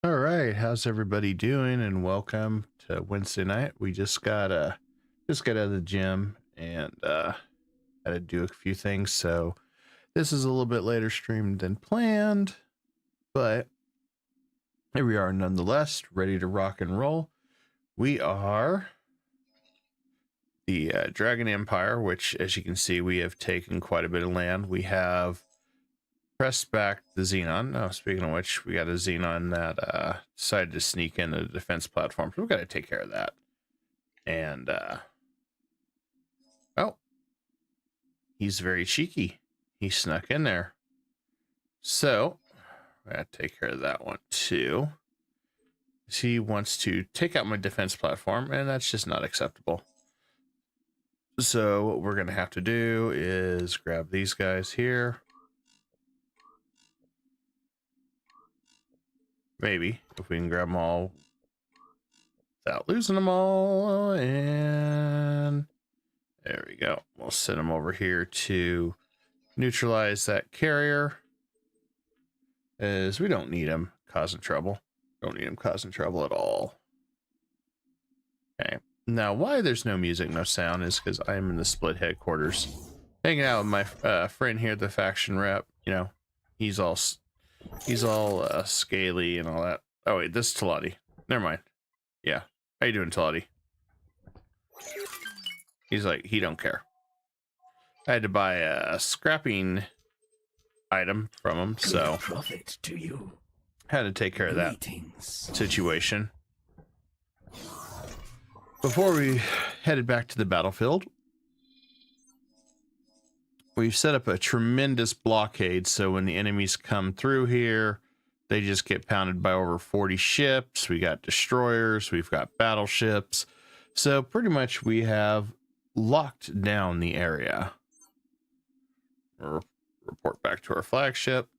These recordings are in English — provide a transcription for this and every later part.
All right, how's everybody doing? And welcome to Wednesday night. We just got out of the gym and had to do a few things, so this is a little bit later streamed than planned, but here we are nonetheless, ready to rock and roll. We are the Dragon Empire, which, as you can see, we have taken quite a bit of land. We have pressed back the Xenon. Oh, speaking of which, we got a Xenon that decided to sneak in the defense platform, so we've got to take care of that. And oh, he's very cheeky. He snuck in there, so I got to take care of that one too. He wants to take out my defense platform, and that's just not acceptable. So what we're gonna have to do is grab these guys here. Maybe if we can grab them all without losing them all, and there we go. We'll send them over here to neutralize that carrier, as we don't need them causing trouble. Don't need them causing trouble at all. Okay. Now, why there's no music, no sound, is because I'm in the split headquarters, hanging out with my friend here, the faction rep. You know, he's all scaly and all that. Oh wait, this is Talati. Never mind. Yeah, how you doing, Talati? He's like, he don't care. I had to buy a scrapping item from him, so profit to you. Had to take care of that situation. Before we headed back to the battlefield, we've set up a tremendous blockade, so when the enemies come through here, they just get pounded by over 40 ships. We got destroyers, we've got battleships, so pretty much we have locked down the area. We'll report back to our flagship.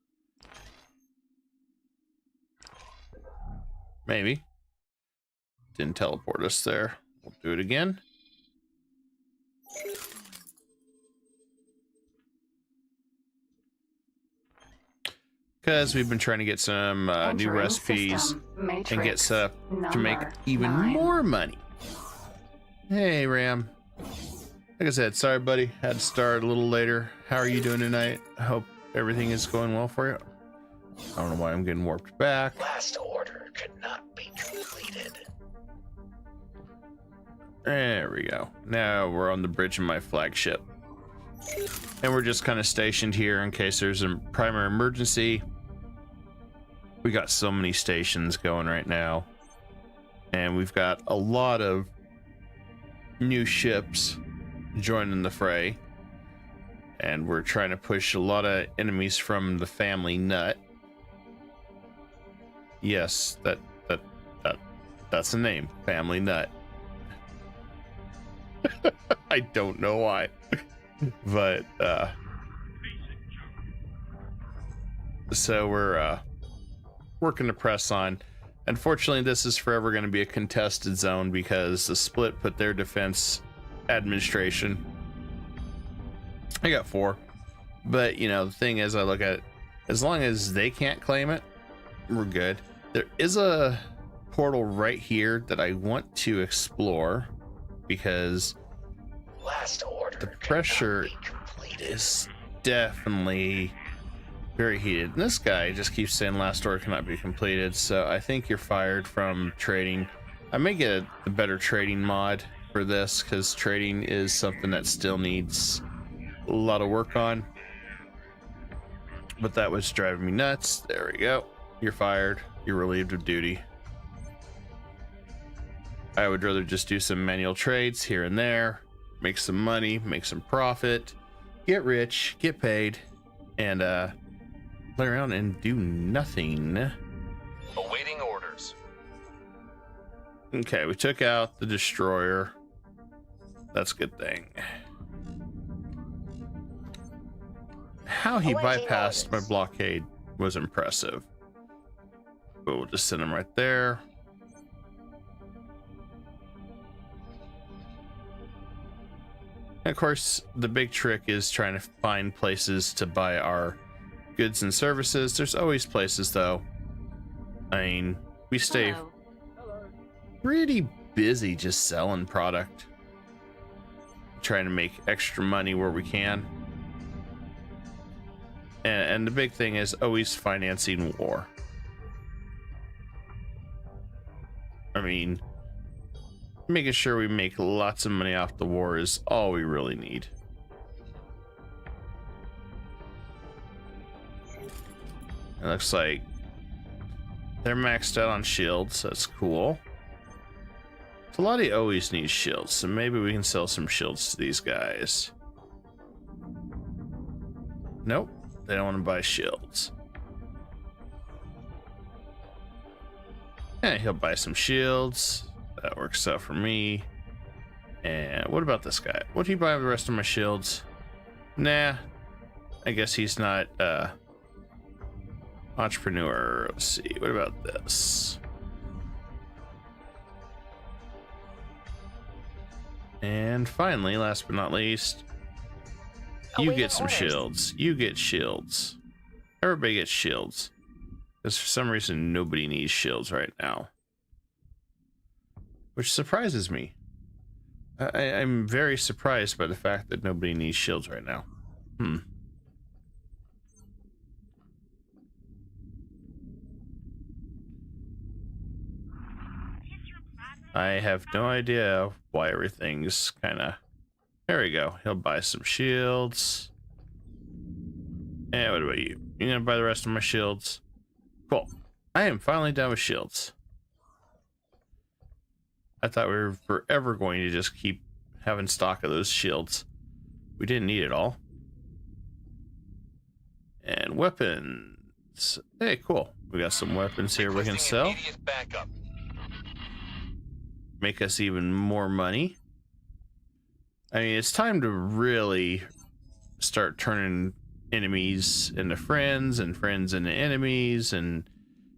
Maybe didn't teleport us there. We'll do it again. Because we've been trying to get some new recipes and get set up to make even more money. Hey, Ram. Like I said, sorry, buddy. Had to start a little later. How are you doing tonight? I hope everything is going well for you. I don't know why I'm getting warped back. Last order could not be completed. There we go. Now we're on the bridge of my flagship. And we're just kind of stationed here in case there's a primary emergency. We got so many stations going right now. And we've got a lot of new ships joining the fray. And we're trying to push a lot of enemies from the family nut. Yes, that's the name, family nut. I don't know why. But so we're working to press on. Unfortunately, this is forever going to be a contested zone because the split put their defense administration. I got 4, but you know, the thing is, I look at it, as long as they can't claim it, we're good. There is a portal right here that I want to explore because Last order the pressure is definitely very heated. And this guy just keeps saying last order cannot be completed, so I think you're fired from trading. I may get a better trading mod for this because trading is something that still needs a lot of work on. But that was driving me nuts. There we go. You're fired. You're relieved of duty. I would rather just do some manual trades here and there, make some money, make some profit, get rich, get paid, and play around and do nothing. Awaiting orders. Okay, we took out the destroyer. That's a good thing. How he bypassed my blockade was impressive. But we'll just send him right there. And of course, the big trick is trying to find places to buy our goods and services. There's always places, though. I mean, we stay Hello. pretty busy just selling product, trying to make extra money where we can. And the big thing is always financing war. I mean, making sure we make lots of money off the war is all we really need. It looks like they're maxed out on shields. That's cool. Talati always needs shields, so maybe we can sell some shields to these guys. Nope, they don't want to buy shields. Yeah, he'll buy some shields. That works out for me. And what about this guy? Would he buy the rest of my shields? Nah, I guess he's not entrepreneur. Let's see, what about this? And finally, last but not least, you Awaiting get some orders. shields. You get shields. Everybody gets shields. Because for some reason, nobody needs shields right now. Which surprises me. I'm very surprised by the fact that nobody needs shields right now. I have no idea why everything's kind of... There we go. He'll buy some shields. And what about you? You gonna buy the rest of my shields? Cool. I am finally done with shields. I thought we were forever going to just keep having stock of those shields. We didn't need it all. And weapons. Hey, cool. We got some weapons here we can Requesting sell. immediate backup. Make us even more money. I mean, it's time to really start turning enemies into friends and friends into enemies, and,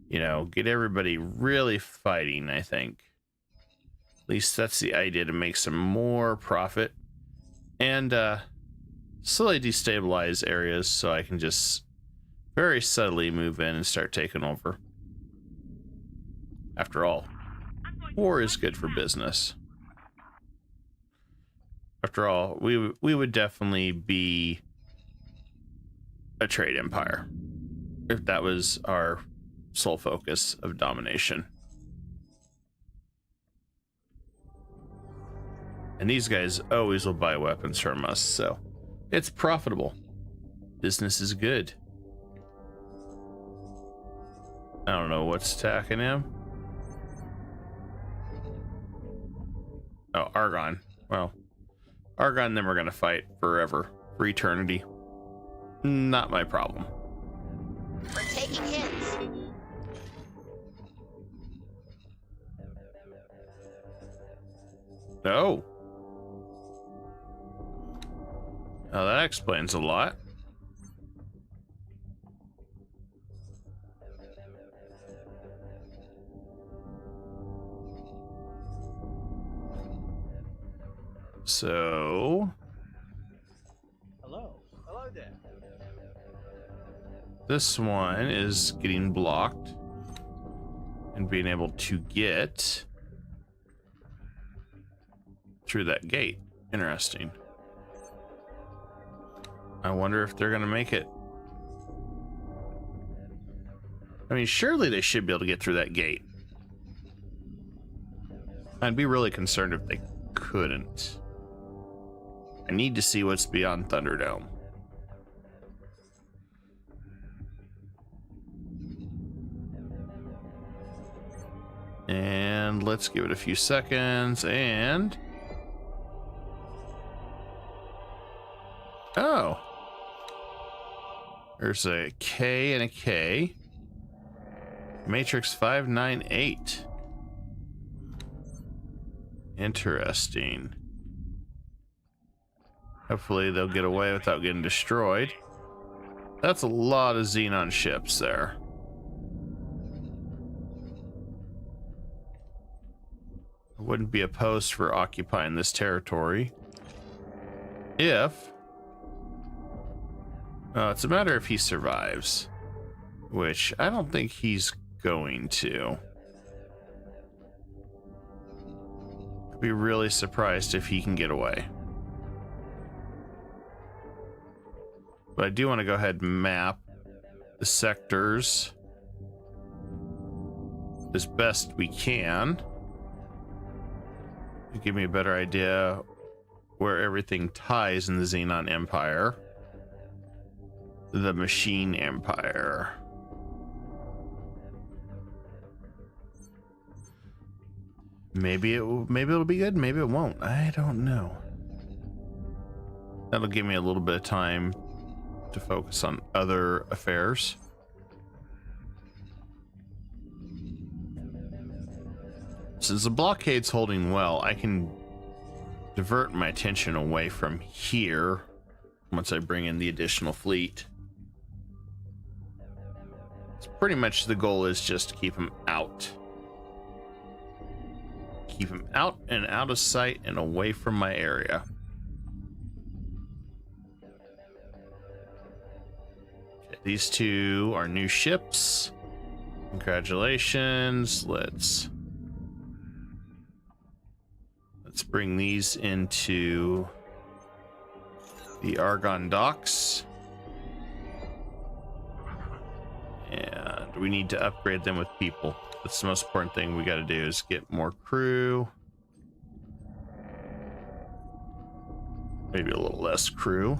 you know, get everybody really fighting, I think. At least that's the idea, to make some more profit and slowly destabilize areas so I can just very subtly move in and start taking over. After all, war is good for business. After all, we would definitely be a trade empire if that was our sole focus of domination. And these guys always will buy weapons from us, so it's profitable. Business is good. I don't know what's attacking him. Oh, Argon. Well, Argon and them are gonna fight forever, for eternity. Not my problem. We're taking hits. Oh. Oh, that explains a lot. So, Hello there. this one is getting blocked and being able to get through that gate. Interesting. I wonder if they're gonna make it. I mean, surely they should be able to get through that gate. I'd be really concerned if they couldn't. I need to see what's beyond Thunderdome. And let's give it a few seconds, and... Oh. There's a K and a K. Matrix 598. Interesting. Hopefully they'll get away without getting destroyed. That's a lot of Xenon ships there. I wouldn't be opposed for occupying this territory. If... it's a matter if he survives. Which I don't think he's going to. be really surprised if he can get away. But I do want to go ahead and map the sectors as best we can to give me a better idea where everything ties in the Xenon Empire. The Machine Empire. Maybe it'll be good, maybe it won't. I don't know. That'll give me a little bit of time to focus on other affairs. Since the blockade's holding well, I can divert my attention away from here once I bring in the additional fleet. It's pretty much the goal is just to keep them out. Keep them out and out of sight and away from my area. Okay, these two are new ships. Congratulations. Let's bring these into the Argon docks. And we need to upgrade them with people. That's the most important thing we got to do is get more crew. Maybe a little less crew.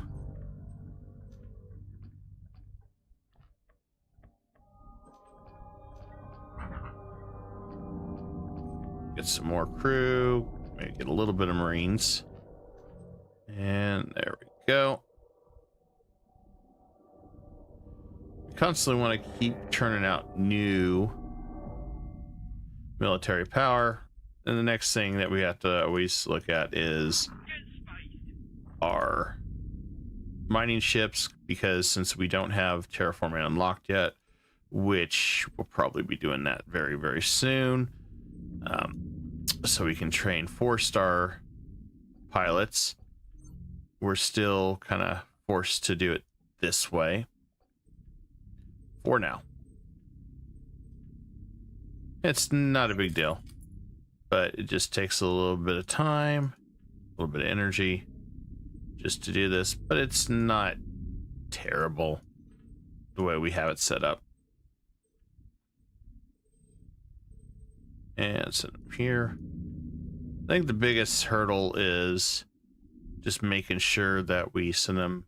Get some more crew. Maybe get a little bit of Marines. And there we go. We constantly want to keep churning out new military power. And the next thing that we have to always look at is our mining ships, because since we don't have terraforming unlocked yet, which we'll probably be doing that very, very soon. So we can train 4-star pilots. We're still kind of forced to do it this way for now. It's not a big deal, but it just takes a little bit of time, a little bit of energy just to do this, but it's not terrible the way we have it set up. And set up here. I think the biggest hurdle is just making sure that we send them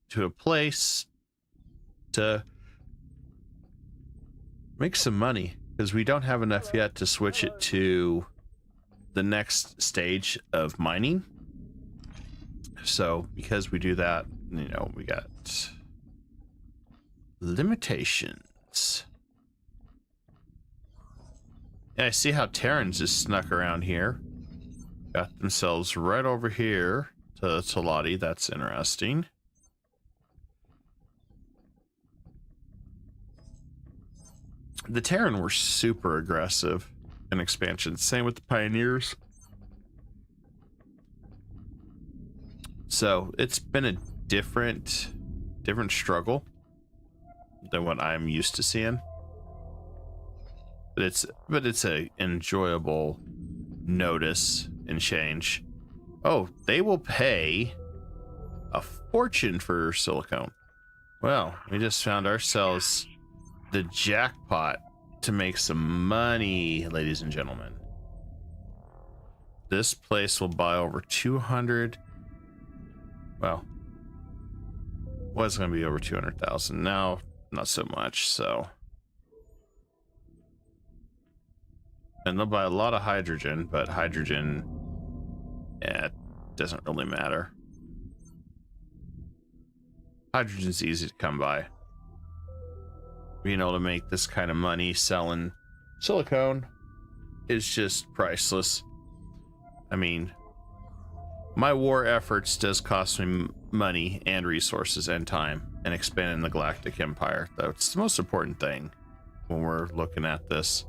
to a place to make some money, because we don't have enough yet to switch it to the next stage of mining. So because we do that, you know, we got limitations. Yeah, I see how Terrans just snuck around here. Got themselves right over here to Talati. That's interesting. The Terran were super aggressive in expansion. Same with the Pioneers. So it's been a different struggle than what I'm used to seeing. But it's a enjoyable notice and change. Oh, they will pay a fortune for silicone. Well, we just found ourselves the jackpot to make some money, ladies and gentlemen. This place will buy over 200. Well, was going to be over 200,000. Now, not so much. So, and they'll buy a lot of hydrogen, but hydrogen, yeah, it doesn't really matter. Hydrogen's easy to come by. Being able to make this kind of money selling silicone is just priceless. I mean, my war efforts does cost me money and resources and time, and expanding the galactic empire. That's the most important thing when we're looking at this,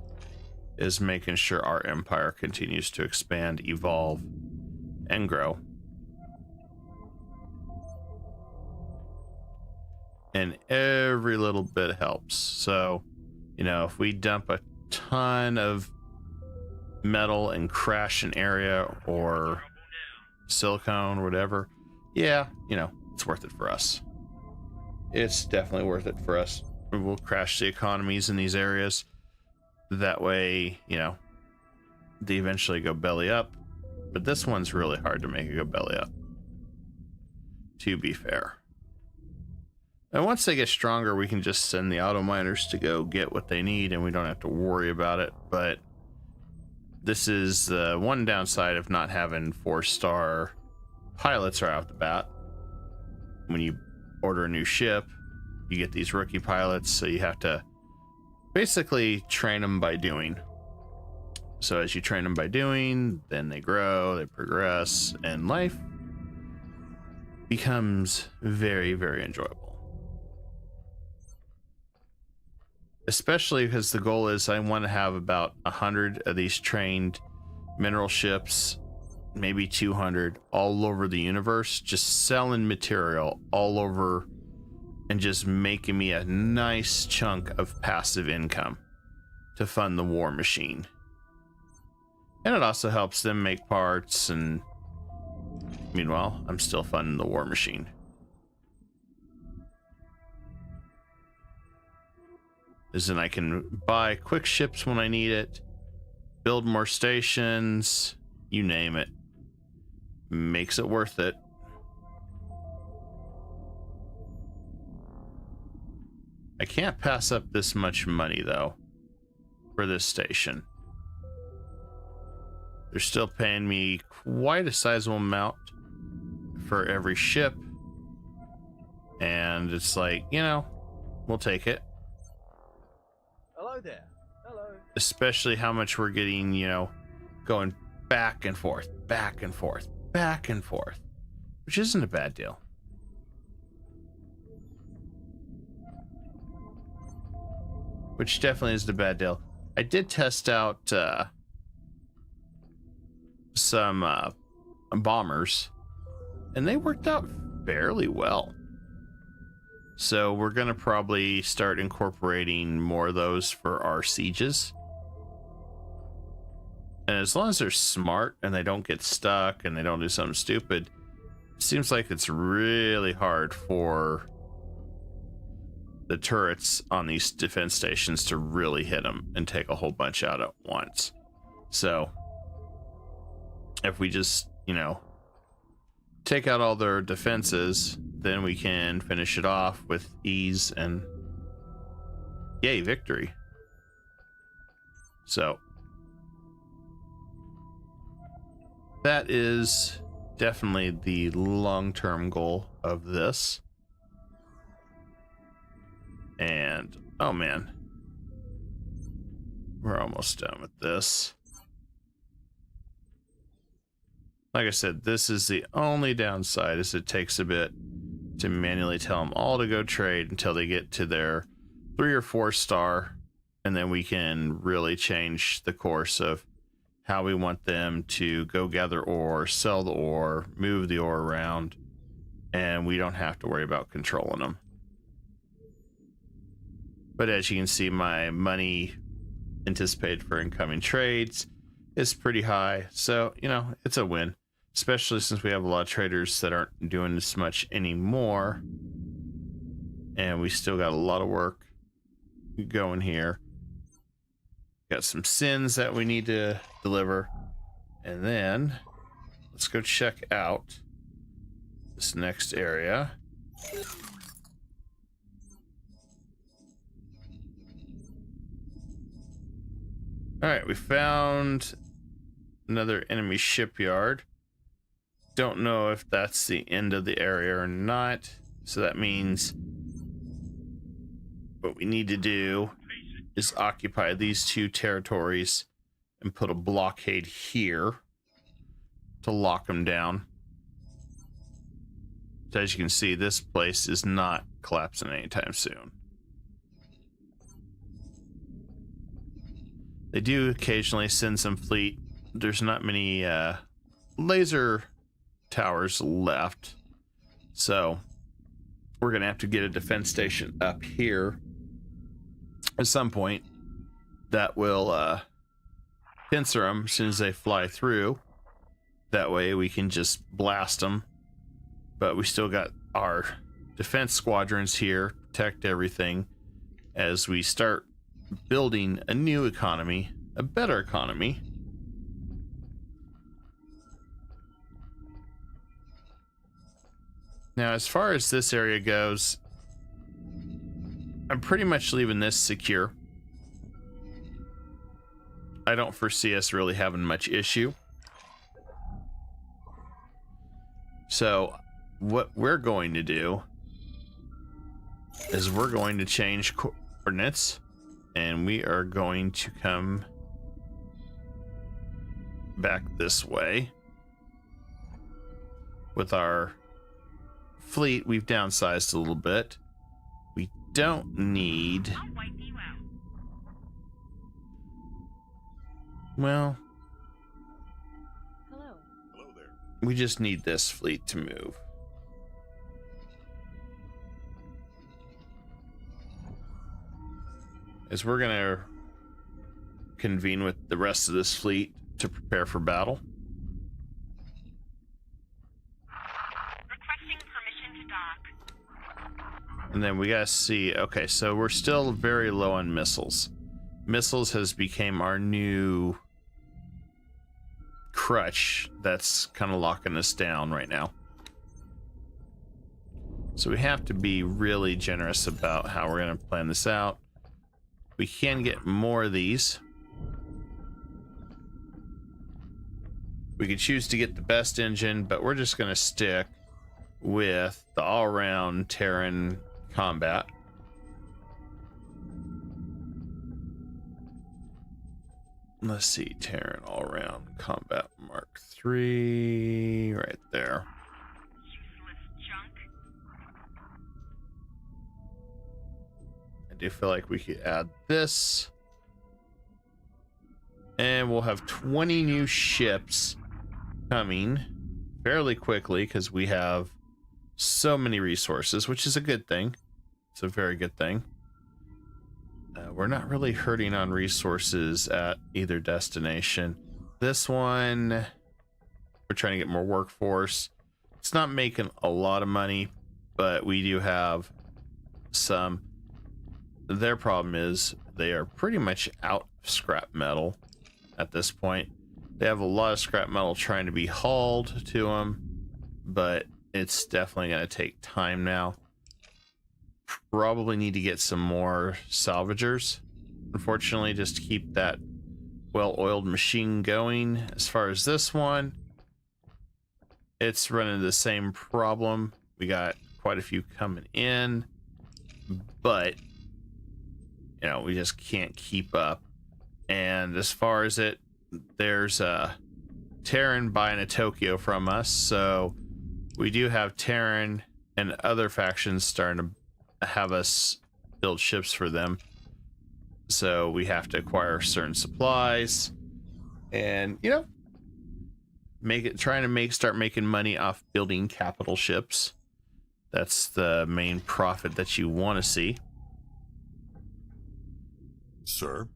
is making sure our empire continues to expand, evolve, and grow. And every little bit helps. So, you know, if we dump a ton of metal and crash an area or silicone or whatever, yeah, you know, it's worth it for us. It's definitely worth it for us. We'll crash the economies in these areas. That way, you know, they eventually go belly up. But this one's really hard to make it go belly up, to be fair. And once they get stronger, we can just send the auto miners to go get what they need, and we don't have to worry about it. But this is the one downside of not having 4-star pilots right off the bat. When you order a new ship, you get these rookie pilots, so you have to basically train them by doing. So as you train them by doing, then they grow, they progress, and life becomes very, very enjoyable. Especially because the goal is I want to have about 100 of these trained mineral ships, maybe 200, all over the universe, just selling material all over and just making me a nice chunk of passive income to fund the war machine. And it also helps them make parts, and meanwhile, I'm still funding the war machine. As in I can buy quick ships when I need it, build more stations, you name it. Makes it worth it. I can't pass up this much money though for this station. They're still paying me quite a sizable amount for every ship, and it's like, you know, we'll take it. Hello there. Hello. Especially how much we're getting, you know, going back and forth, back and forth, back and forth, which isn't a bad deal. Which definitely isn't a bad deal. I did test out some bombers, and they worked out fairly well. So we're gonna probably start incorporating more of those for our sieges. And as long as they're smart and they don't get stuck and they don't do something stupid, it seems like it's really hard for the turrets on these defense stations to really hit them and take a whole bunch out at once. So if we just, you know, take out all their defenses, then we can finish it off with ease and yay, victory. So that is definitely the long-term goal of this. And oh man, we're almost done with this. Like I said, this is the only downside, is it takes a bit to manually tell them all to go trade until they get to their 3 or 4 star, and then we can really change the course of how we want them to go gather ore, sell the ore, move the ore around, and we don't have to worry about controlling them. But as you can see, my money anticipated for incoming trades is pretty high, so you know, it's a win. Especially since we have a lot of traders that aren't doing this much anymore. And we still got a lot of work going here. Got some sins that we need to deliver. And then let's go check out this next area. Alright, we found another enemy shipyard. Don't know if that's the end of the area or not, so that means what we need to do is occupy these 2 territories and put a blockade here to lock them down. So as you can see, this place is not collapsing anytime soon. They do occasionally send some fleet. There's not many laser towers left, so we're gonna have to get a defense station up here at some point that will pincer them as soon as they fly through. That way we can just blast them. But we still got our defense squadrons here, protect everything as we start building a new economy, a better economy. Now, as far as this area goes, I'm pretty much leaving this secure. I don't foresee us really having much issue. So what we're going to do is we're going to change coordinates, and we are going to come back this way. With our fleet, we've downsized a little bit. We don't need... Well... Hello. Hello there. We just need this fleet to move. As we're gonna convene with the rest of this fleet to prepare for battle. Requesting permission to dock. And then we gotta see, okay, so we're still very low on missiles. Missiles has become our new crutch that's kind of locking us down right now. So we have to be really generous about how we're gonna plan this out. We can get more of these. We could choose to get the best engine, but we're just gonna stick with the all-around Terran combat. Let's see, Terran all-around combat Mark III, right there. Useless junk. I do feel like we could add this. And we'll have 20 new ships coming fairly quickly because we have so many resources, which is a good thing. It's a very good thing. We're not really hurting on resources at either destination. This one, we're trying to get more workforce. It's not making a lot of money, but we do have some. Their problem is they are pretty much out of scrap metal at this point. They have a lot of scrap metal trying to be hauled to them, but it's definitely going to take time now. Probably need to get some more salvagers, unfortunately, just to keep that well-oiled machine going. As far as this one, it's running the same problem. We got quite a few coming in, but you know, we just can't keep up. And as far as it, there's a Terran buying a Tokyo from us, so we do have Terran and other factions starting to have us build ships for them. So we have to acquire certain supplies, and you know, start making money off building capital ships. That's the main profit that you want to see. Sir?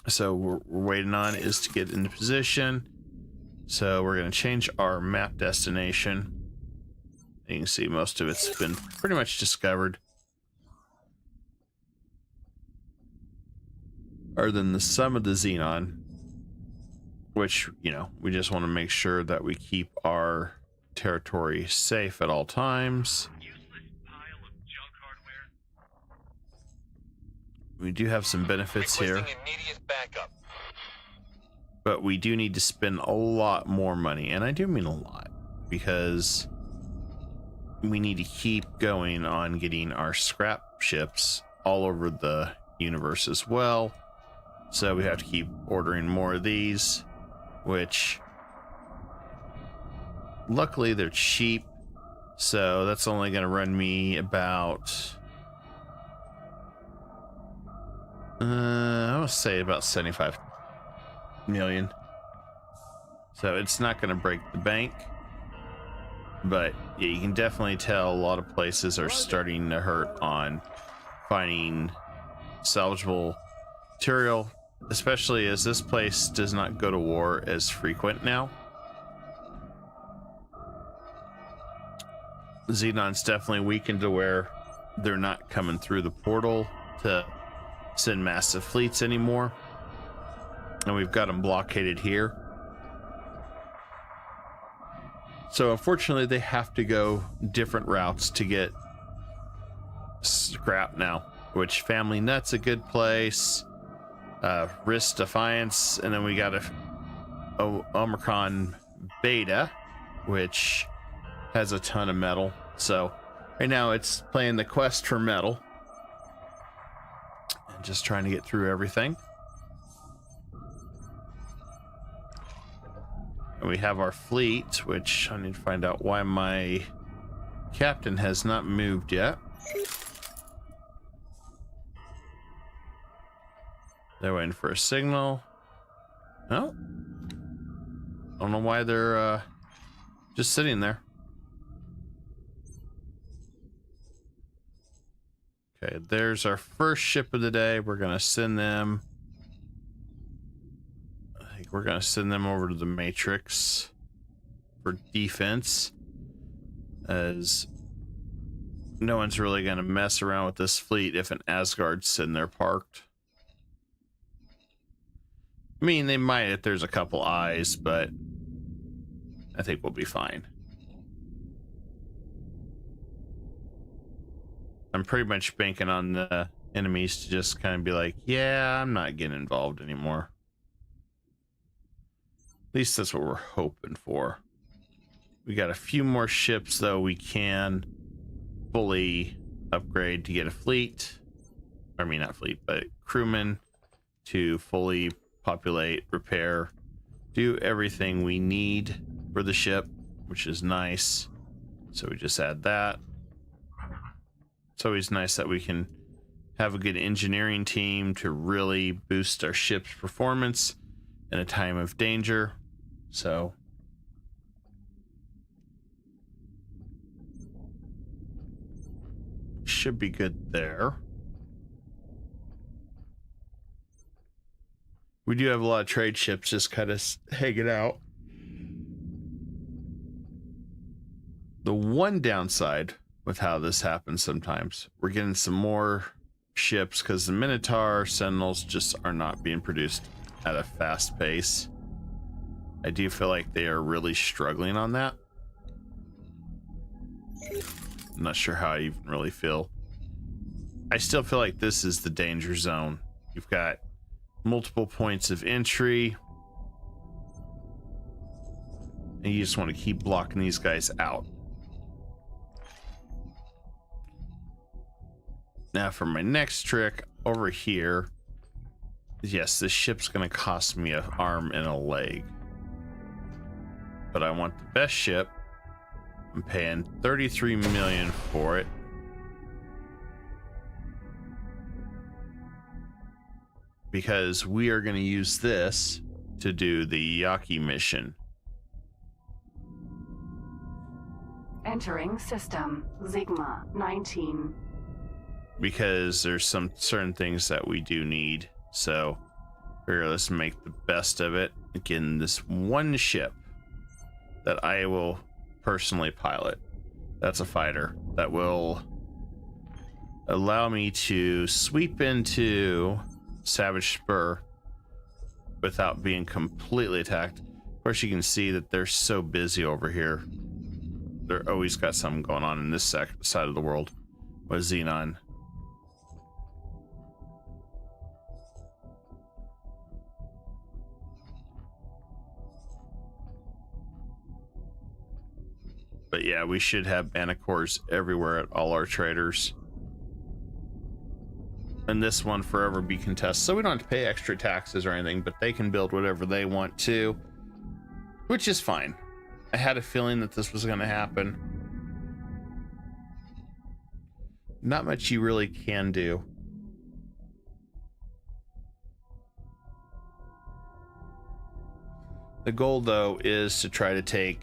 So we're waiting on is to get into position. So we're going to change our map destination. You can see most of it's been pretty much discovered. Other than the sum of the Xenon, which, you know, we just want to make sure that we keep our territory safe at all times. Useless pile of junk hardware. We do have some benefits here, Requesting immediate backup. but we do need to spend a lot more money, and I do mean a lot, because we need to keep going on getting our scrap ships all over the universe as well. So we have to keep ordering more of these, which luckily they're cheap. So that's only going to run me about, I would say about 75 million. So it's not going to break the bank. But yeah, you can definitely tell a lot of places are starting to hurt on finding salvageable material. especially as this place does not go to war as frequent now. Xenon's definitely weakened to where they're not coming through the portal to send massive fleets anymore. And we've got them blockaded here. So unfortunately, they have to go different routes to get scrap now, which Family Nut's a good place. Risk Defiance, and then we got a Omicron Beta, which has a ton of metal. So right now it's playing the quest for metal and just trying to get through everything. And we have our fleet, which I need to find out why my captain has not moved yet. They're waiting for a signal. Oh, don't know why they're just sitting there. Okay, there's our first ship of the day. We're gonna send them. I think we're gonna send them over to the Matrix for defense, as no one's really gonna mess around with this fleet if an Asgard's sitting there parked. I mean, they might if there's a couple eyes, but I think we'll be fine. I'm pretty much banking on the enemies to just kind of be like, yeah, I'm not getting involved anymore. At least that's what we're hoping for. We got a few more ships, though, we can fully upgrade to get a fleet. I mean, not fleet, but crewmen to fully populate, repair, do everything we need for the ship, which is nice. So we just add that. It's always nice that we can have a good engineering team to really boost our ship's performance in a time of danger. So should be good there. We do have a lot of trade ships just kind of hanging out. The one downside with how this happens sometimes, we're getting some more ships because the Minotaur Sentinels just are not being produced at a fast pace. I do feel like they are really struggling on that. I'm not sure how I even really feel. I still feel like this is the danger zone. You've got multiple points of entry, and you just want to keep blocking these guys out. Now for my next trick over here, yes, this ship's going to cost me an arm and a leg, but I want the best ship. I'm paying 33 million for it. Because we are going to use this to do the Yaki mission. Entering system, Sigma 19. Because there's some certain things that we do need. So, here, let's make the best of it. Again, this one ship that I will personally pilot. That's a fighter that will allow me to sweep into Savage Spur without being completely attacked. Of course, you can see that they're so busy over here. They're always got something going on in this side of the world with Xenon. But yeah, we should have Manticores everywhere at all our traders. And this one forever be contested, so we don't have to pay extra taxes or anything, but they can build whatever they want to, which is fine. I had a feeling that this was going to happen. Not much you really can do. The goal, though, is to try to take,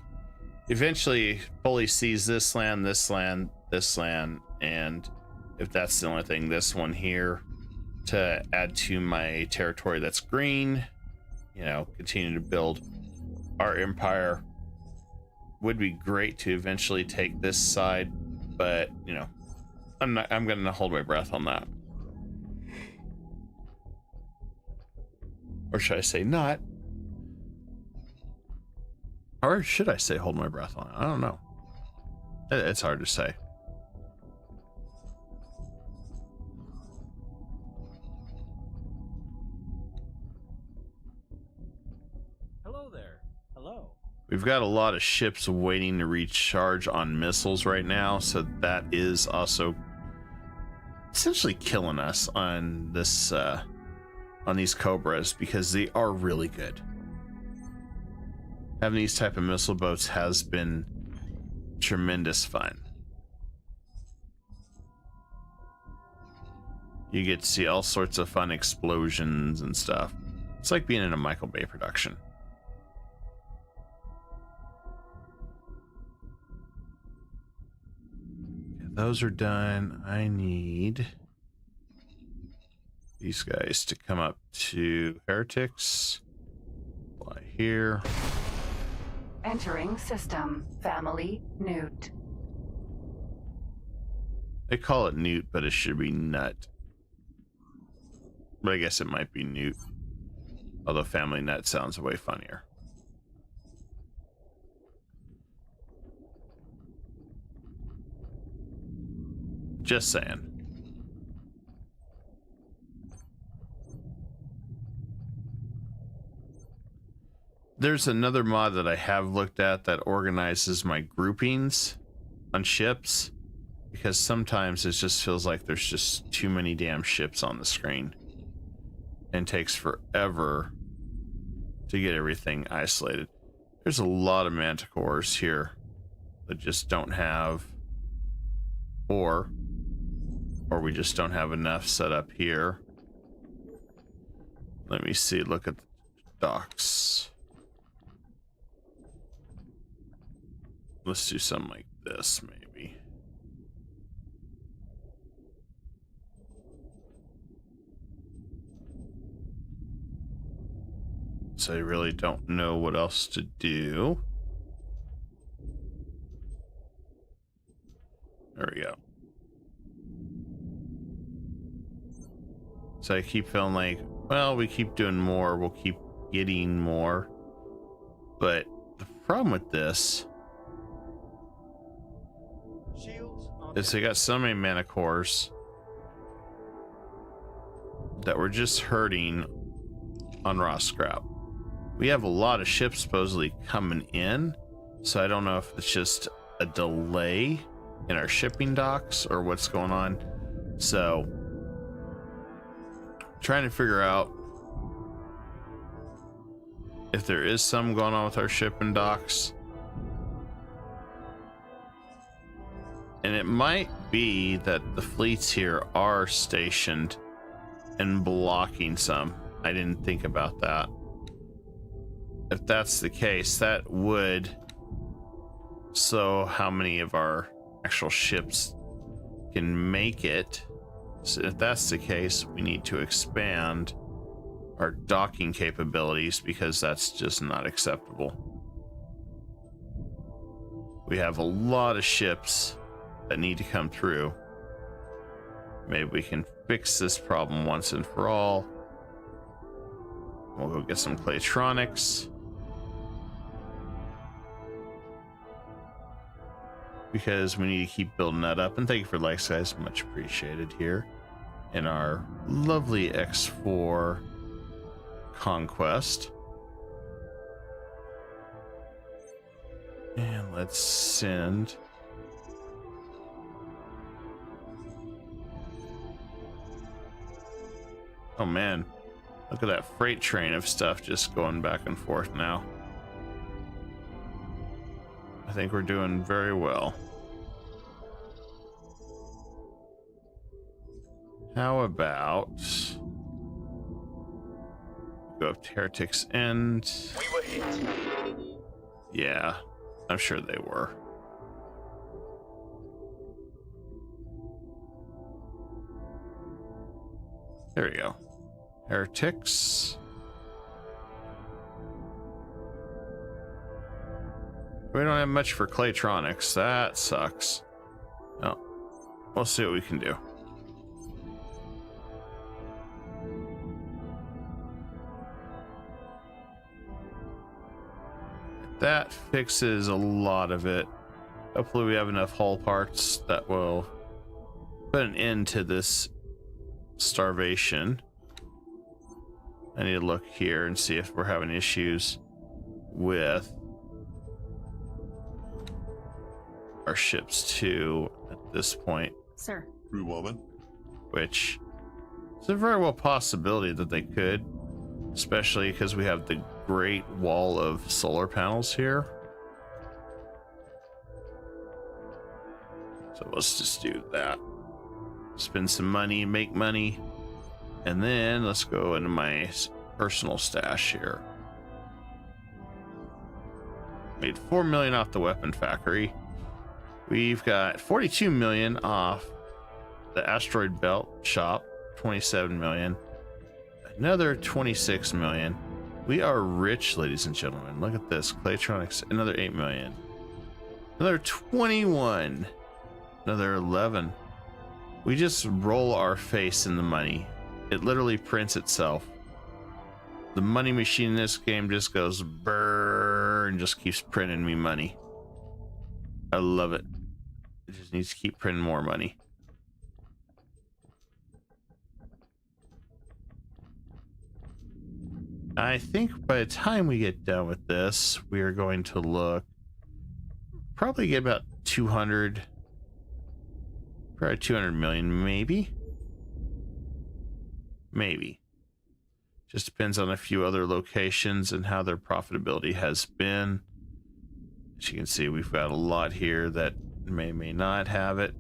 eventually fully seize this land, this land, this land, and if that's the only thing, this one here, to add to my territory that's green. You know, continue to build our empire. Would be great to eventually take this side, but you know, I'm gonna hold my breath on that. Or should I say not? Or should I say hold my breath on it? I don't know. It's hard to say. Hello there. Hello. We've got a lot of ships waiting to recharge on missiles right now, so that is also essentially killing us on this on these Cobras, because they are really good. Having these type of missile boats has been tremendous fun. You get to see all sorts of fun explosions and stuff. It's like being in a Michael Bay production. Okay, those are done. I need these guys to come up to heretics. Fly here. Entering system. Family Newt. They call it Newt, but it should be Nut. But I guess it might be Newt. Although Family Nut sounds way funnier. Just saying. There's another mod that I have looked at that organizes my groupings on ships, because sometimes it just feels like there's just too many damn ships on the screen and takes forever to get everything isolated. There's a lot of manticores here that just don't have, or we just don't have enough set up here. Let me see, look at the docks. Let's do something like this, maybe. So I really don't know what else to do. There we go. So I keep feeling like, well, we keep doing more, we'll keep getting more. But the problem with this is they got so many mana cores that we're just hurting on raw scrap. We have a lot of ships supposedly coming in, so I don't know if it's just a delay in our shipping docks or what's going on. So trying to figure out if there is some going on with our shipping docks. And it might be that the fleets here are stationed and blocking some. I didn't think about that. If that's the case, that would slow how many of our actual ships can make it. So if that's the case, we need to expand our docking capabilities, because that's just not acceptable. We have a lot of ships that need to come through. Maybe we can fix this problem once and for all. We'll go get some Claytronics, because we need to keep building that up. And thank you for likes, guys, much appreciated here in our lovely X4 conquest. And let's send oh man, look at that freight train of stuff just going back and forth now. I think we're doing very well. How about go up to Heretics End? We were hit. Yeah, I'm sure they were. There we go. Heretics. We don't have much for Claytronics. That sucks. No. We'll see what we can do. That fixes a lot of it. Hopefully we have enough hull parts that will put an end to this starvation. I need to look here and see if we're having issues with our ships too at this point. Sir. Which is a very well possibility that they could, especially because we have the great wall of solar panels here. So let's just do that. Spend some money, make money, and then let's go into my personal stash here. Made 4 million off the weapon factory. We've got 42 million off the asteroid belt shop, 27 million, another 26 million. We are rich, ladies and gentlemen. Look at this. Claytronics, another 8 million, another 21, another 11. We just roll our face in the money. It literally prints itself. The money machine in this game just goes brrr and just keeps printing me money. I love it. It just needs to keep printing more money. I think by the time we get done with this, we are going to look, probably get about 200, probably 200 million, maybe. Just depends on a few other locations and how their profitability has been. As you can see, we've got a lot here that may not have it.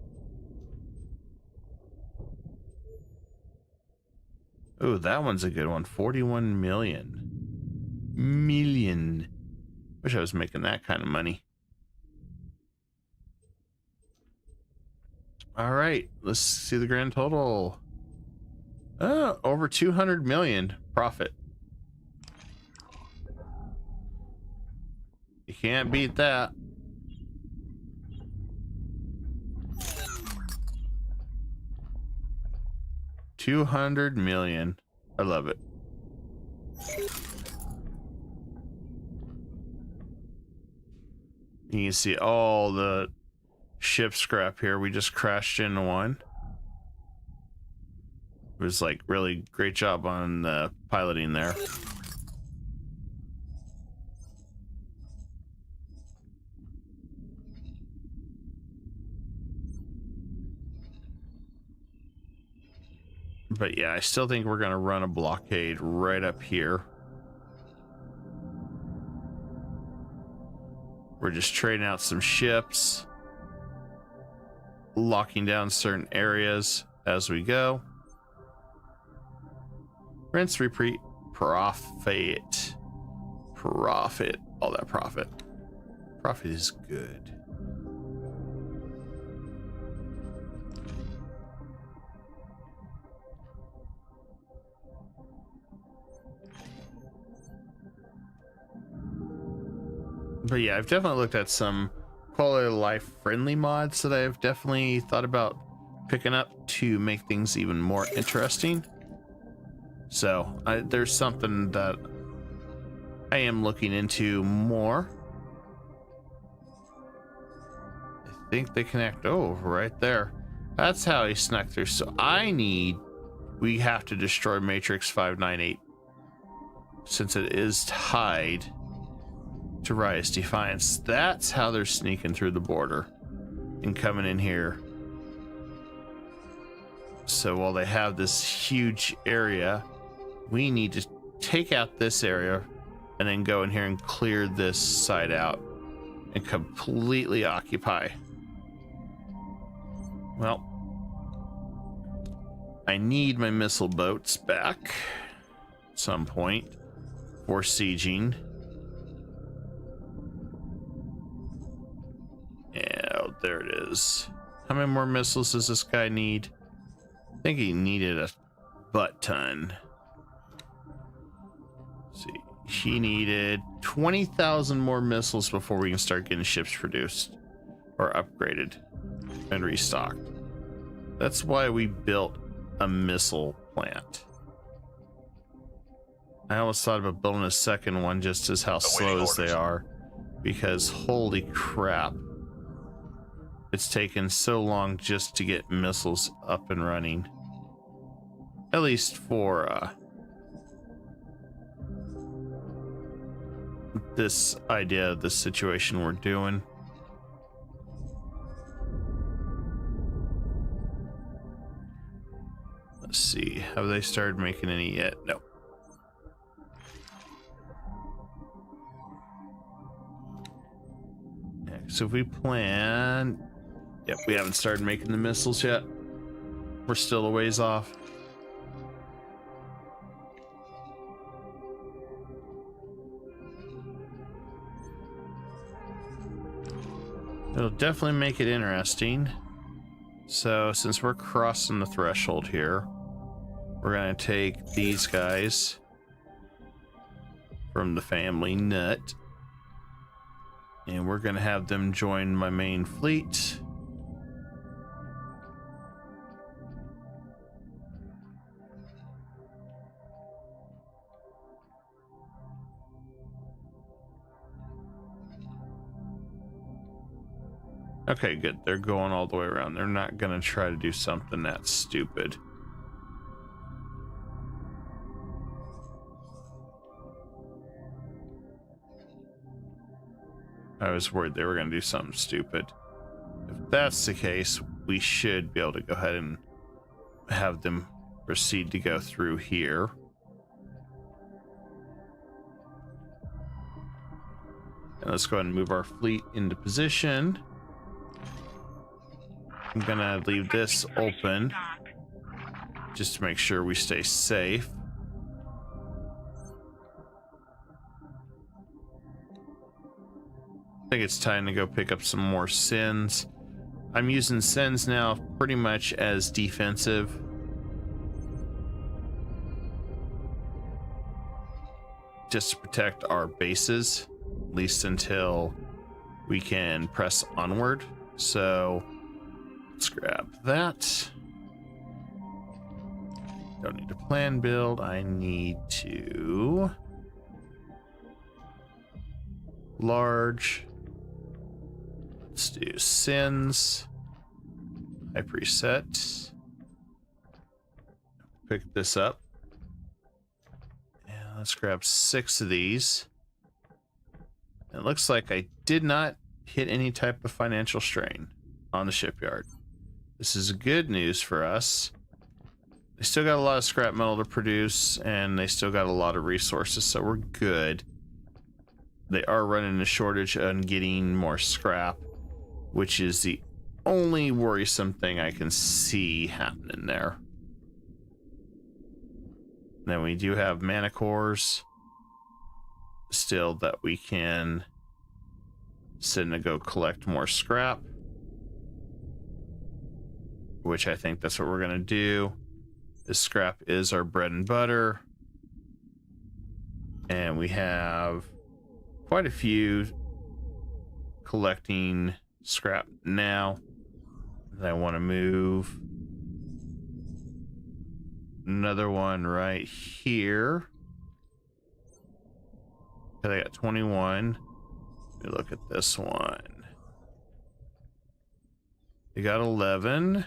Oh, that one's a good one. 41 million. Wish I was making that kind of money. All right, let's see the grand total. Over 200 million profit. You can't beat that. $200 million. I love it. You can see all the ship scrap here. We just crashed into one. It was like really great job on the piloting there. But yeah, I still think we're gonna run a blockade right up here. We're just trading out some ships, locking down certain areas as we go. Rinse, repeat, profit. All that profit. Profit is good. But yeah, I've definitely looked at some quality of life friendly mods that I've definitely thought about picking up to make things even more interesting. So there's something that I am looking into more. I think they connect. Oh, right there. That's how he snuck through. So we have to destroy Matrix 598 since it is tied to Rise Defiance. That's how they're sneaking through the border and coming in here. So while they have this huge area, we need to take out this area and then go in here and clear this side out and completely occupy. Well, I need my missile boats back at some point for sieging. Yeah, there it is. How many more missiles does this guy need? I think he needed butt ton. Let's see, he needed 20,000 more missiles before we can start getting ships produced or upgraded and restocked. That's why we built a missile plant. I almost thought about building a second one just as how slow as they are, because holy crap, it's taken so long just to get missiles up and running. At least for this idea, this situation we're doing. Let's see, have they started making any yet? No. Yeah, so if we plan, yep, we haven't started making the missiles yet. We're still a ways off. It'll definitely make it interesting. So since we're crossing the threshold here, we're gonna take these guys from the family nut, and we're gonna have them join my main fleet. Okay, good. They're going all the way around. They're not gonna try to do something that stupid. I was worried they were gonna do something stupid. If that's the case, we should be able to go ahead and have them proceed to go through here. And let's go ahead and move our fleet into position. I'm gonna leave this open just to make sure we stay safe. I think it's time to go pick up some more sins. I'm using sins now pretty much as defensive. Just to protect our bases, at least until we can press onward. So let's grab that. Don't need to plan build. I need to large. Let's do sins. I preset. Pick this up. And let's grab 6 of these. It looks like I did not hit any type of financial strain on the shipyard. This is good news for us. They still got a lot of scrap metal to produce, and they still got a lot of resources, so we're good. They are running a shortage on getting more scrap, which is the only worrisome thing I can see happening there. Then we do have mana cores still that we can send to go collect more scrap, which I think that's what we're gonna do. This scrap is our bread and butter, and we have quite a few collecting scrap now. I want to move another one right here. Okay, I got 21. Let me look at this one. They got 11.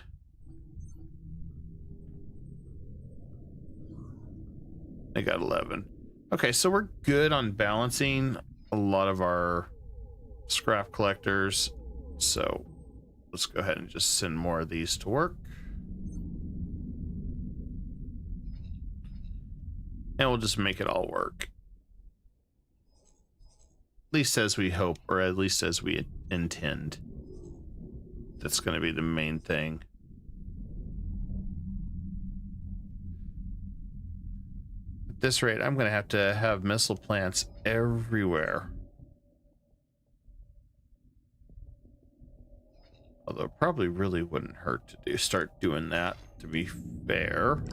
They got 11. Okay, so we're good on balancing a lot of our scrap collectors. So let's go ahead and just send more of these to work. And we'll just make it all work. At least as we hope, or at least as we intend. That's going to be the main thing. At this rate, I'm going to have missile plants everywhere. Although it probably really wouldn't hurt to start doing that, to be fair.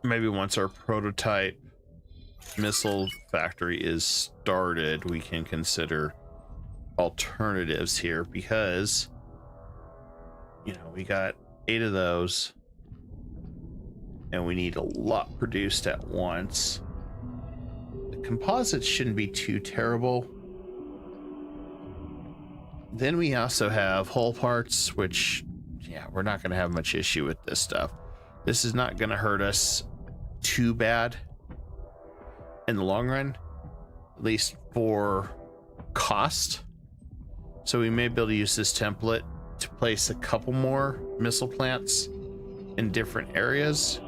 maybe once our prototype missile factory is started, we can consider alternatives here, because you know, we got 8 of those and we need a lot produced at once. The composites shouldn't be too terrible. Then we also have hull parts, which, yeah, we're not going to have much issue with this stuff. This is not going to hurt us too bad in the long run, at least for cost. So we may be able to use this template to place a couple more missile plants in different areas,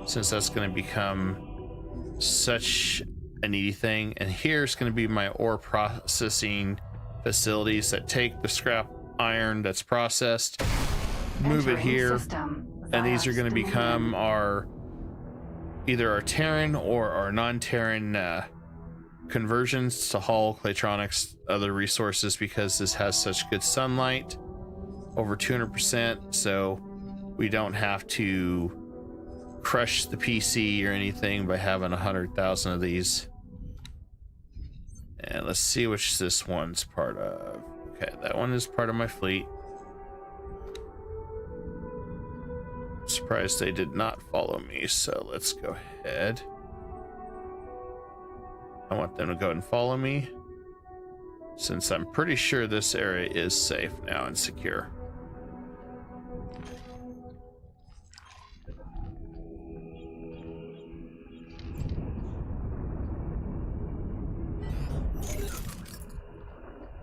since that's going to become such a needy thing. And here's going to be my ore processing facilities that take the scrap iron that's processed, move it here, and these are going to become our either our Terran or our non-Terran conversions to hull, Claytronics, other resources, because this has such good sunlight, over 200%, so we don't have to crush the PC or anything by having 100,000 of these. And let's see which this one's part of. Okay, that one is part of my fleet. Surprised they did not follow me, so let's go ahead. I want them to go and follow me, since I'm pretty sure this area is safe now and secure.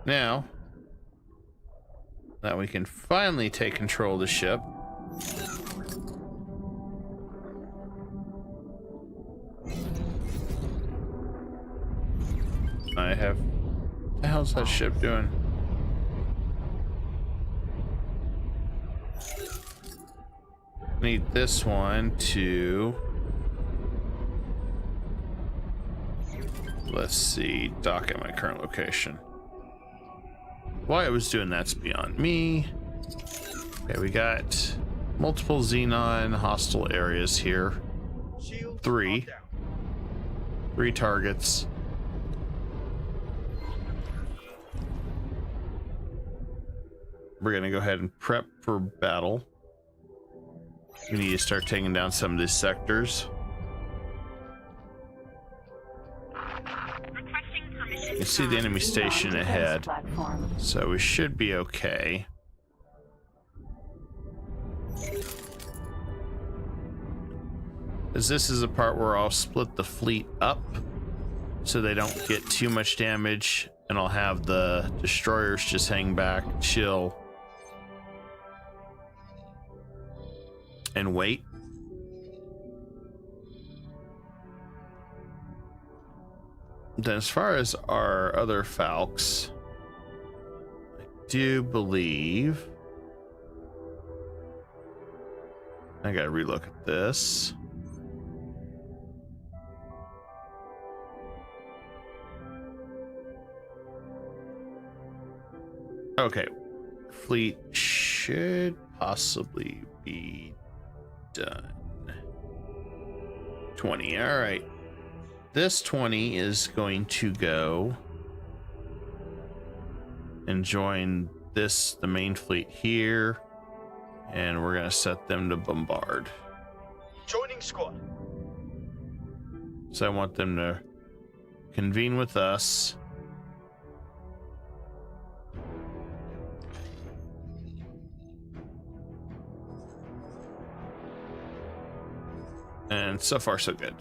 Now that we can finally take control of the ship, I have... What the hell's that ship doing? Need this one to... Let's see, dock at my current location. Why it was doing that's beyond me. Okay, we got multiple Xenon hostile areas here. Three targets. We're gonna go ahead and prep for battle. We need to start taking down some of these sectors. You can see the enemy station ahead, so we should be okay. As this is a part where I'll split the fleet up so they don't get too much damage, and I'll have the destroyers just hang back, chill, and wait. Then as far as our other Falcons, I do believe I gotta relook at this. Okay, fleet should possibly be done. 20, all right. This 20 is going to go and join this, the main fleet here, and we're gonna set them to bombard. Joining squad. So I want them to convene with us. And so far, so good.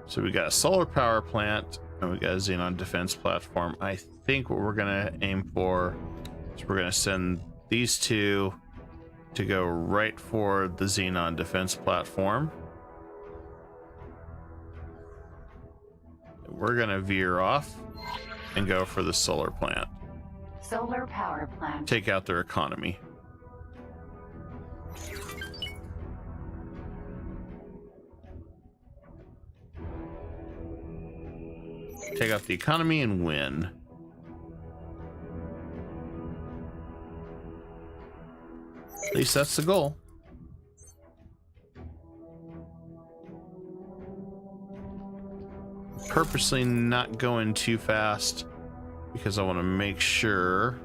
So we got a solar power plant and we got a Xenon defense platform. I think what we're gonna aim for is we're gonna send these two to go right for the Xenon defense platform. We're gonna veer off and go for the solar plant. Solar power plant. Take out their economy. Take out the economy and win. At least that's the goal. Purposely not going too fast because I want to make sure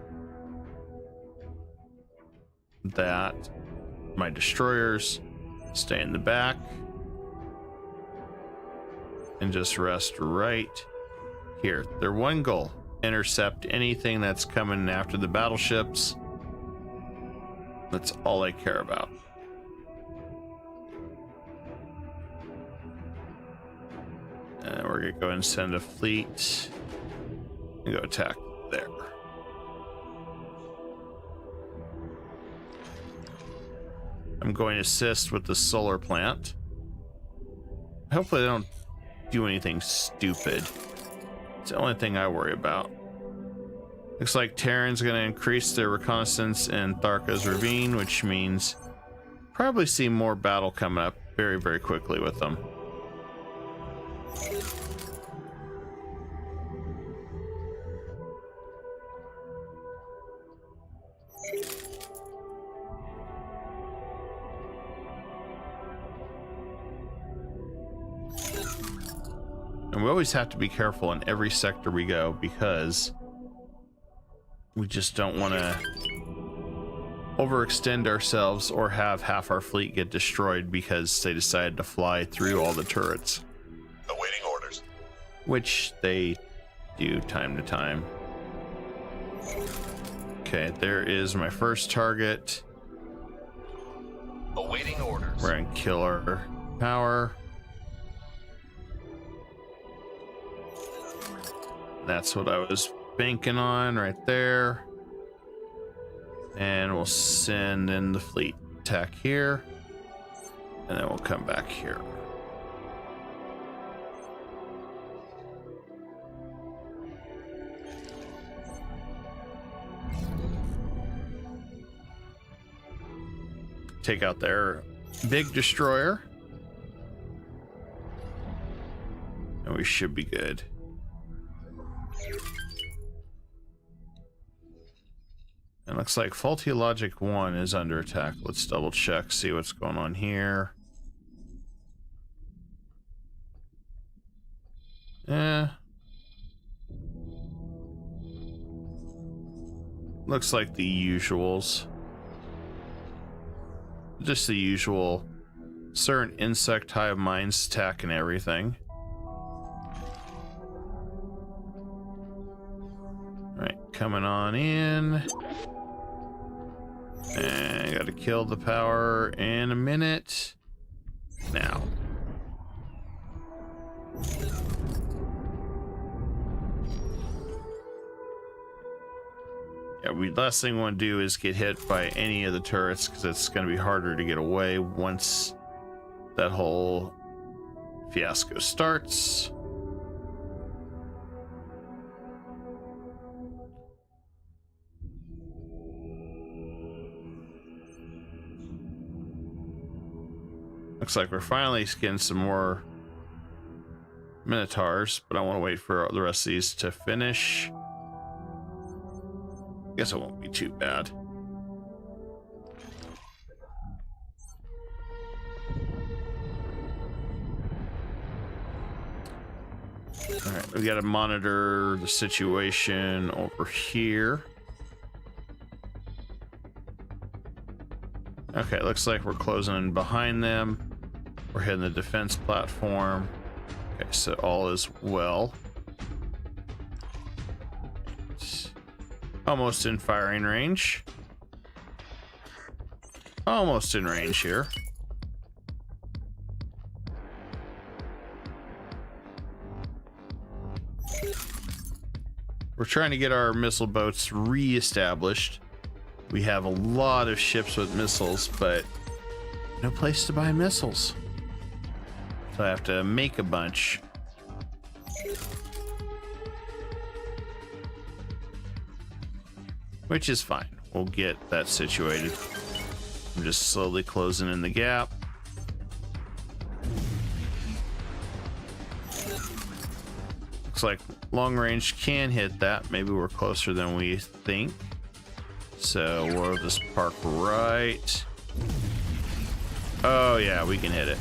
that my destroyers stay in the back and just rest right here. Their one goal: intercept anything that's coming after the battleships. That's all I care about. And we're gonna go ahead and send a fleet and go attack there. I'm going to assist with the solar plant. Hopefully they don't do anything stupid. It's the only thing I worry about. Looks like Terran's going to increase their reconnaissance in Tharka's ravine, which means probably see more battle coming up very, very quickly with them. And we always have to be careful in every sector we go because we just don't want to overextend ourselves or have half our fleet get destroyed because they decided to fly through all the turrets. Awaiting orders. Which they do time to time. Okay, there is my first target. Awaiting orders. We're gonna kill our power. That's what I was banking on right there. And we'll send in the fleet attack here. And then we'll come back here. Take out their big destroyer. And we should be good. And looks like faulty logic 1 is under attack. Let's double check, see what's going on here. Looks like the usuals. Just the usual. Certain insect hive minds attack and everything. Alright, coming on in. And I gotta kill the power in a minute. Now. Yeah, last thing we want to do is get hit by any of the turrets because it's going to be harder to get away once that whole fiasco starts. Looks like we're finally getting some more Minotaurs, but I want to wait for the rest of these to finish. Guess it won't be too bad. Alright, we gotta monitor the situation over here. Okay, looks like we're closing in behind them. We're hitting the defense platform. Okay, so all is well. Almost in firing range. Almost in range here. We're trying to get our missile boats re-established. We have a lot of ships with missiles, but no place to buy missiles. So I have to make a bunch. Which is fine. We'll get that situated. I'm just slowly closing in the gap. Looks like long range can hit that. Maybe we're closer than we think. So we'll just park right. Oh yeah, we can hit it.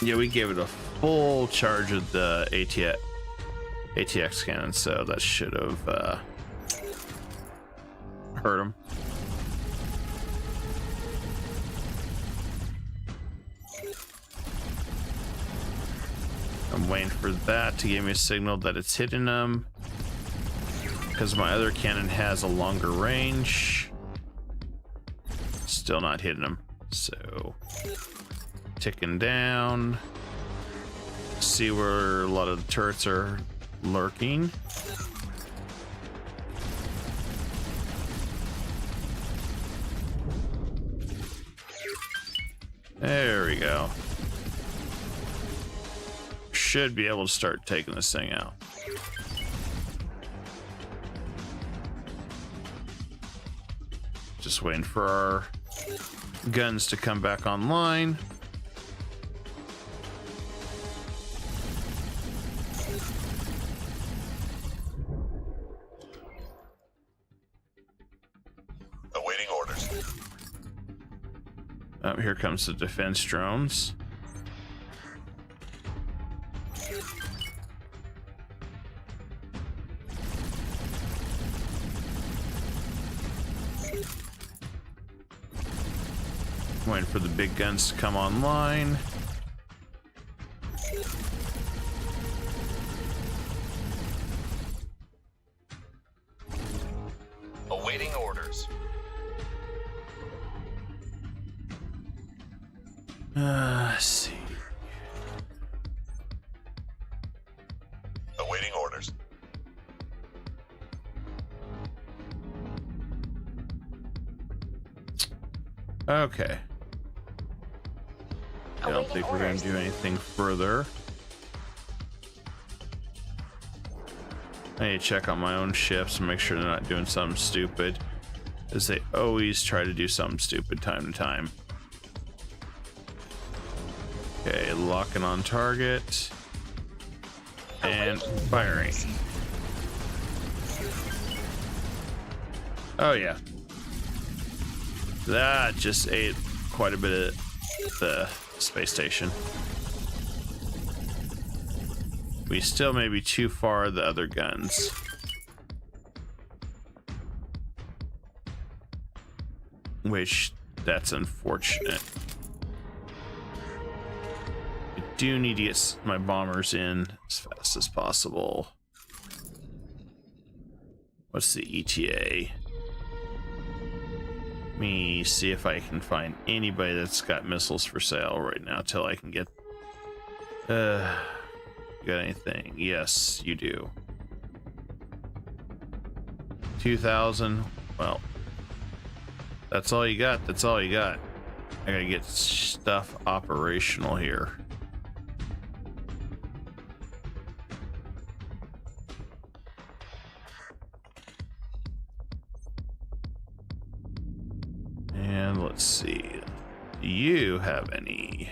Yeah, we gave it a full charge of the ATX cannon, so that should have hurt him. I'm waiting for that to give me a signal that it's hitting them, because my other cannon has a longer range. Still not hitting them, so ticking down. See where a lot of the turrets are lurking. There we go. Should be able to start taking this thing out. Just waiting for our guns to come back online. Awaiting orders. Oh, here comes the defense drones. Waiting for the big guns to come online. Awaiting orders. Let's see. Awaiting orders. Okay. I don't Awaiting think we're going orders. to do anything further. I need to check on my own ships and make sure they're not doing something stupid, as they always try to do something stupid time to time. Okay, locking on target. And firing. Oh yeah. That just ate quite a bit of the space station. We still may be too far the other guns. Which, that's unfortunate. I do need to get my bombers in as fast as possible. What's the ETA? Let me see if I can find anybody that's got missiles for sale right now till I can get... got anything? Yes, you do. 2,000. Well, that's all you got. That's all you got. I gotta get stuff operational here. And let's see. Do you have any?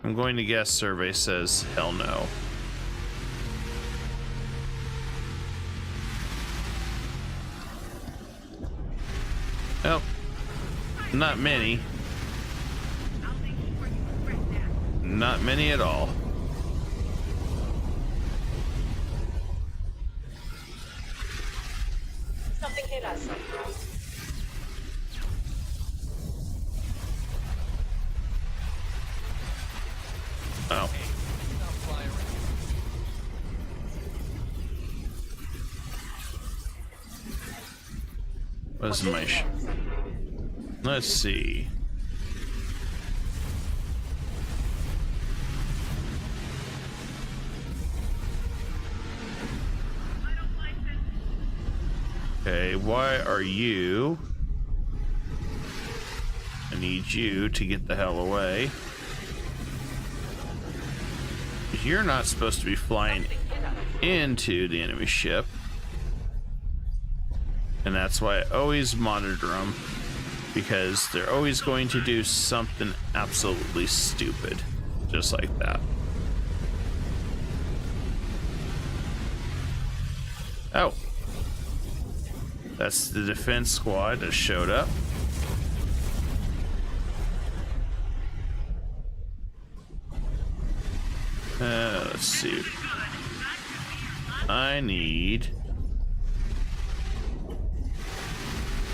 I'm going to guess survey says hell no. Well, not many. Not many at all. Something hit us. Oh. What's my let's see. Okay, why are you? I need you to get the hell away. You're not supposed to be flying into the enemy ship. And that's why I always monitor them because they're always going to do something absolutely stupid, just like that. Oh, that's the defense squad that showed up. Let's see. I need...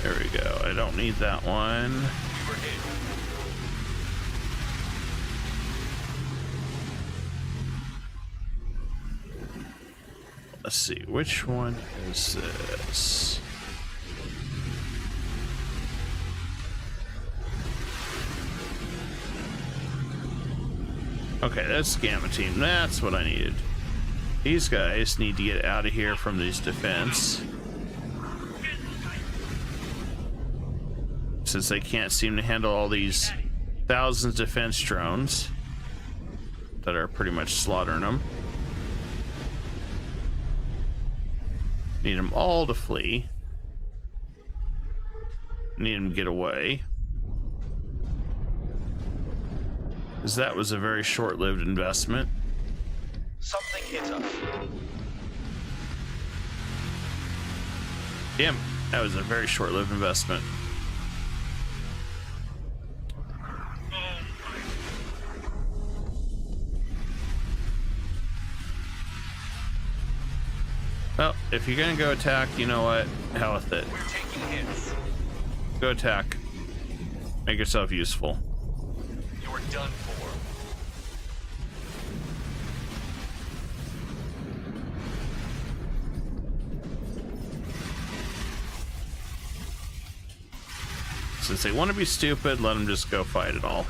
There we go. I don't need that one. Let's see. Which one is this? Okay, that's Gamma Team. That's what I needed. These guys need to get out of here from these defense, since they can't seem to handle all these thousands of defense drones that are pretty much slaughtering them. Need them all to flee. Need them to get away. Because that was a very short-lived investment. Something hit us. Damn, that was a very short-lived investment. Well, if you're gonna go attack, you know what? Hell with it. We're taking hits. Go attack. Make yourself useful. You're done for. Since they want to be stupid, let them just go fight it all.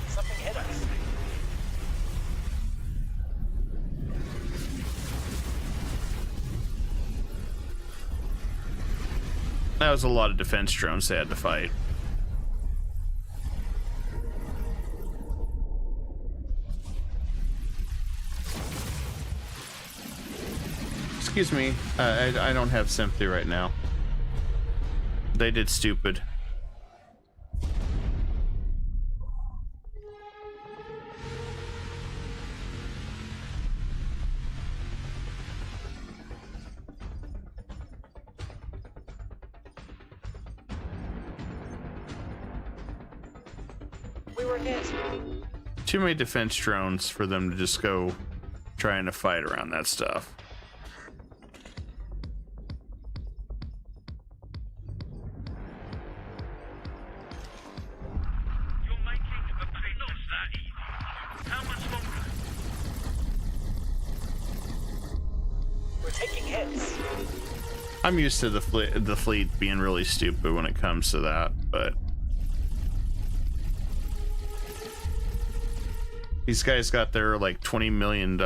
Something hit us. That was a lot of defense drones they had to fight. Excuse me, I don't have sympathy right now. They did stupid. We were hit. Too many defense drones for them to just go trying to fight around that stuff. I'm used to the fleet being really stupid when it comes to that, but these guys got their like $20 million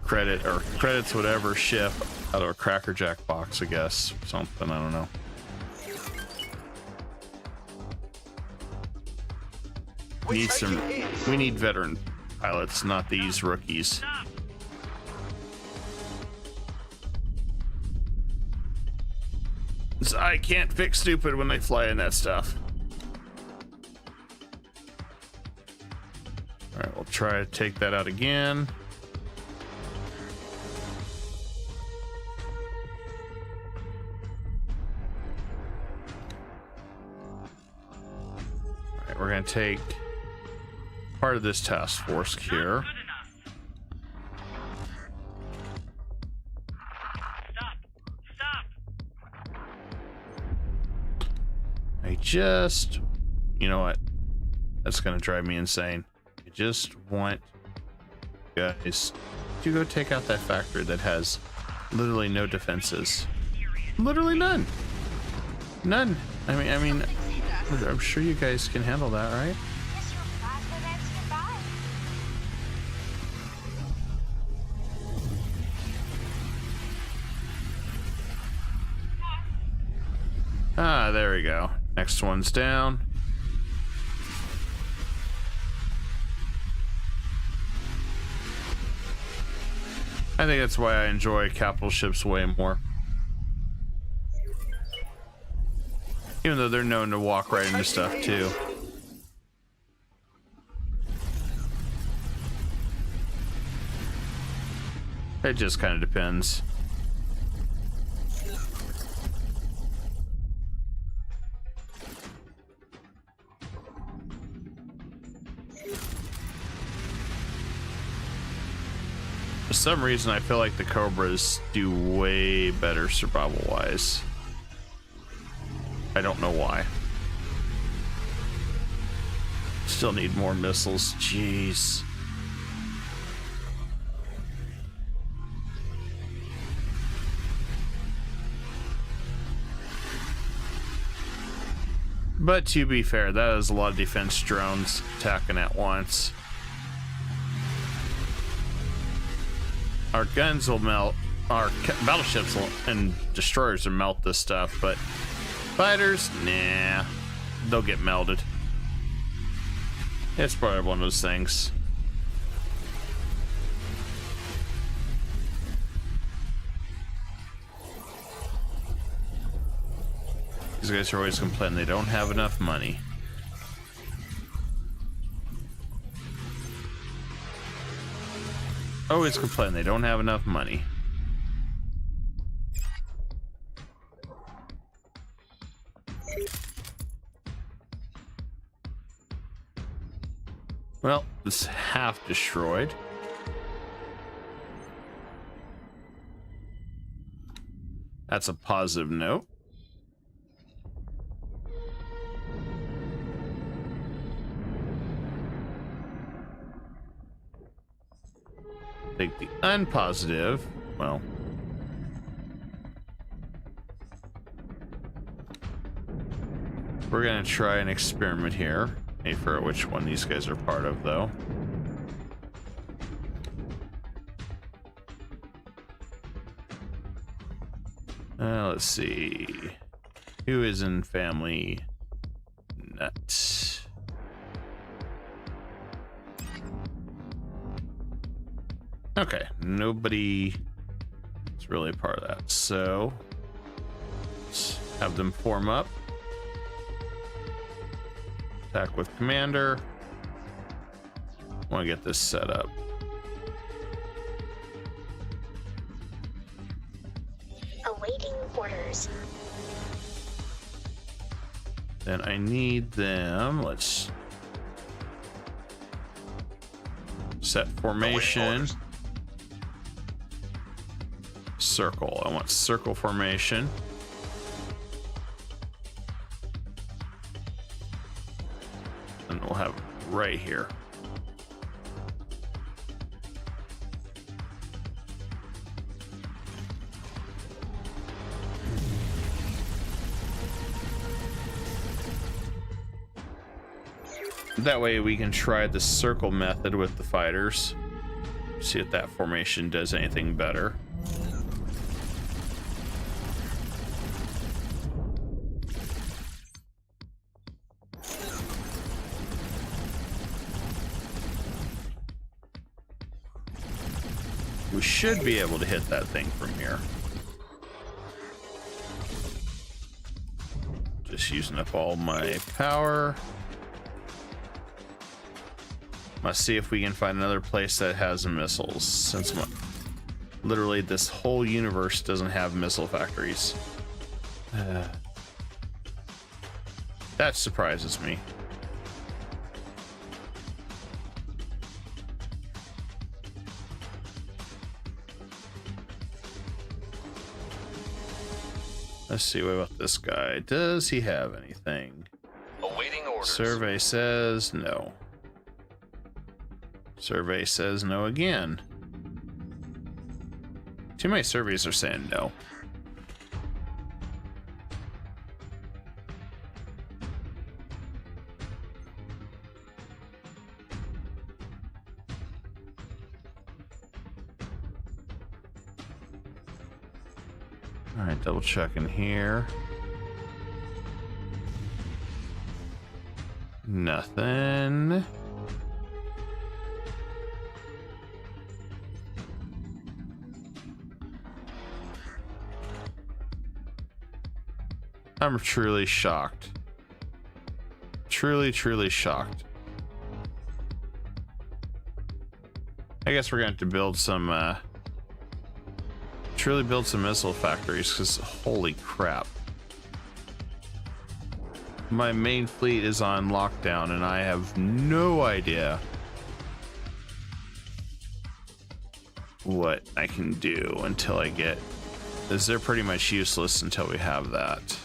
credit or credits, whatever, ship out of a Cracker Jack box, I guess, something. I don't know. We need veteran pilots, not these rookies. I can't fix stupid when they fly in that stuff. Alright, we'll try to take that out again. Alright, we're gonna take part of this task force here. Just, you know what? That's gonna drive me insane. I just want guys to go take out that factory that has literally no defenses. Literally none. None. I mean, I'm sure you guys can handle that, right? Ah, there we go. Next one's down. I think that's why I enjoy capital ships way more. Even though they're known to walk right into stuff too. It just kind of depends. For some reason, I feel like the Cobras do way better survival-wise. I don't know why. Still need more missiles. Jeez. But to be fair, that is a lot of defense drones attacking at once. Our guns will melt, our battleships and destroyers will melt this stuff, but fighters, nah, they'll get melted. It's probably one of those things. These guys are always complaining they don't have enough money. Always complain they don't have enough money. Well, it's half destroyed. That's a positive note. Take the unpositive. Well, we're gonna try an experiment here. I forget which one these guys are part of, though. Let's see. Who is in family nut? Okay, nobody is really a part of that. So let's have them form up. Attack with commander. Want to get this set up. Awaiting orders. Then I need them. Let's set formation. Circle. I want circle formation. And we'll have right here. That way we can try the circle method with the fighters. See if that formation does anything better. We should be able to hit that thing from here. Just using up all my power. Let's see if we can find another place that has missiles, since literally this whole universe doesn't have missile factories. That surprises me. Let's see, what about this guy? Does he have anything? Awaiting orders. Survey says no. Survey says no again. Too many surveys are saying no. All right, double checking here. Nothing. I'm truly shocked. Truly, truly shocked. I guess we're going to have to build some, truly build some missile factories, because holy crap. My main fleet is on lockdown, and I have no idea what I can do until I get, because they're pretty much useless until we have that.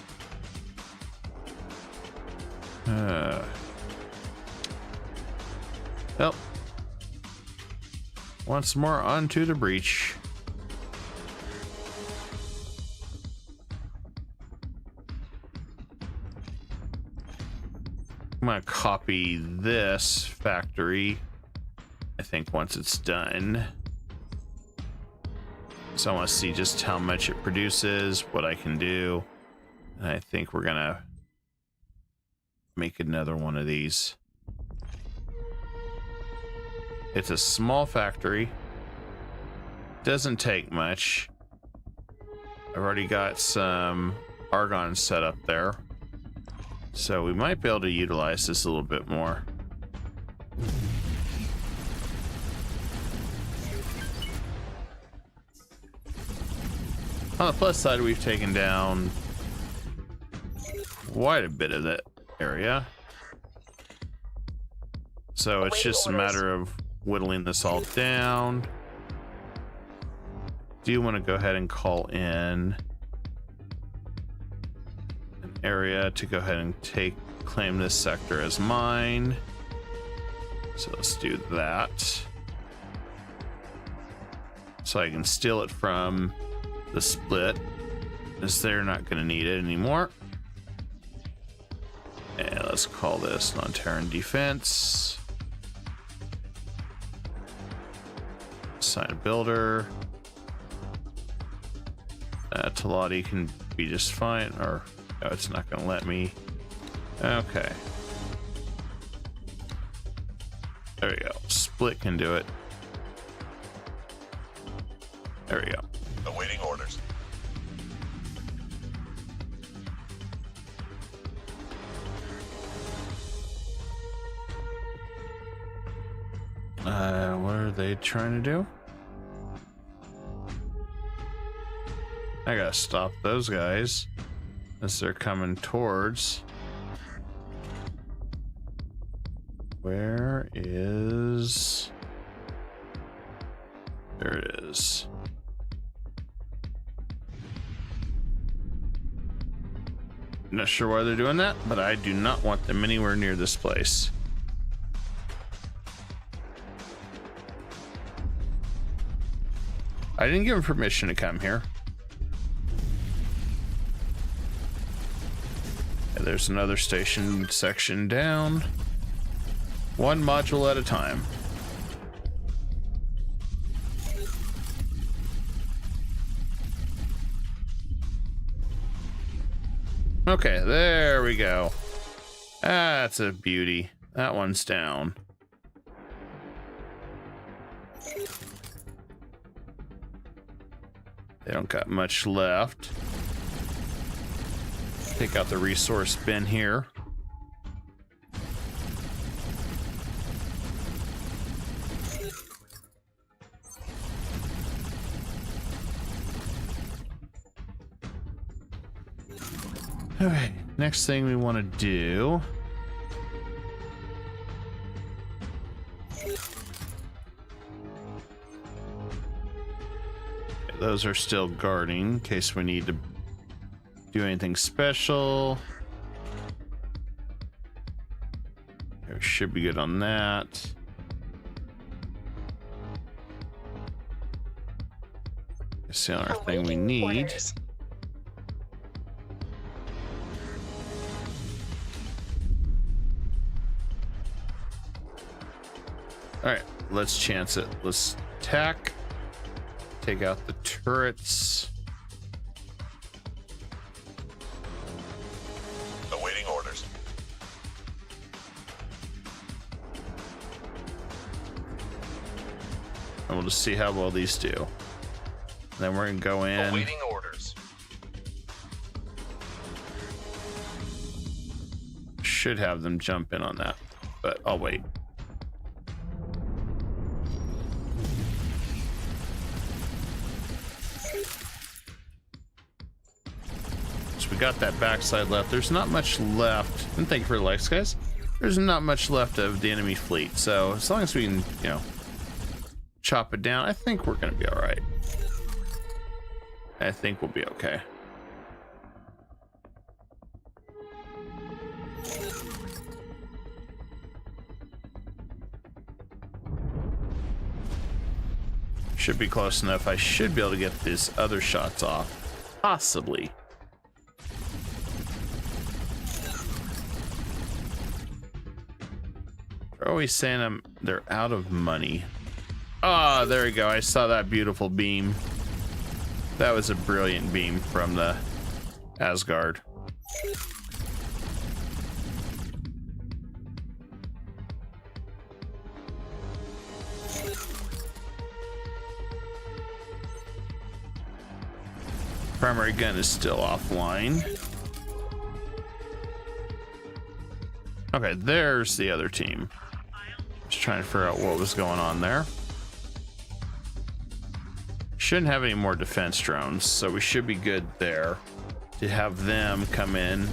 Well, once more onto the breach. I'm gonna copy this factory, I think, once it's done. So I want to see just how much it produces, what I can do. And I think we're gonna make another one of these. It's a small factory. Doesn't take much. I've already got some Argon set up there. So we might be able to utilize this a little bit more. On the plus side, we've taken down quite a bit of that area. So it's just a matter of whittling this all down. Do you want to go ahead and call in an area to go ahead and claim this sector as mine? So let's do that. So I can steal it from the split, as they're not going to need it anymore. And let's call this non-Terran defense. Assign a builder. Talati can be just fine, or no, it's not going to let me. Okay. There we go. Split can do it. There we go. Awaiting orders. What are they trying to do? I gotta stop those guys as they're coming towards. Where is... There it is. Not sure why they're doing that, but I do not want them anywhere near this place. I didn't give them permission to come here. And there's another station section down. One module at a time. Okay, there we go. That's a beauty. That one's down. They don't got much left. Take out the resource bin here. Okay, next thing we want to do. Those are still guarding in case we need to do anything special. We should be good on that. It's the other thing we need. Orders. All right, let's chance it. Let's attack. Take out the turrets. Awaiting orders. And we'll just see how well these do. Then we're gonna go in. Awaiting orders. Should have them jump in on that, but I'll wait. So we got that backside left. There's not much left. And thank you for the likes, guys. There's not much left of the enemy fleet. So as long as we can, you know, chop it down, I think we're going to be all right. I think we'll be okay. Should be close enough. I should be able to get these other shots off. Possibly. They're always saying they're out of money. Ah, there we go. I saw that beautiful beam. That was a brilliant beam from the Asgard. Primary gun is still offline. Okay, there's the other team. Just trying to figure out what was going on there. Shouldn't have any more defense drones, so we should be good there to have them come in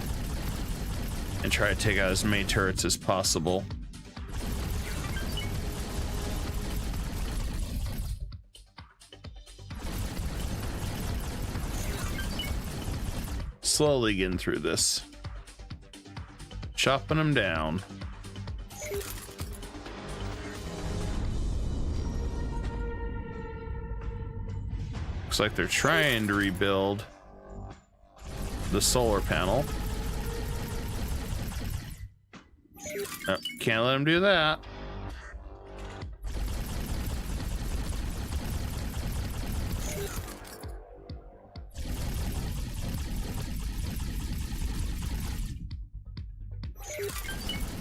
and try to take out as many turrets as possible. Slowly getting through this. Chopping them down. Looks like they're trying to rebuild the solar panel. Oh, can't let them do that.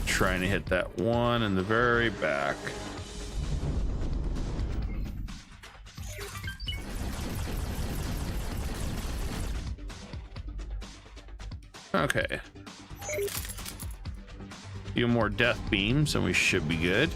Trying to hit that one in the very back. Okay. Few more death beams and we should be good.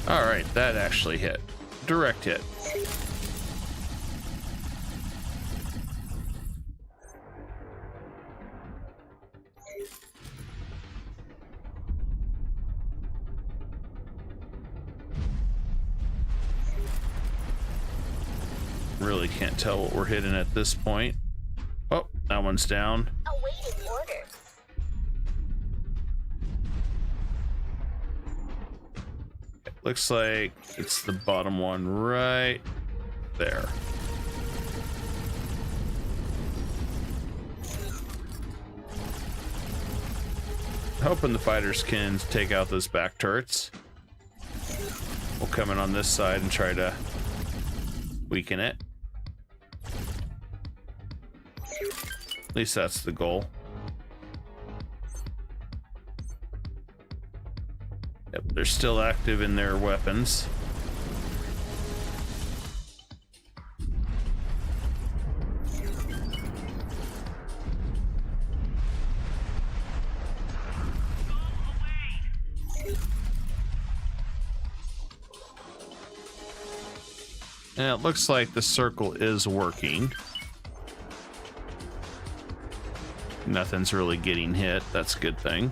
All right, that actually hit. Direct hit. Really can't tell what we're hitting at this point. Oh, that one's down. Awaiting orders. Looks like it's the bottom one right there. Hoping the fighters can take out those back turrets. We'll come in on this side and try to weaken it. At least that's the goal. Yep, they're still active in their weapons. And it looks like the circle is working. Nothing's really getting hit. That's a good thing.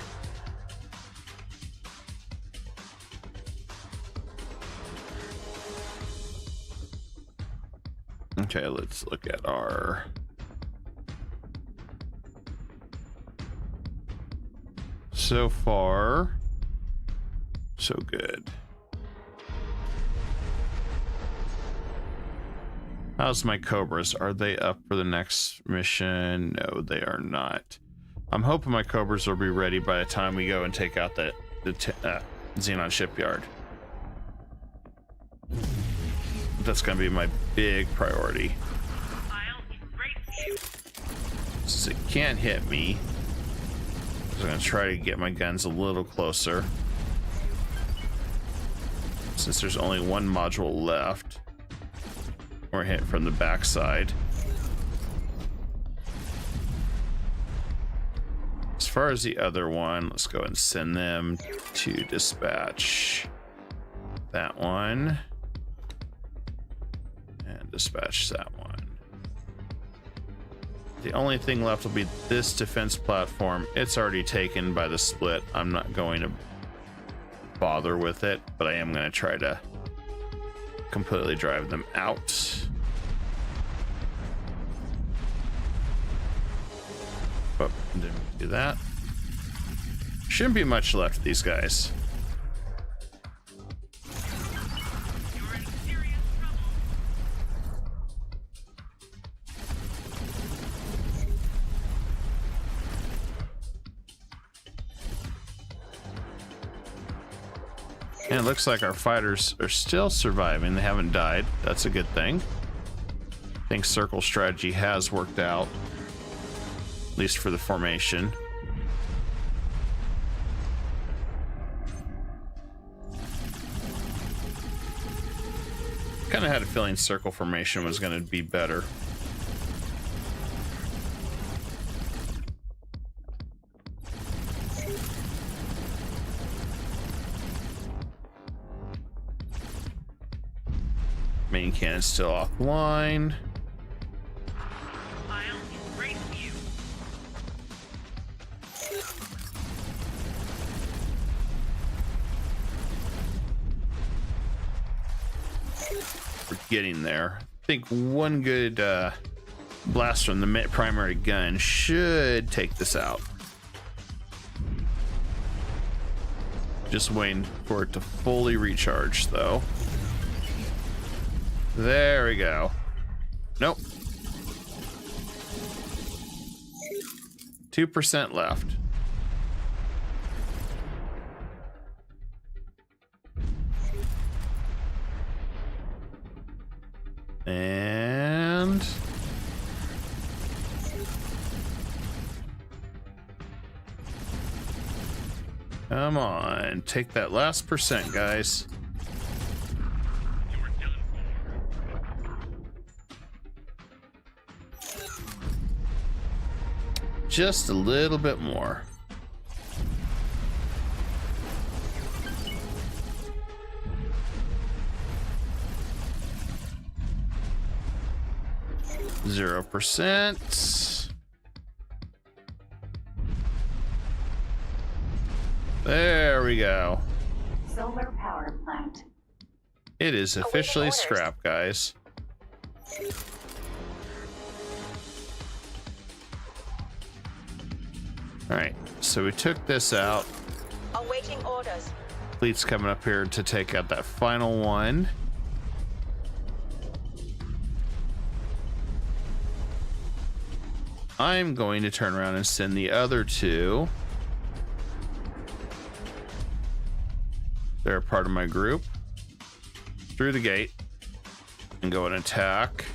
Okay, let's look at our so far so good. How's my Cobras? Are they up for the next mission? No, they are not. I'm hoping my Cobras will be ready by the time we go and take out the Xenon Shipyard. That's going to be my big priority. Since it can't hit me, I'm going to try to get my guns a little closer. since there's only one module left. We're hit from the backside. As far as the other one, let's go and send them to dispatch that one and dispatch that one. The only thing left will be this defense platform. It's already taken by the split. I'm not going to bother with it, but I am going to try to completely drive them out. But didn't do that. Shouldn't be much left of these guys. You're in serious trouble. And it looks like our fighters are still surviving. They haven't died. That's a good thing. I think circle strategy has worked out, at least for the formation. Kind of had a feeling circle formation was going to be better. Main cannon's still offline. I'll embrace you. We're getting there. I think one good blast from the primary gun should take this out. Just waiting for it to fully recharge, though. There we go. Nope. 2% left. And come on, take that last percent, guys. You're done for. Just a little bit more. %. There we go. Solar power plant. It is officially orders. scrapped, guys. All right, so we took this out. Awaiting orders. Fleet's coming up here to take out that final one. I'm going to turn around and send the other two. They're a part of my group. Through the gate. And go and attack.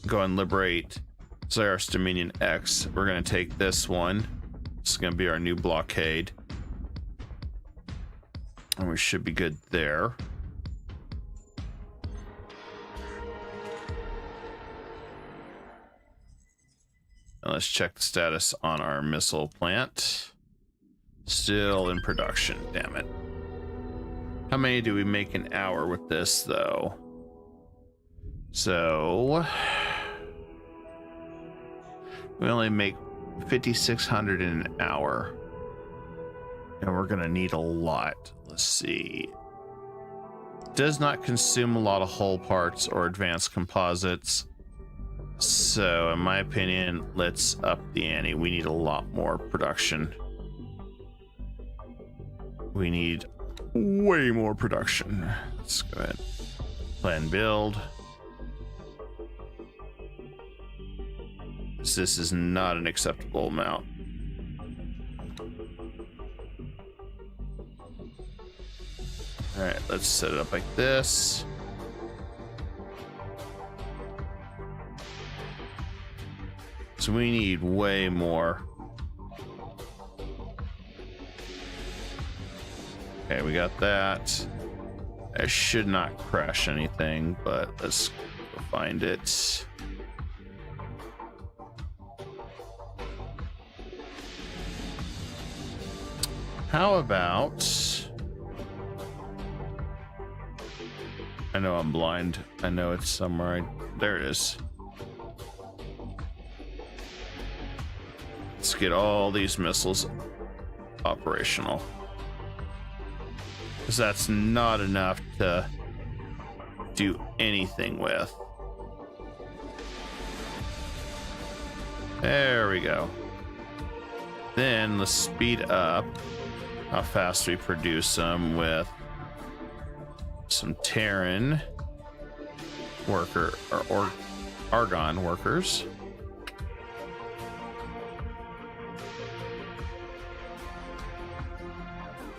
Go and liberate Xenos Dominion X. We're going to take this one. This is going to be our new blockade. And we should be good there. Now let's check the status on our missile plant. Still in production, damn it. How many do we make an hour with this, though? So we only make 5,600 in an hour. And we're gonna need a lot. Let's see. Does not consume a lot of hull parts or advanced composites. So in my opinion, let's up the ante. We need a lot more production. We need way more production. Let's go ahead. Plan build. This is not an acceptable amount. All right, let's set it up like this. So we need way more. Okay, we got that. I should not crash anything, but let's go find it. How about... I know I'm blind. I know it's somewhere. There it is. Let's get all these missiles operational. Because that's not enough to do anything with. There we go. Then let's speed up how fast we produce them with some Terran worker or Argon workers.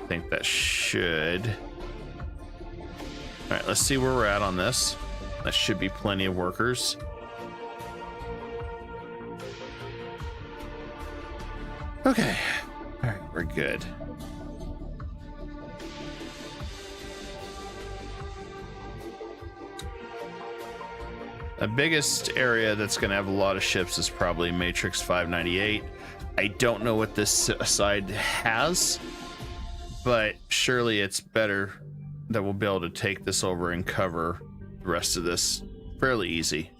I think that should. All right, let's see where we're at on this. That should be plenty of workers. Okay, all right, we're good. The biggest area that's going to have a lot of ships is probably Matrix 598. I don't know what this side has, but surely it's better that we'll be able to take this over and cover the rest of this fairly easy.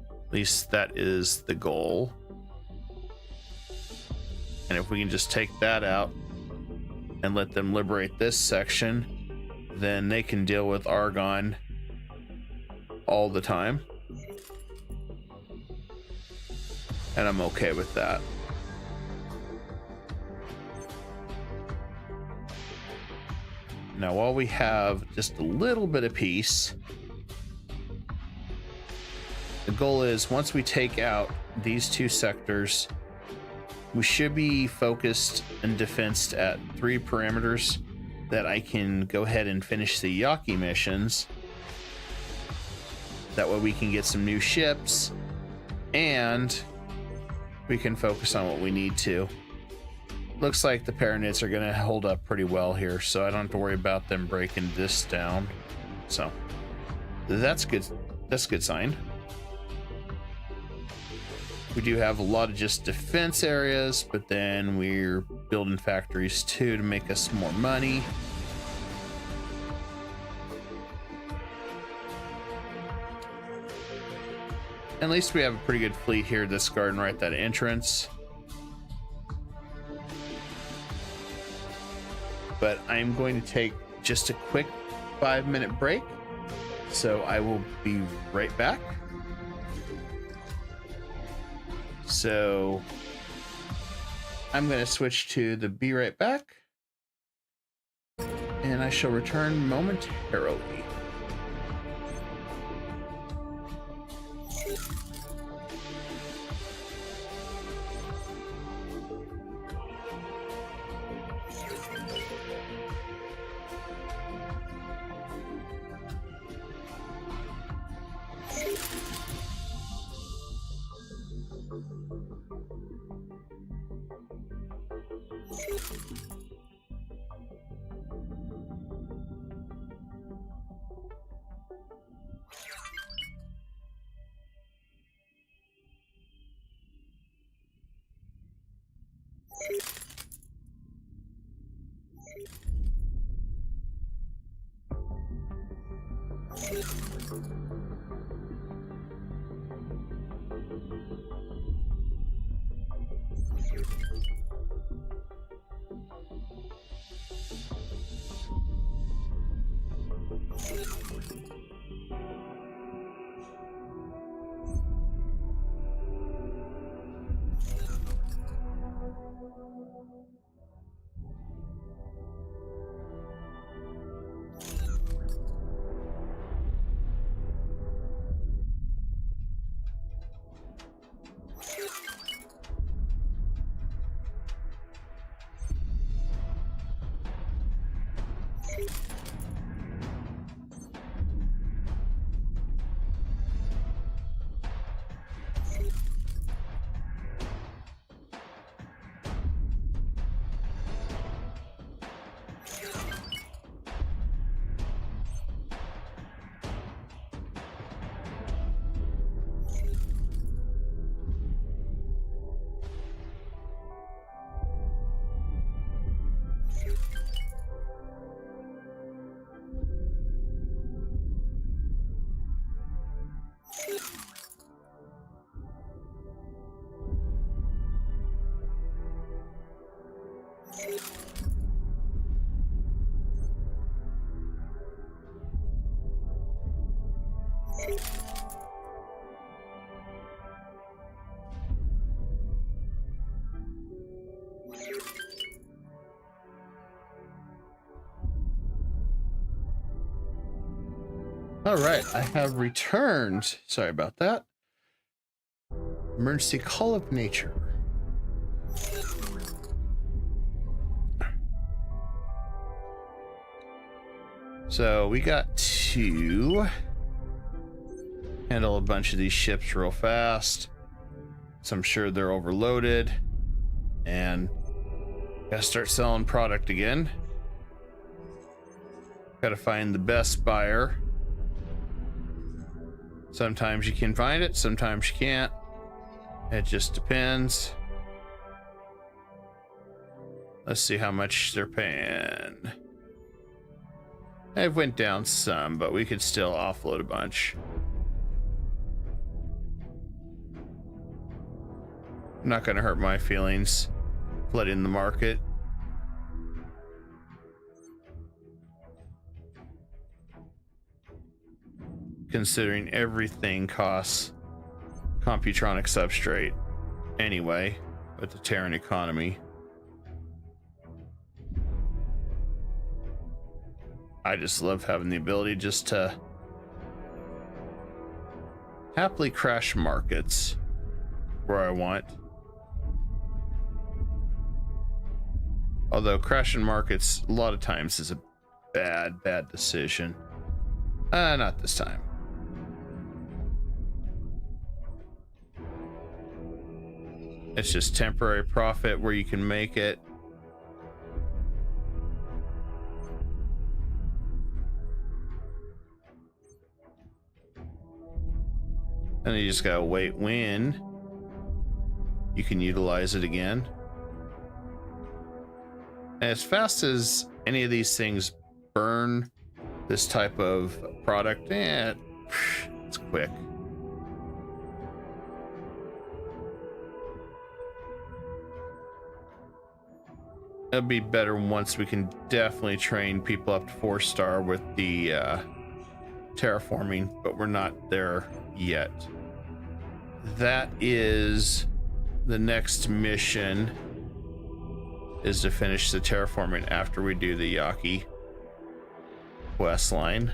At least that is the goal. And if we can just take that out and let them liberate this section, then they can deal with Argon all the time. And I'm okay with that. Now, while we have just a little bit of peace, the goal is once we take out these two sectors, we should be focused and defensed at 3 parameters that I can go ahead and finish the Yaki missions. That way we can get some new ships and we can focus on what we need to. Looks like the Paranids are going to hold up pretty well here, so I don't have to worry about them breaking this down. So that's good. That's a good sign. We do have a lot of just defense areas, but then we're building factories too to make us more money. At least we have a pretty good fleet here that's guarding right that entrance. But I'm going to take just a quick 5-minute break. So I will be right back. So I'm going to switch to the be right back. And I shall return momentarily. All right, I have returned. Sorry about that. Emergency call of nature. So we got to handle a bunch of these ships real fast. So I'm sure they're overloaded, and gotta start selling product again. Gotta find the best buyer. Sometimes you can find it, sometimes you can't. It just depends. Let's see how much they're paying. It went down some, but we could still offload a bunch. Not gonna hurt my feelings flooding the market. Considering everything costs computronic substrate anyway with the Terran economy. I just love having the ability just to happily crash markets where I want. Although crashing markets a lot of times is a bad decision. Not this time. It's just temporary profit where you can make it. And then you just gotta wait when you can utilize it again. And as fast as any of these things burn this type of product, it's quick. It'll be better once we can definitely train people up to 4-star with the terraforming, but we're not there yet. That is the next mission, is to finish the terraforming after we do the Yaki quest line,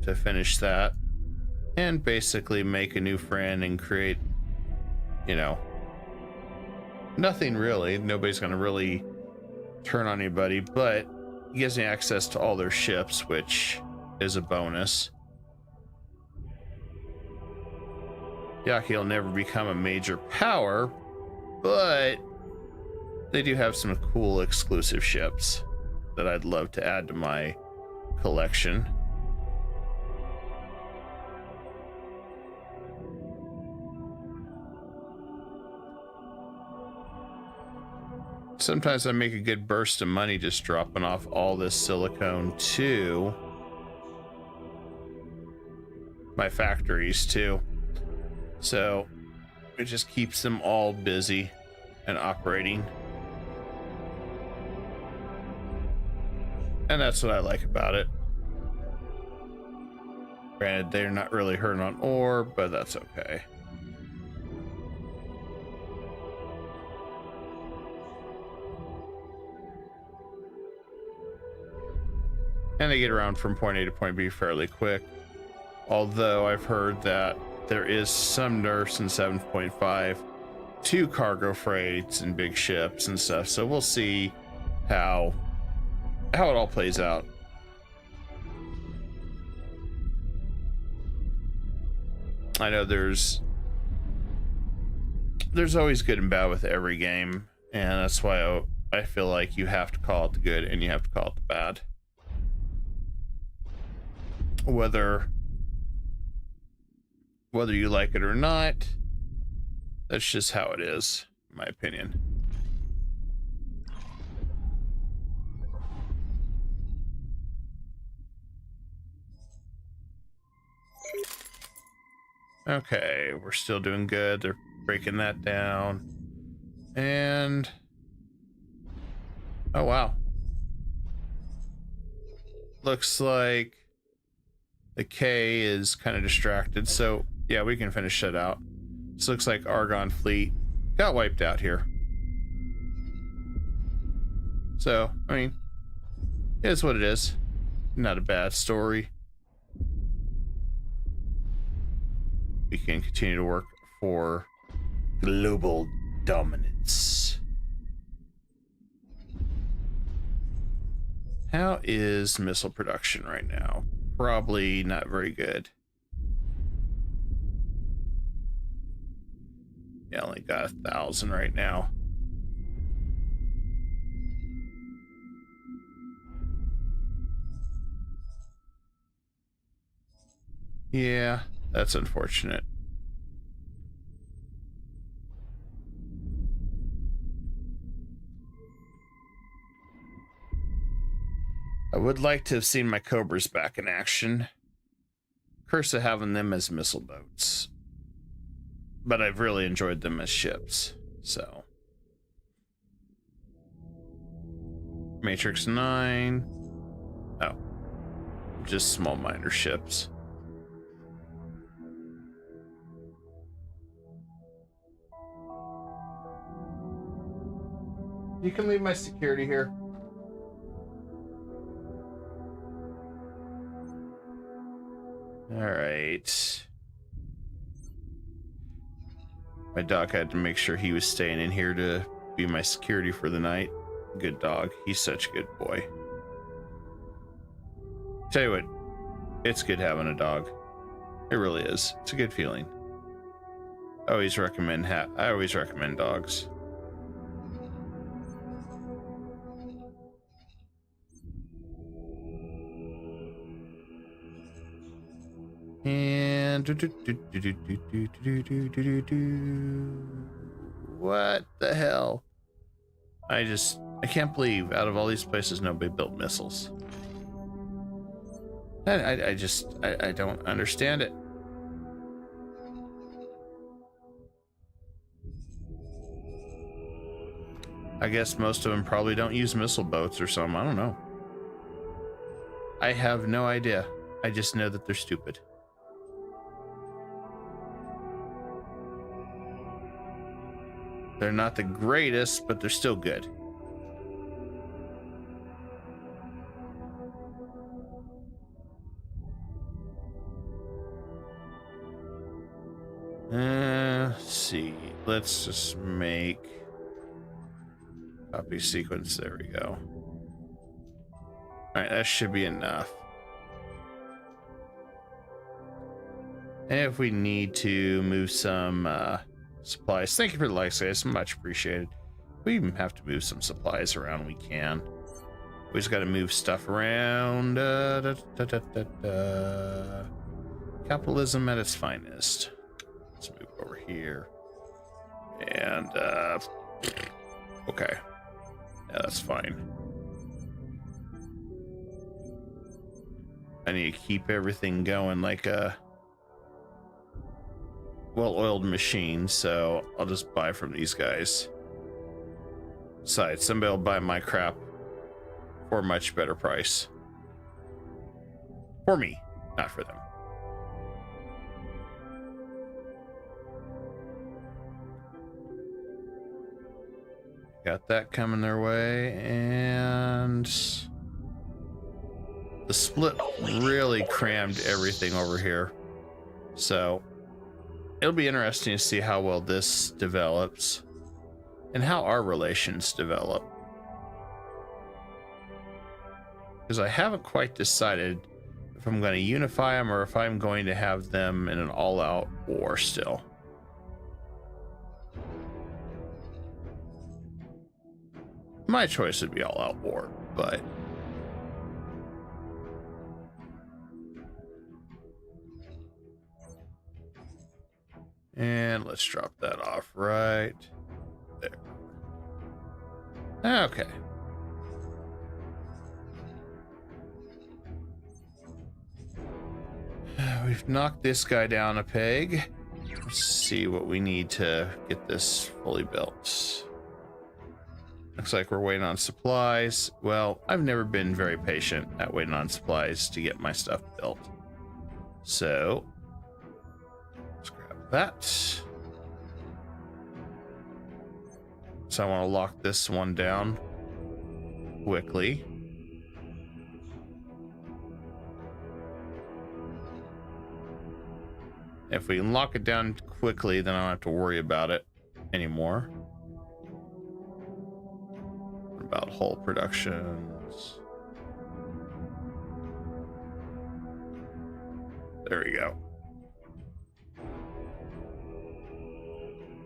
to finish that and basically make a new friend and create, you know, nothing really. Nobody's gonna really turn on anybody, but it gives me access to all their ships, which is a bonus. Yaki will never become a major power, but they do have some cool exclusive ships that I'd love to add to my collection. Sometimes I make a good burst of money just dropping off all this silicone to my factories too. So it just keeps them all busy and operating. And that's what I like about it. Granted, they're not really hurting on ore, but that's okay. And they get around from point A to point B fairly quick. Although I've heard that there is some nerfs in 7.5 to cargo freights and big ships and stuff. So we'll see how it all plays out. I know there's always good and bad with every game, and that's why I feel like you have to call it the good and you have to call it the bad. Whether you like it or not, that's just how it is, in my opinion. Okay, we're still doing good. They're breaking that down. And oh wow. Looks like The K is kind of distracted, so yeah, we can finish that out. This looks like Argon fleet got wiped out here. So, I mean, it is what it is. Not a bad story. We can continue to work for global dominance. How is missile production right now? Probably not very good. Yeah, only got 1,000 right now. Yeah, that's unfortunate. I would like to have seen my Cobras back in action. Curse of having them as missile boats. But I've really enjoyed them as ships, so. Matrix 9. Oh. Just small minor ships. You can leave my security here. All right. My dog had to make sure he was staying in here to be my security for the night. Good dog. He's such a good boy. Tell you what, it's good having a dog. It really is. It's a good feeling. I always recommend dogs. And what the hell? I can't believe out of all these places nobody built missiles. I don't understand it. I guess most of them probably don't use missile boats or something. I don't know. I have no idea. I just know that they're stupid. They're not the greatest, but they're still good. Let's see. Let's just make copy sequence. There we go. All right, that should be enough. And if we need to move some supplies, thank you for the likes, guys. Much appreciated. If we even have to move some supplies around, we can. We just got to move stuff around. Capitalism at its finest. Let's move over here. And, okay. Yeah, that's fine. I need to keep everything going like a well-oiled machine, so I'll just buy from these guys. Besides, somebody will buy my crap for a much better price. For me, not for them. Got that coming their way, and the split really crammed everything over here. So it'll be interesting to see how well this develops and how our relations develop. Because I haven't quite decided if I'm going to unify them or if I'm going to have them in an all-out war still. My choice would be all-out war, but and let's drop that off right there. Okay. We've knocked this guy down a peg. Let's see what we need to get this fully built. Looks like we're waiting on supplies. Well, I've never been very patient at waiting on supplies to get my stuff built. So let's grab that. So I want to lock this one down quickly. If we can lock it down quickly, then I don't have to worry about it anymore. What about hull productions? There we go.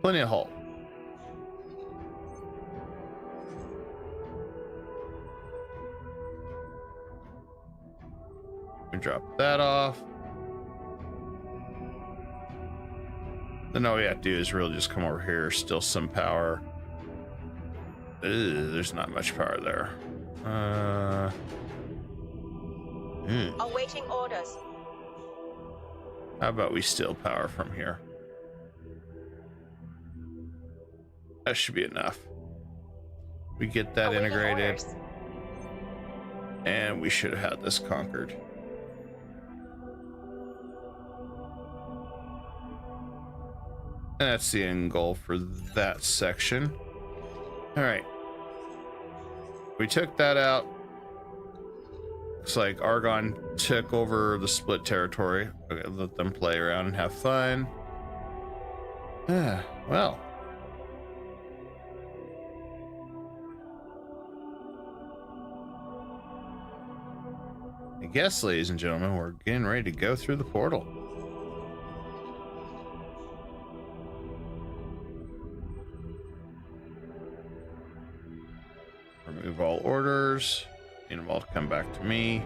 Plenty of hull. We drop that off. Then all we have to do is really just come over here. Still some power. There's not much power there. Awaiting orders. How about we steal power from here? That should be enough. We get that Awaiting integrated, orders. and we should have had this conquered. And that's the end goal for that section. All right. We took that out. Looks like Argon took over the split territory. Okay, let them play around and have fun. Well. I guess, ladies and gentlemen, we're getting ready to go through the portal. Remove all orders. Need them all to come back to me.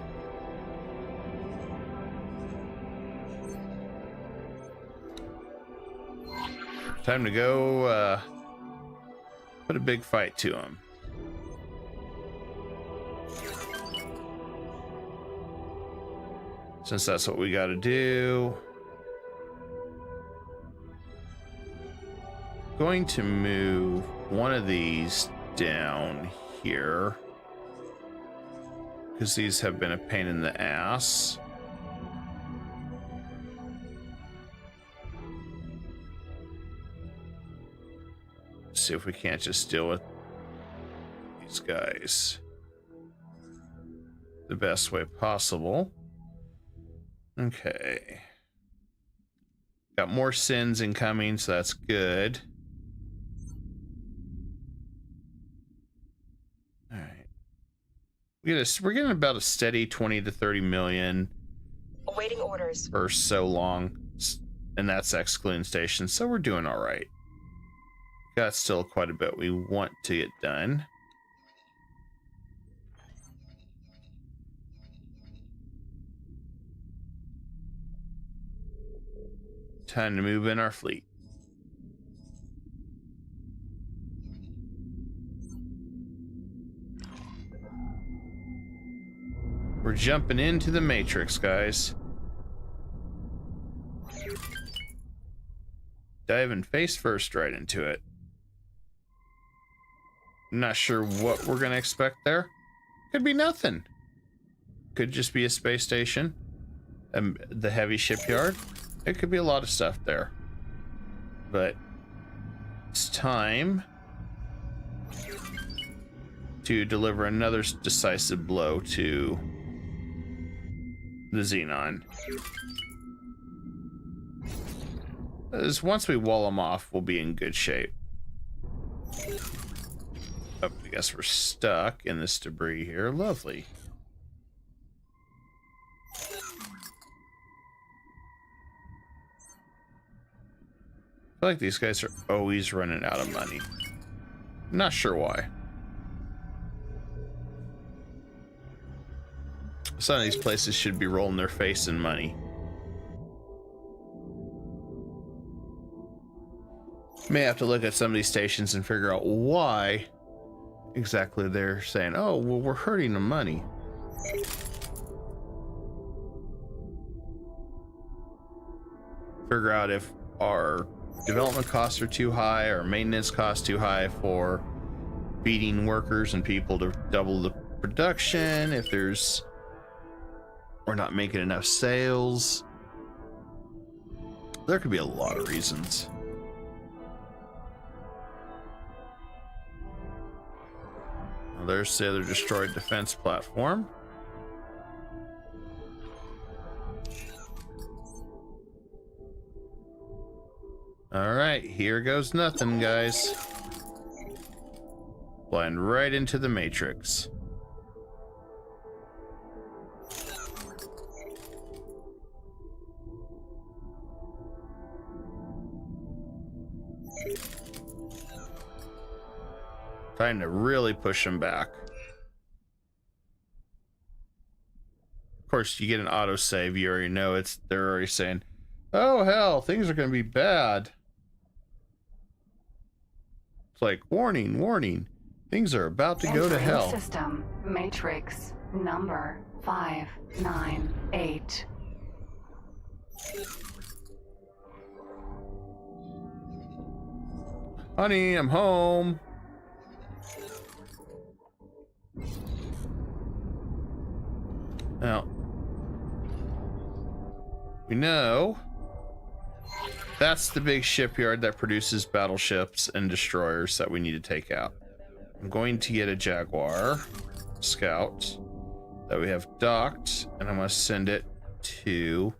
Time to go put a big fight to them. Since that's what we got to do. Going to move one of these down here, because these have been a pain in the ass. See if we can't just deal with these guys the best way possible. Okay. Got more sins incoming, so that's good. All right. We're getting about a steady 20 to 30 million Awaiting orders. for so long, and that's excluding stations, so we're doing all right. Got still quite a bit we want to get done. Time to move in our fleet. We're jumping into the Matrix, guys. Diving face first right into it. Not sure what we're gonna expect there. Could be nothing. Could just be a space station. The heavy shipyard. It could be a lot of stuff there. But it's time to deliver another decisive blow to the Xenon. As once we wall them off, we'll be in good shape. Oh, I guess we're stuck in this debris here. Lovely. I feel like these guys are always running out of money. Not sure why. Some of these places should be rolling their face in money. May have to look at some of these stations and figure out why exactly they're saying, oh, well, we're hurting the money. Figure out if our development costs are too high or maintenance costs too high for feeding workers and people to double the production. If we're not making enough sales. There could be a lot of reasons. Well, there's the other destroyed defense platform. All right, here goes nothing, guys. Blind right into the matrix. Time to really push them back. Of course, you get an autosave, you already know they're already saying, oh hell, things are gonna be bad. It's like, warning, warning. Things are about to go to Entering hell. System matrix number 598. Honey, I'm home. Now, we know that's the big shipyard that produces battleships and destroyers that we need to take out. I'm going to get a Jaguar Scout that we have docked, and I'm going to send it to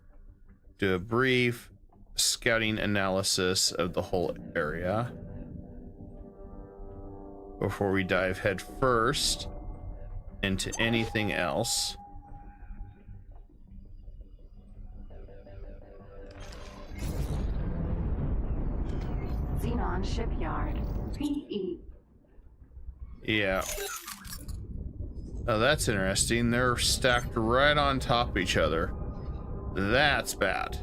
do a brief scouting analysis of the whole area before we dive head first into anything else. Xenon Shipyard PE. Yeah. Oh, that's interesting. They're stacked right on top of each other. That's bad.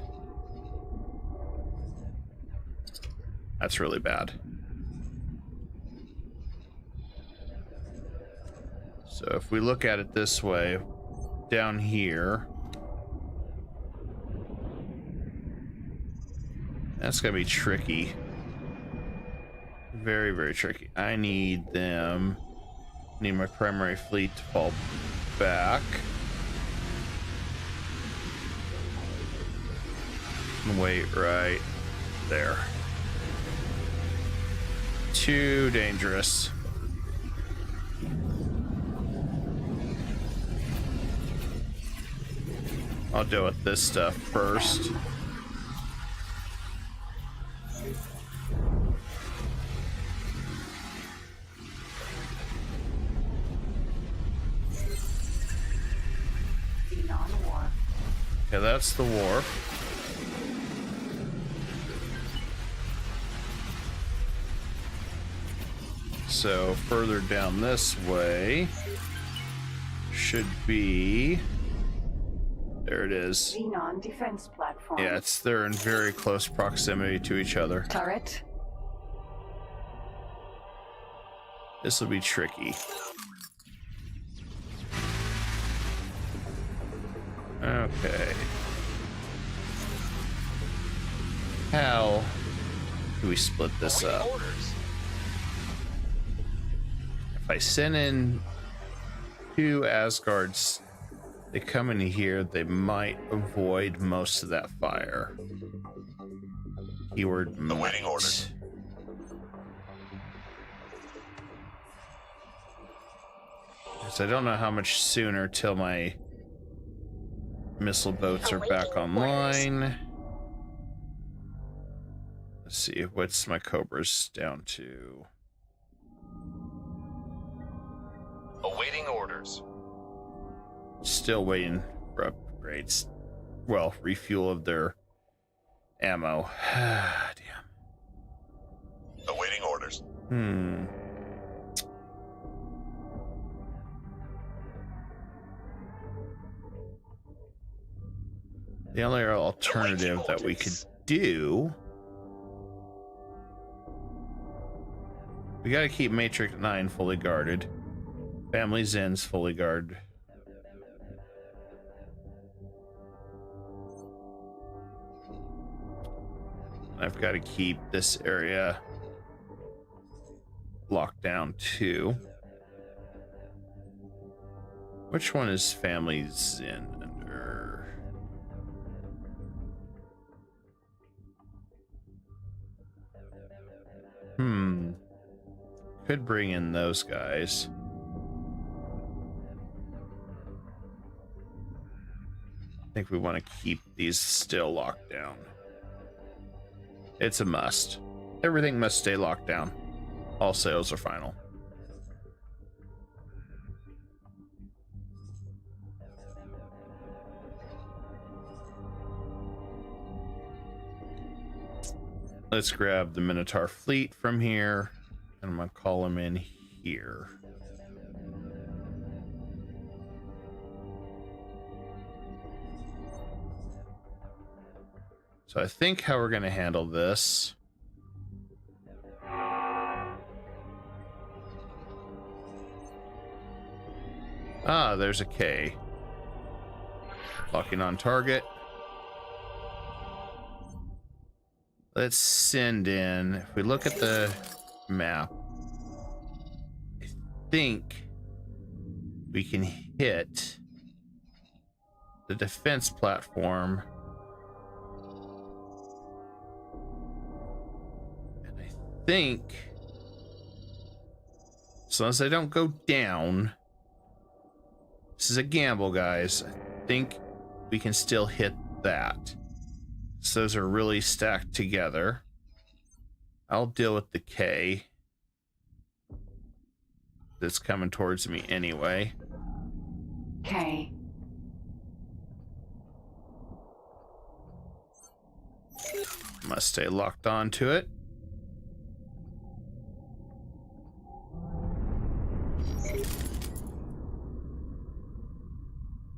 That's really bad. So if we look at it this way, down here, that's gonna be tricky. Very, very tricky. I need my primary fleet to fall back. And wait right there. Too dangerous. I'll deal with this stuff first. Xenon War. Okay, that's the war. So further down this way should be, there it is. Xenon defense platform. Yeah, they're in very close proximity to each other. Turret. This will be tricky. Okay. How do we split this Awaiting up? orders. If I send in 2 Asgards, they come in here, they might avoid most of that fire. Keyword Awaiting might. orders. So I don't know how much sooner till my missile boats are back online. Let's see, what's my Cobras down to? Awaiting orders. Still waiting for upgrades. Well, refuel of their ammo. Damn. Awaiting orders. The only alternative that we could do, we gotta keep Matrix 9 fully guarded. Family Zen's fully guarded. I've got to keep this area locked down too. Which one is Family Zen under? Could bring in those guys. I think we want to keep these still locked down. It's a must. Everything must stay locked down. All sales are final. Let's grab the Minotaur fleet from here, and I'm gonna call him in here. So I think how we're gonna handle this. Ah, there's a K. Locking on target. Let's send in, if we look at the map, I think we can hit the defense platform. And I think, as long as I don't go down, this is a gamble, guys. I think we can still hit that. So those are really stacked together. I'll deal with the K that's coming towards me anyway. K. Must stay locked onto it.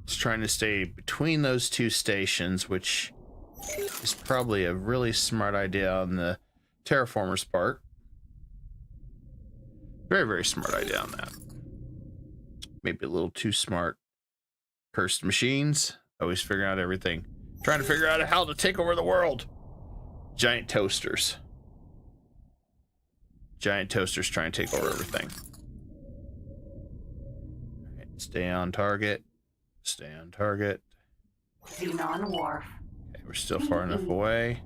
Just trying to stay between those two stations, which is probably a really smart idea on the terraformer's part. Very, very smart idea on that. Maybe a little too smart. Cursed machines, always figuring out everything. Trying to figure out how to take over the world. Giant toasters. Giant toasters trying to take over everything. All right, stay on target. Stay on target. Xenon Wharf. Okay, we're still far enough away.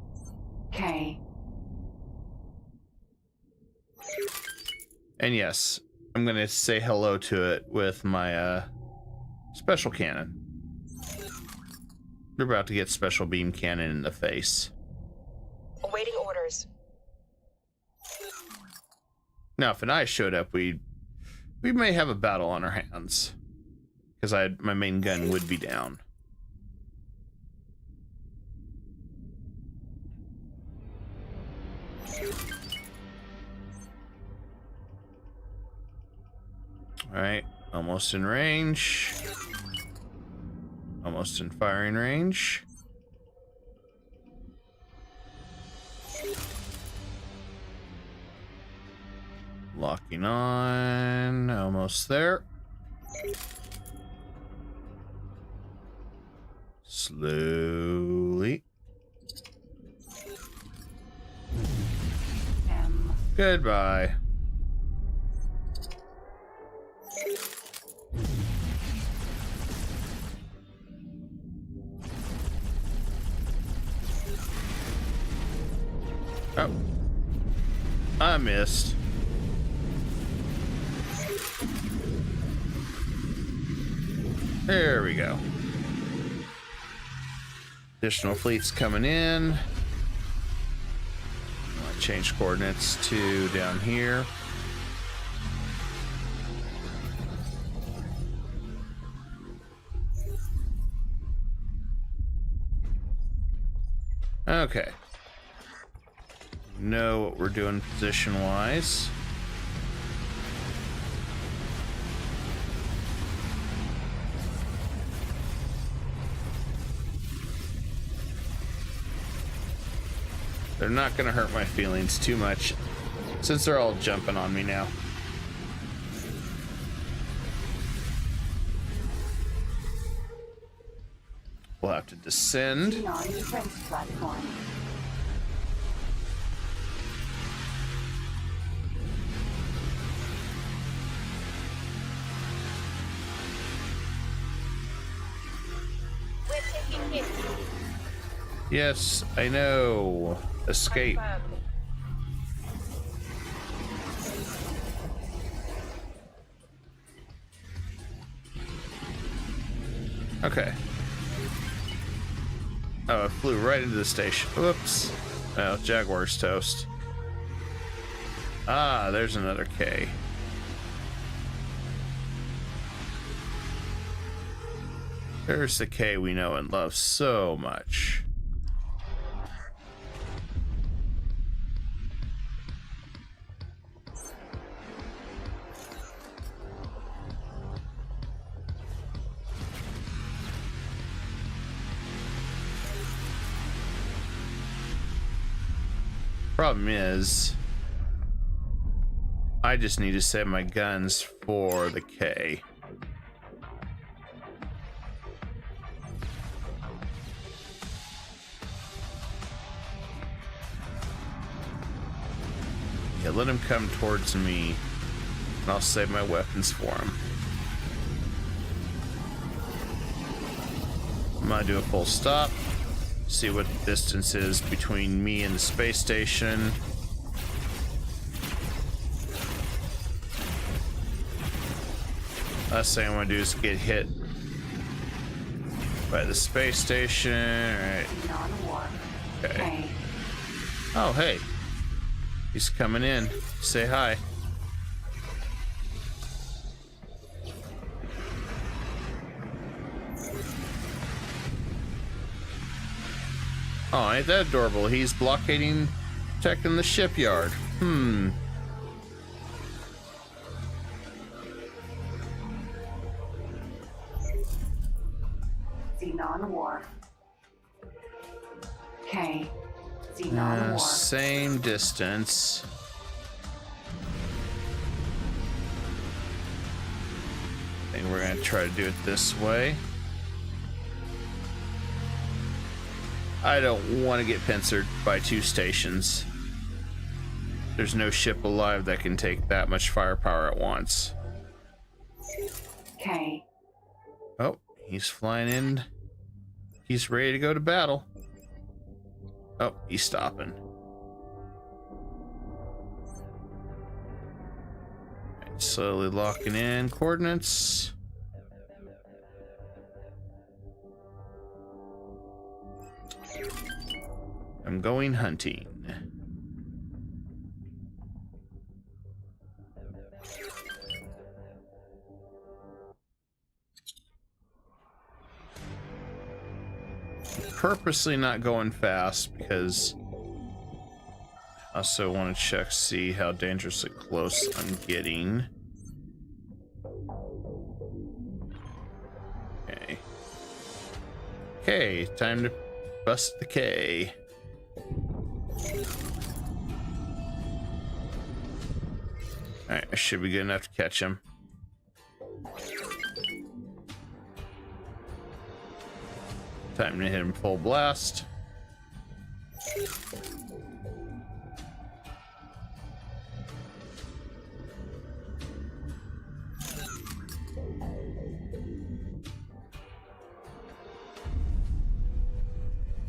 K. And yes, I'm going to say hello to it with my special cannon. We're about to get special beam cannon in the face. Awaiting orders. Now, if an eye showed up, we may have a battle on our hands, because my main gun would be down. All right, almost in range. Almost in firing range. Locking on, almost there. Slowly. M. Goodbye. Oh, I missed. There we go. Additional fleets coming in. I'll change coordinates to down here. Okay. Know what we're doing position-wise. They're not gonna hurt my feelings too much, since they're all jumping on me now. We'll have to descend. Xenon defense platform. We're taking hits. Yes, I know. Escape. Confirmed. Okay. Oh, it flew right into the station. Whoops. Oh, Jaguar's toast. Ah, there's another K. There's the K we know and love so much. Problem is, I just need to save my guns for the K. Yeah, let him come towards me, and I'll save my weapons for him. I'm gonna do a full stop. See what the distance is between me and the space station. Last thing I want to do is get hit by the space station. Alright. Okay. Oh, hey. He's coming in. Say hi. Oh, ain't that adorable? He's blockading, protecting the shipyard. Xenon Wharf. K. Xenon Wharf. Same distance. I think we're gonna try to do it this way. I don't want to get pincered by two stations. There's no ship alive that can take that much firepower at once. K. Oh, he's flying in. He's ready to go to battle. Oh, he's stopping. Right, slowly locking in coordinates. I'm going hunting. Purposely not going fast because I also want to check, see how dangerously close I'm getting. Okay. Okay, time to bust the K. Alright, I should be good enough to catch him. Time to hit him full blast.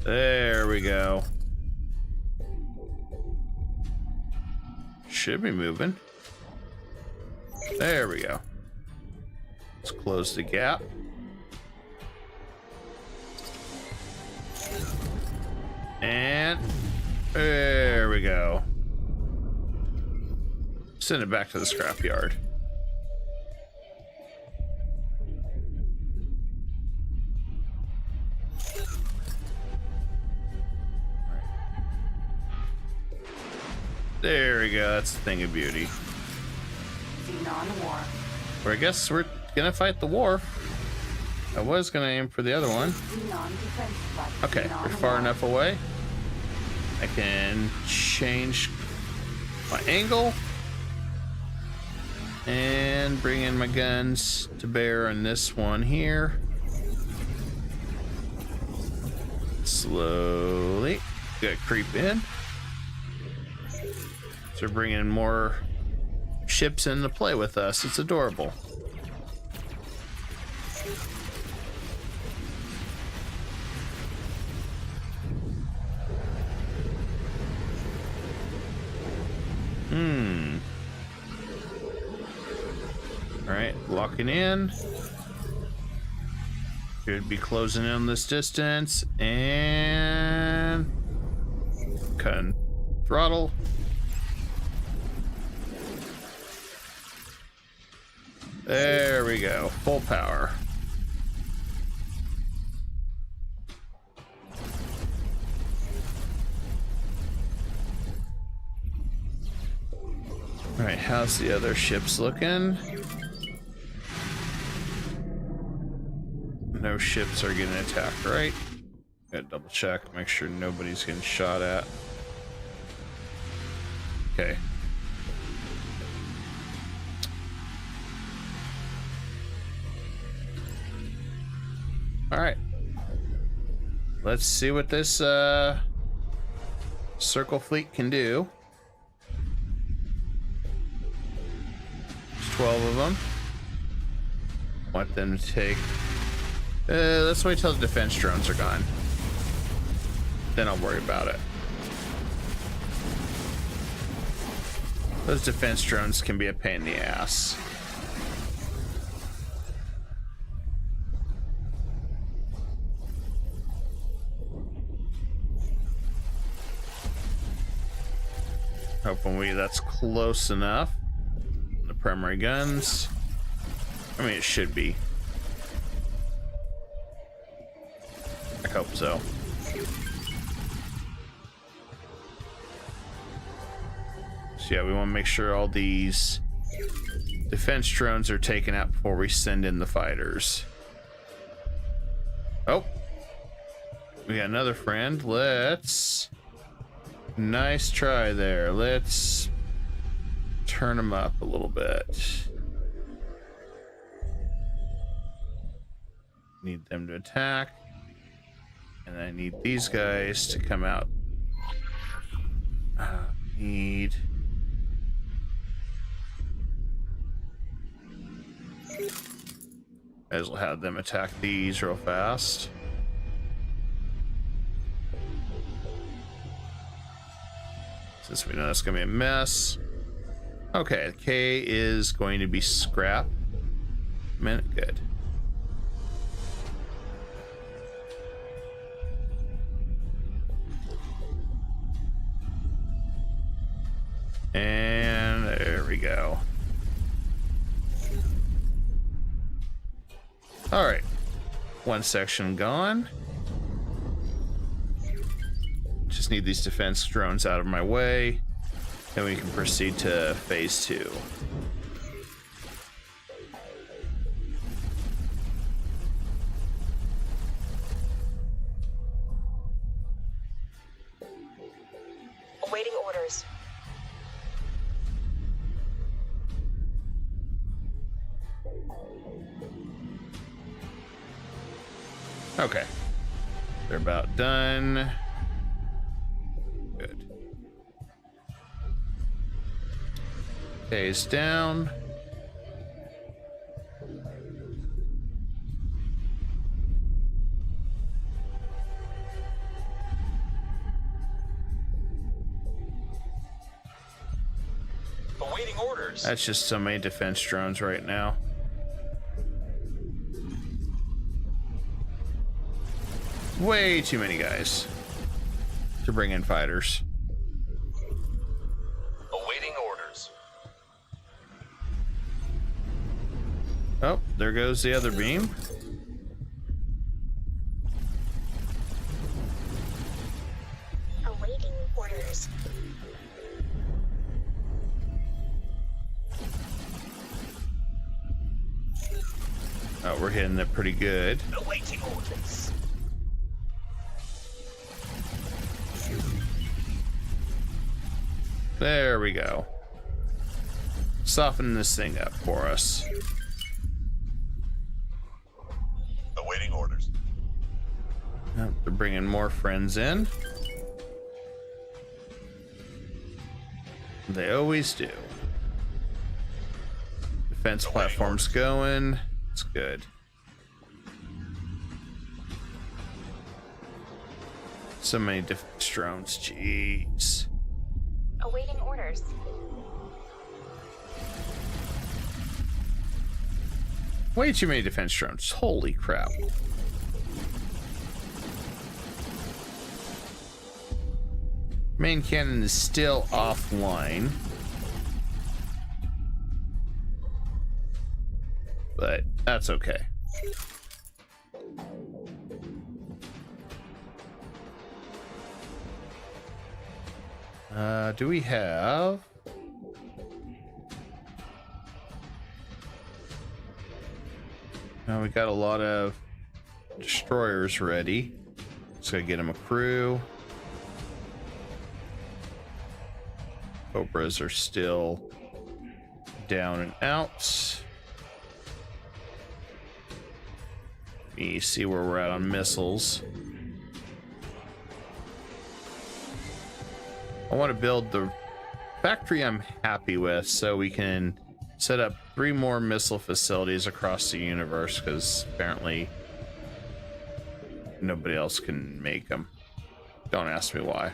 There we go. Should be moving. There we go. Let's close the gap. And there we go. Send it back to the scrapyard. There we go. That's the thing of beauty. Xenon Wharf. Or I guess we're gonna fight the wharf. I was gonna aim for the other one. Okay, we're far enough away. I can change my angle and bring in my guns to bear on this one here. Slowly, gotta creep in. So we're bringing in more ships in to play with us. It's adorable. All right, locking in. Should be closing in on this distance and cutting throttle. There we go, full power. All right, how's the other ships looking? No ships are getting attacked, right? Gotta double check, make sure nobody's getting shot at. Okay. All right. Let's see what this circle fleet can do. There's 12 of them. Want them to take. Let's wait till the defense drones are gone. Then I'll worry about it. Those defense drones can be a pain in the ass. Hoping that's close enough. The primary guns. I mean, it should be. I hope so. So yeah, we want to make sure all these defense drones are taken out before we send in the fighters. Oh, we got another friend. Let's. Nice try there. Let's turn them up a little bit. Need them to attack. And I need these guys to come out. Need. As we'll have them attack these real fast. Since we know that's gonna be a mess. Okay, K is going to be scrap. Minute, good. And there we go. All right, one section gone. Just need these defense drones out of my way, and we can proceed to phase 2. Awaiting orders. Okay, they're about done. Good. Phase down. Awaiting orders. That's just so many defense drones right now. Way too many guys to bring in fighters. Awaiting orders. Oh, there goes the other beam. Awaiting orders. Oh, we're hitting it pretty good. Awaiting orders. There we go. Soften this thing up for us. Awaiting orders. Oh, they're bringing more friends in. They always do. Defense platform's going. It's good. So many defense drones. Jeez. Awaiting orders. Way too many defense drones. Holy crap. Main cannon is still offline. But that's okay. Do we have... we got a lot of destroyers ready. Just gotta get them a crew. Cobras are still down and out. Let me see where we're at on missiles. I want to build the factory I'm happy with so we can set up 3 more missile facilities across the universe, because apparently nobody else can make them. Don't ask me why.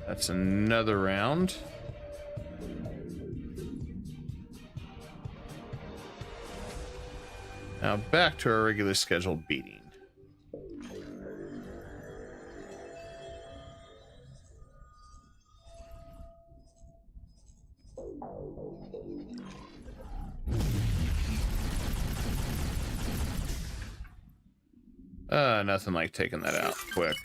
That's another round. Now back to our regular scheduled beating. Nothing like taking that out quick.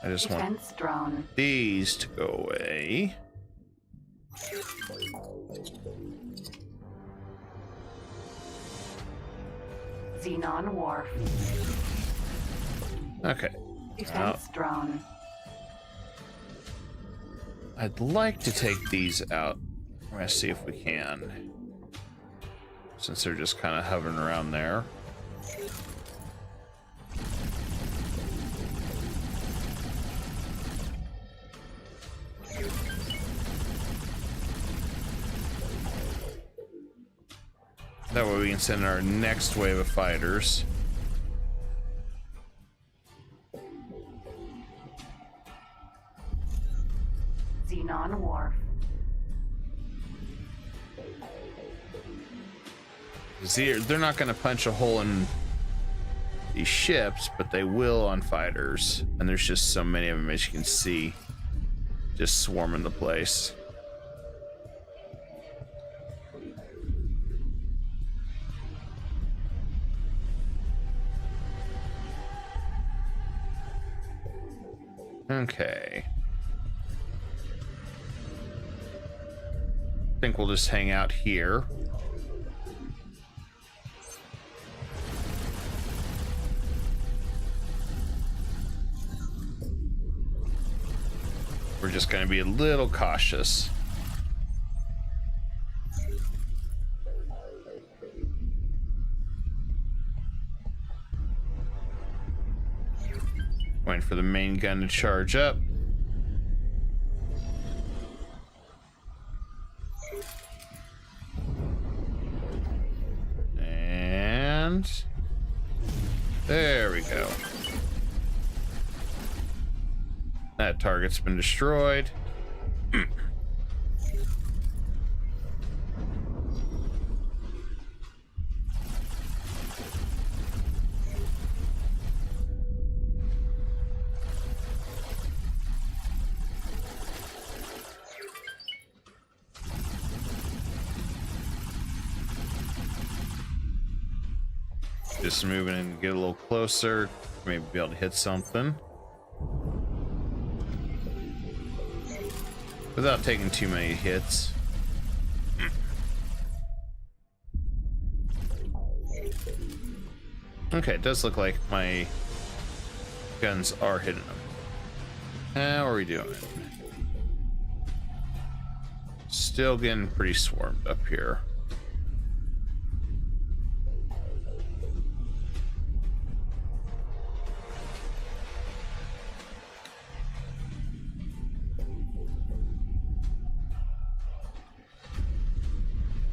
I just want Defense drone. these to go away. Xenon Wharf. Okay. Defense drone. I'd like to take these out. We're gonna see if we can. Since they're just kind of hovering around there. That way we can send our next wave of fighters. Xenon Wharf. See, they're not going to punch a hole in these ships, but they will on fighters. And there's just so many of them, as you can see, just swarming the place. Okay. I think we'll just hang out here. We're just going to be a little cautious. Waiting for the main gun to charge up. And there we go. That target's been destroyed. Just moving in to get a little closer, maybe be able to hit something without taking too many hits. Okay, it does look like my guns are hitting them. How are we doing? Still getting pretty swarmed up here.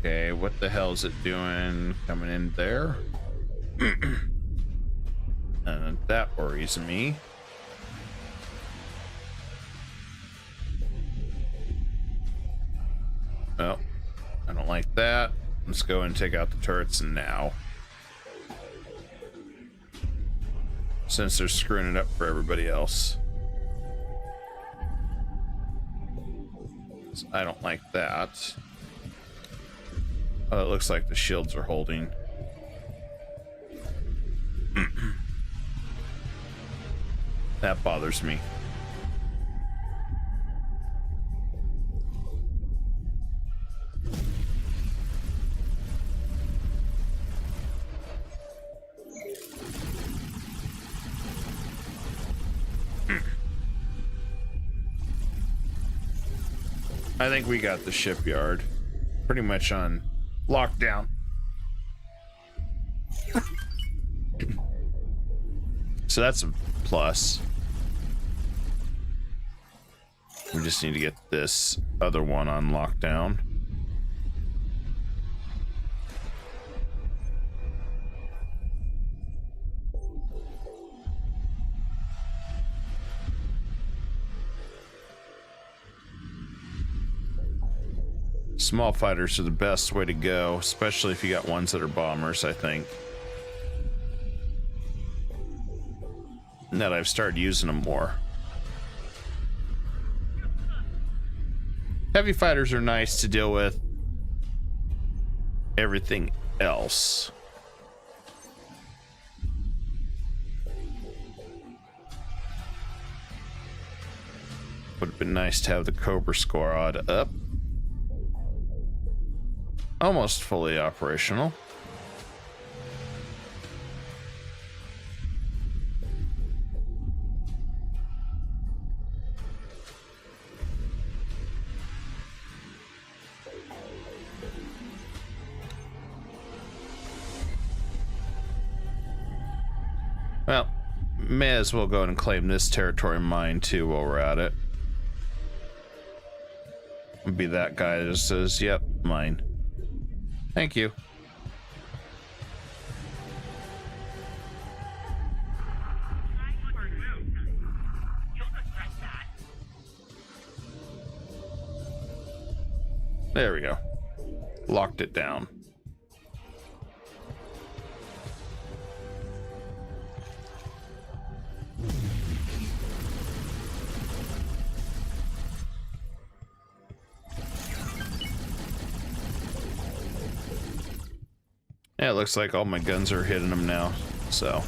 Okay, what the hell is it doing coming in there? That worries me. Oh, I don't like that. Let's go and take out the turrets now. Since they're screwing it up for everybody else. I don't like that. Oh, it looks like the shields are holding. That bothers me. I think we got the shipyard pretty much on lockdown. So that's a plus. We just need to get this other one on lockdown. Small fighters are the best way to go, especially if you got ones that are bombers, I think. And that I've started using them more. Heavy fighters are nice to deal with everything else. Would have been nice to have the Cobra Squad up. Almost fully operational. Well, may as well go and claim this territory mine too while we're at it. I'll be that guy that says, yep, mine. Thank you. There we go. Locked it down. Yeah, it looks like all my guns are hitting them now, so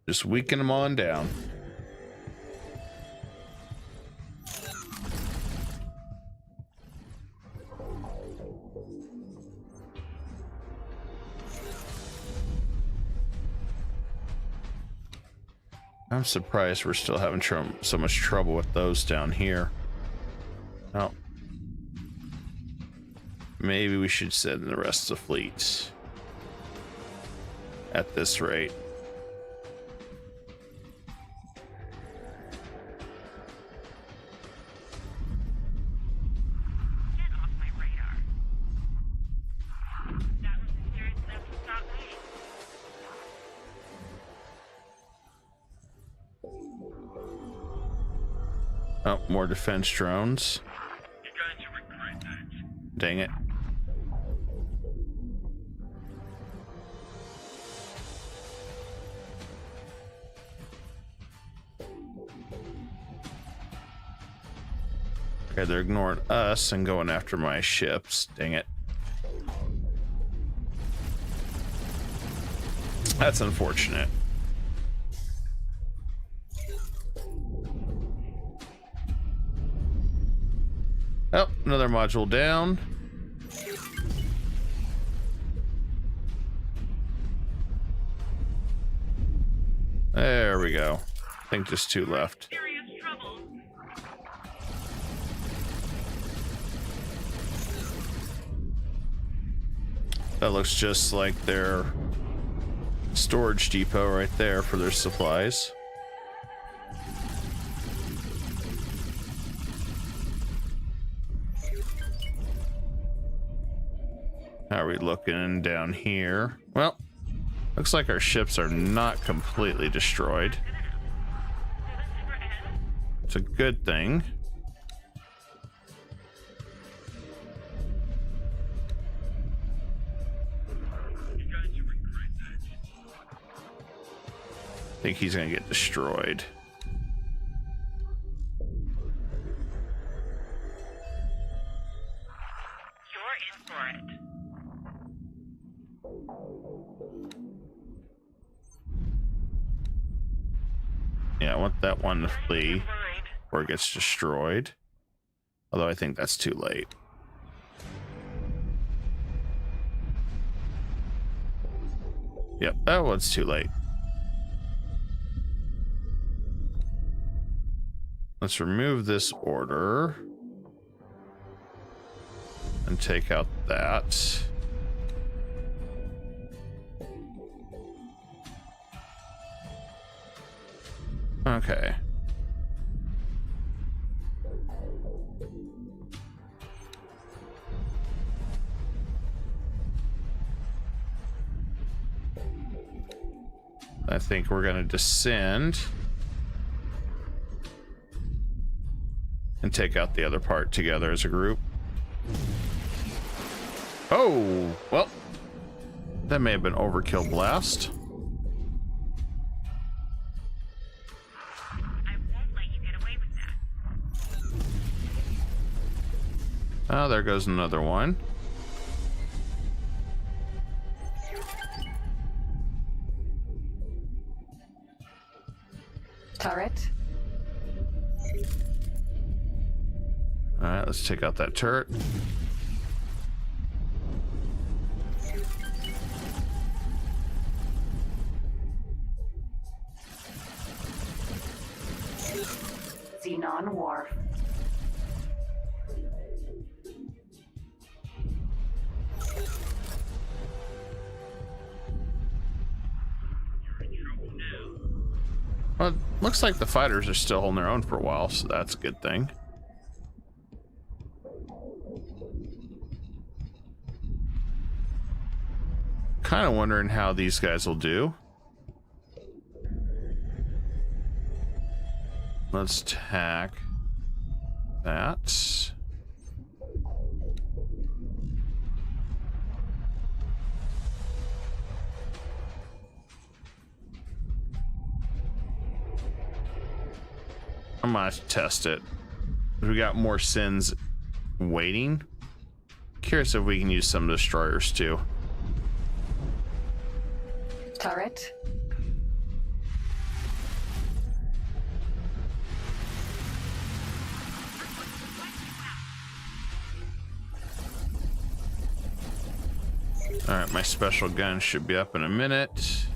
just weaken them on down. I'm surprised we're still having so much trouble with those down here. Oh. Maybe we should send the rest of the fleet at this rate. Get off my radar. That was serious enough to stop me. Oh, more defense drones. You're going to regret that. Dang it. Okay, they're ignoring us and going after my ships. Dang it. That's unfortunate. Oh, another module down. There we go. I think just two left. Serious trouble. That looks just like their storage depot right there for their supplies. How are we looking down here? Well, looks like our ships are not completely destroyed. It's a good thing. think he's gonna get destroyed. You're in for it. Yeah, I want that one to flee Mind. before it gets destroyed. Although I think that's too late. Yep, that one's too late. Let's remove this order and take out that. Okay. I think we're going to descend and take out the other part together as a group. Oh, well, that may have been overkill blast. I won't let you get away with that. Oh, there goes another one. Turret. All right, let's take out that turret. Xenon Wharf. Well, it looks like the fighters are still holding their own for a while, so that's a good thing. Kind of wondering how these guys will do. Let's attack that. I'm gonna test it. We got more sins waiting. Curious if we can use some destroyers too. Turret. All right, my special gun should be up in a minute.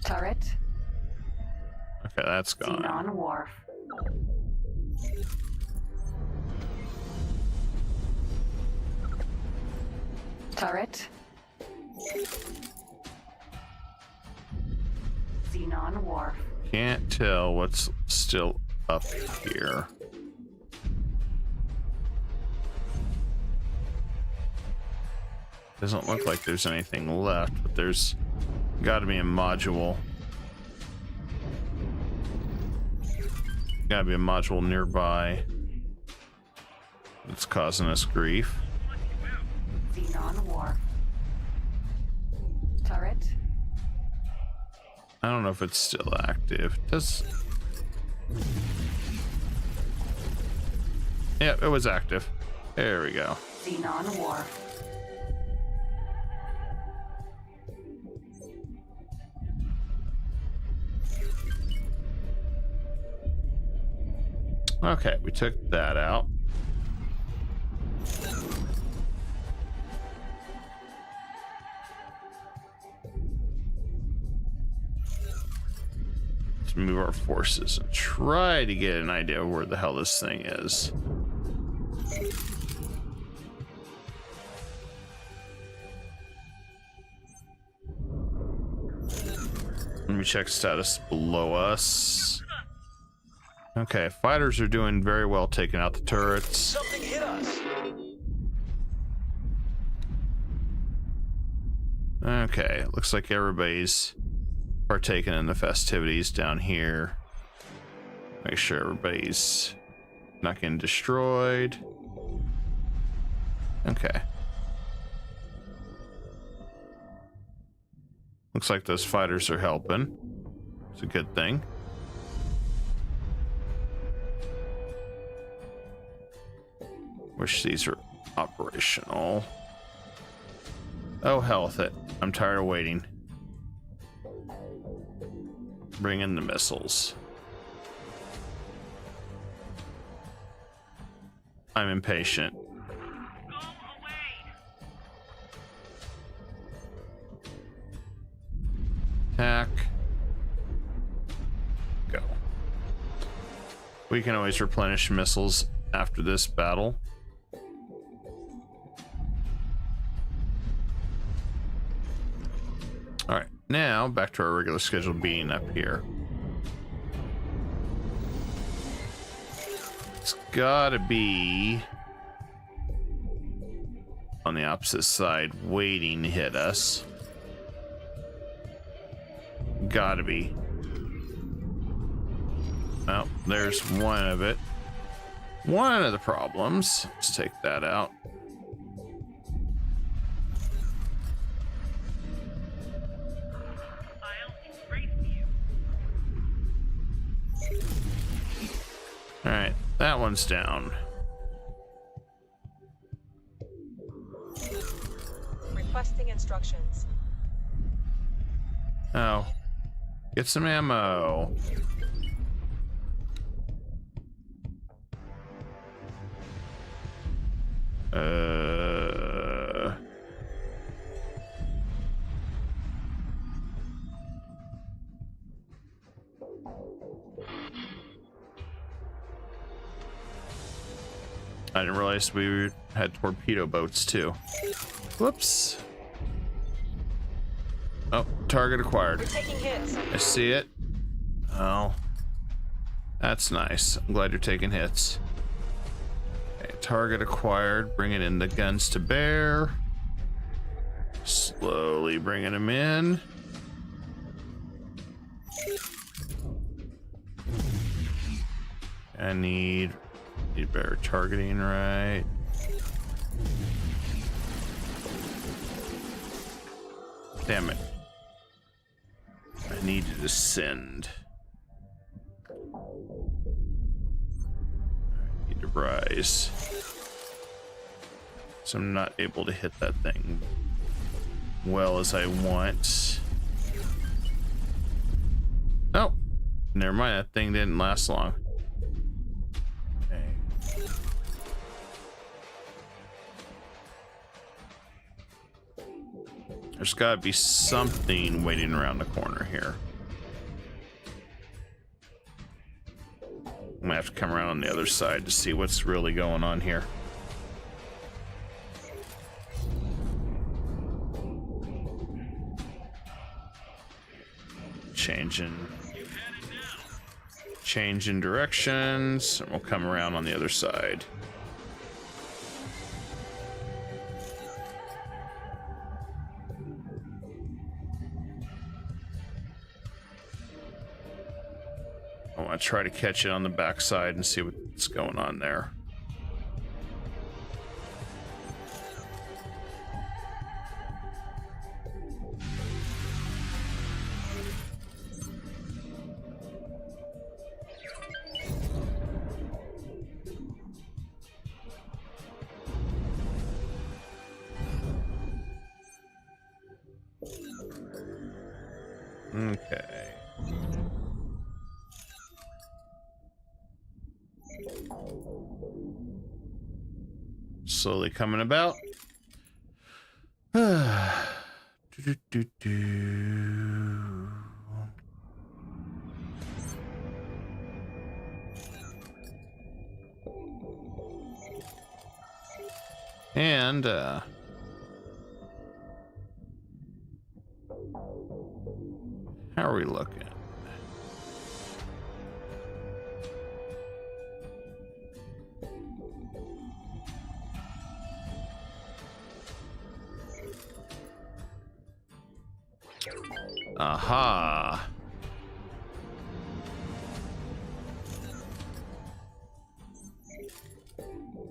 Turret. Okay, that's gone. Xenon Wharf. Turret. Xenon Wharf. Can't tell what's still up here. Doesn't look like there's anything left, but there's got to be a module. Got to be a module nearby that's causing us grief. Xenon Wharf. Turret. I don't know if it's still active. Does... Yeah, it was active. There we go. Xenon Wharf. Okay, we took that out. Let's move our forces and try to get an idea of where the hell this thing is. Let me check status below us. Okay, fighters are doing very well taking out the turrets. Something hit us. Okay, looks like everybody's partaking in the festivities down here. Make sure everybody's not getting destroyed. Okay. Looks like those fighters are helping. It's a good thing. Wish these were operational. Oh, hell with it. I'm tired of waiting. Bring in the missiles. I'm impatient. Go away. Attack. Go. We can always replenish missiles after this battle. Alright, now back to our regular scheduled being up here. It's gotta be on the opposite side, waiting to hit us. Gotta be. Well, there's one of it. One of the problems. Let's take that out. I'll embrace you. All right, that one's down. Requesting instructions. Oh, get some ammo. I didn't realize we had torpedo boats too. Whoops. Oh, target acquired. We're taking hits. I see it. Oh, that's nice. I'm glad you're taking hits. Okay, target acquired. Bringing in the guns to bear. Slowly bringing them in. I need better targeting, right? Damn it. I need to descend. I need to rise. So I'm not able to hit that thing well as I want. Oh, never mind. That thing didn't last long. Okay. There's got to be something waiting around the corner here. I'm gonna have to come around on the other side to see what's really going on here. Changing directions, and we'll come around on the other side. I want to try to catch it on the backside and see what's going on there. Okay. Slowly coming about. And how are we looking? Aha.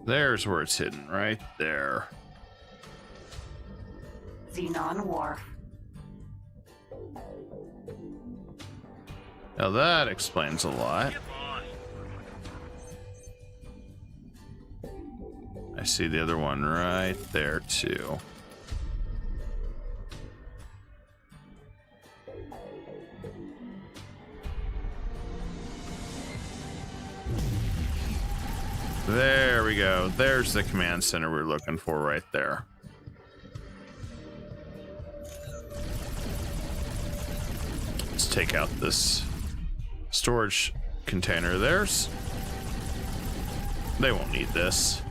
There's where it's hidden, right there. Xenon Wharf. Now that explains a lot. Get lost. I see the other one right there too. There we go. There's the command center we're looking for right there. Let's take out this storage container of theirs. They won't need this.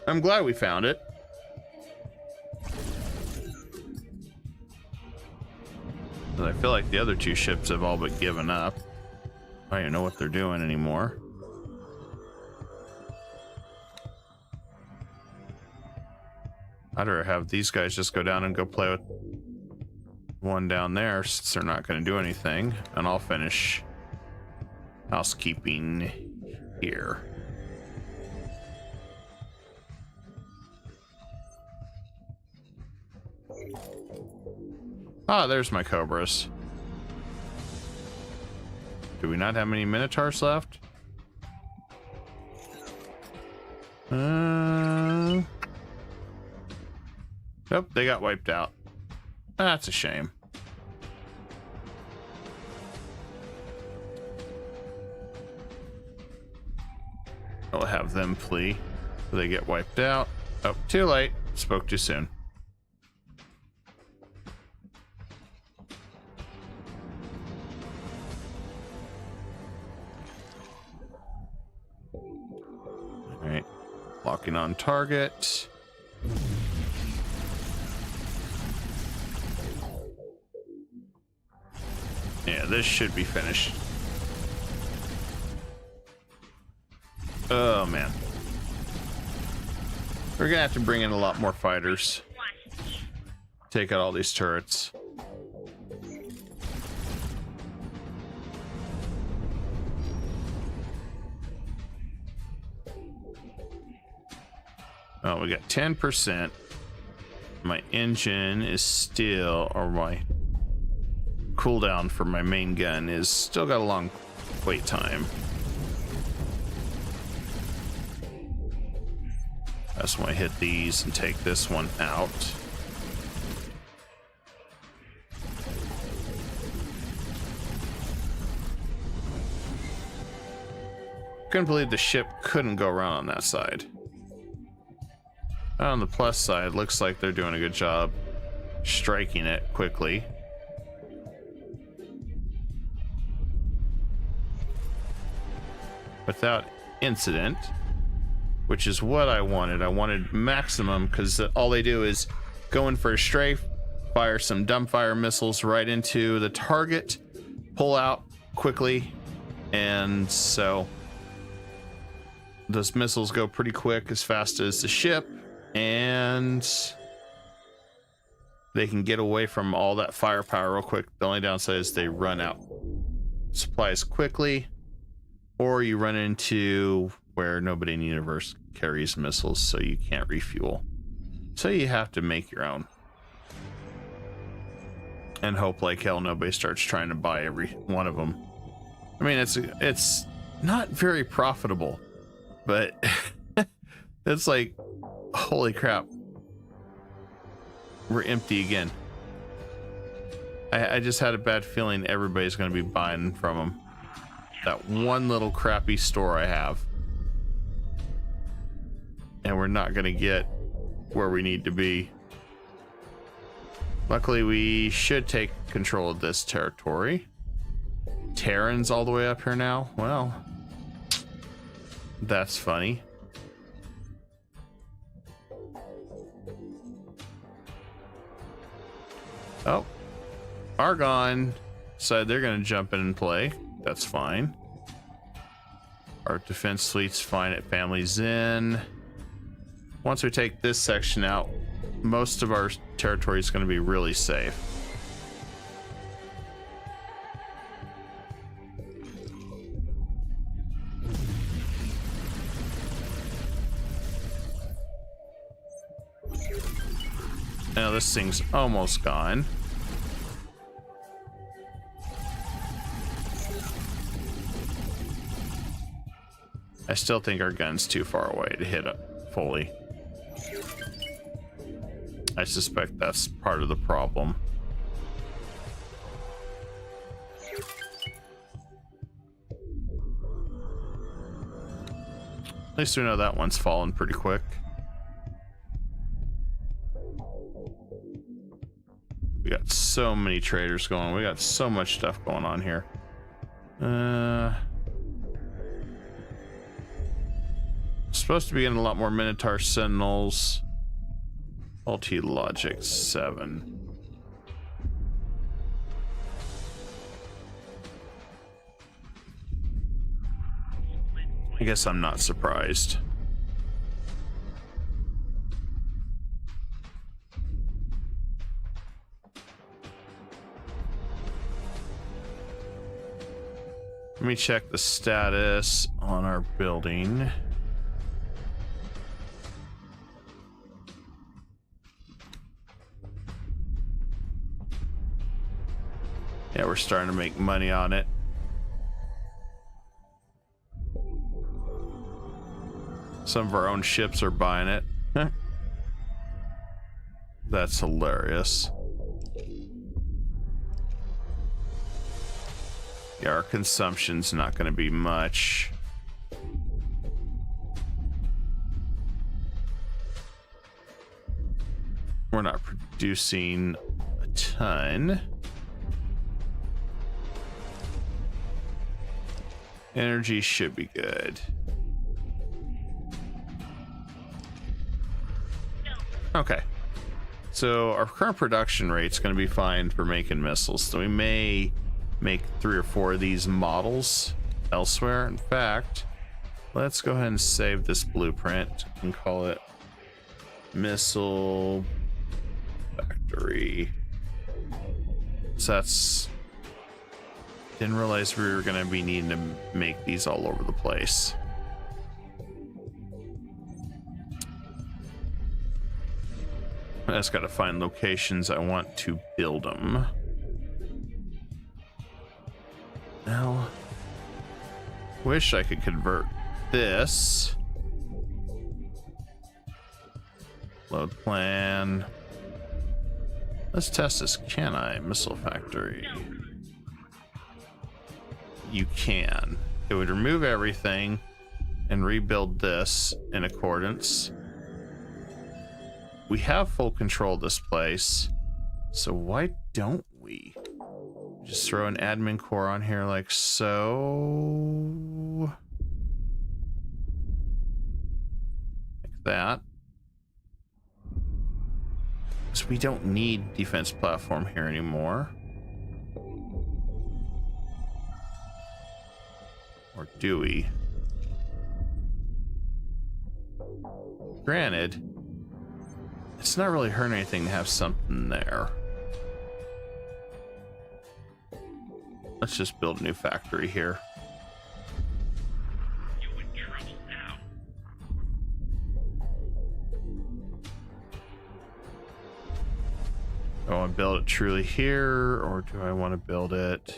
I'm glad we found it. But I feel like the other two ships have all but given up. I don't even know what they're doing anymore. I'd rather have these guys just go down and go play with one down there since they're not going to do anything. And I'll finish housekeeping here. Ah, there's my Cobras. Do we not have any Minotaurs left? Nope, they got wiped out. That's a shame. I'll have them flee. They get wiped out. Oh, too late. Spoke too soon. Alright. Locking on target. Yeah, this should be finished. Oh, man. We're gonna have to bring in a lot more fighters. Take out all these turrets. Oh, we got 10%. My engine is still, or my cooldown for my main gun is still got a long wait time. I just want to hit these and take this one out. Couldn't believe the ship couldn't go around on that side. On the plus side, looks like they're doing a good job striking it quickly. Without incident, which is what I wanted. I wanted maximum because all they do is go in for a strafe, fire some dumbfire missiles right into the target, pull out quickly, and so those missiles go pretty quick, as fast as the ship, and they can get away from all that firepower real quick. The only downside is they run out supplies quickly, or you run into where nobody in the universe carries missiles, so you can't refuel. So you have to make your own. And hope like hell nobody starts trying to buy every one of them. I mean, it's not very profitable, but it's like, holy crap, we're empty again. I just had a bad feeling everybody's going to be buying from them. That one little crappy store I have. And we're not going to get where we need to be. Luckily, we should take control of this territory. Terran's all the way up here now. Well, that's funny. Oh, Argon said they're going to jump in and play. That's fine. Our defense fleet's fine at families in. Once we take this section out, most of our territory is going to be really safe. Now this thing's almost gone. I still think our gun's too far away to hit it fully. I suspect that's part of the problem. At least we know that one's fallen pretty quick. We got so many traders going. We got so much stuff going on here. Supposed to be getting a lot more Minotaur Sentinels. Multi-logic 7. I guess I'm not surprised. Let me check the status on our building. Yeah, we're starting to make money on it. Some of our own ships are buying it. That's hilarious. Yeah, our consumption's not going to be much. We're not producing a ton. Energy should be good. Okay. So our current production rate's going to be fine for making missiles. So we may make 3 or 4 of these models elsewhere. In fact, let's go ahead and save this blueprint and call it Missile Factory. So that's... Didn't realize we were going to be needing to make these all over the place. I just got to find locations I want to build them. Now, wish I could convert this. Load plan. Let's test this. Can I? Missile Factory. You can. It would remove everything and rebuild this in accordance. We have full control of this place, so why don't we just throw an admin core on here like so? Like that. So we don't need defense platform here anymore. Or do we? Granted, it's not really hurting anything to have something there. Let's just build a new factory here. You in trouble now. Do I want to build it truly here, or do I want to build it?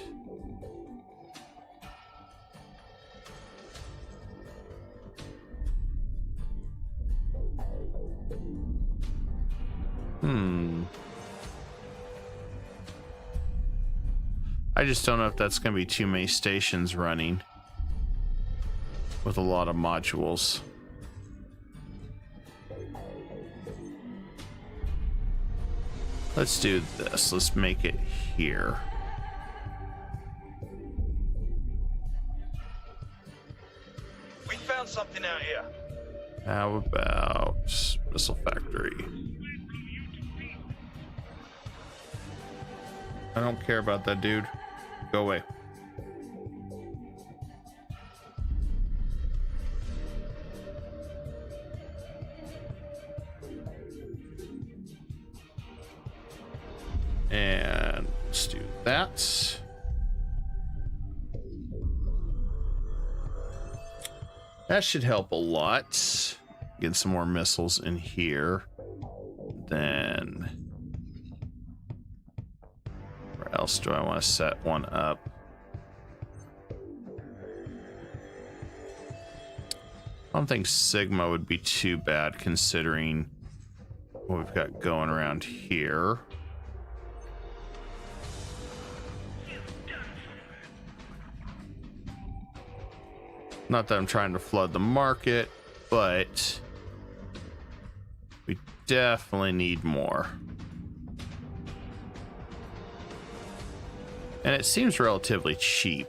I just don't know if that's going to be too many stations running with a lot of modules. Let's do this. Let's make it here. We found something out here. How about Missile Factory? I don't care about that dude. Go away. And let's do that. That should help a lot. Get some more missiles in here. Then else do I want to set one up? I don't think Sigma would be too bad considering what we've got going around here. Not that I'm trying to flood the market, but we definitely need more. And it seems relatively cheap.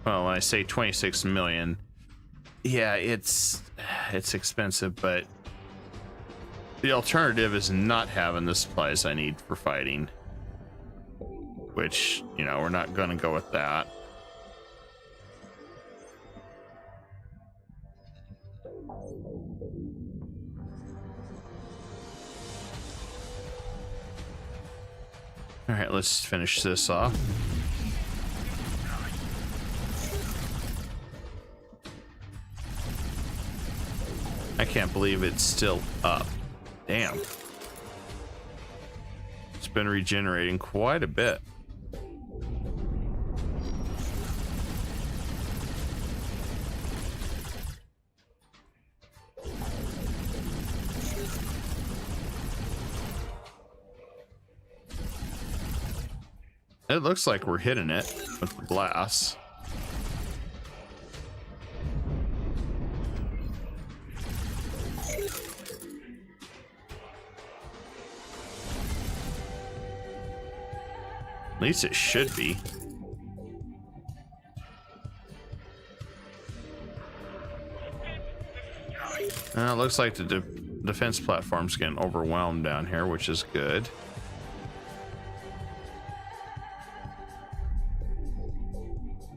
Well, when I say 26 million, yeah, it's expensive, but the alternative is not having the supplies I need for fighting. Which, you know, we're not going to go with that. All right, let's finish this off. I can't believe it's still up. Damn. It's been regenerating quite a bit. It looks like we're hitting it with the blasts. At least it should be. It looks like the defense platform's getting overwhelmed down here, which is good.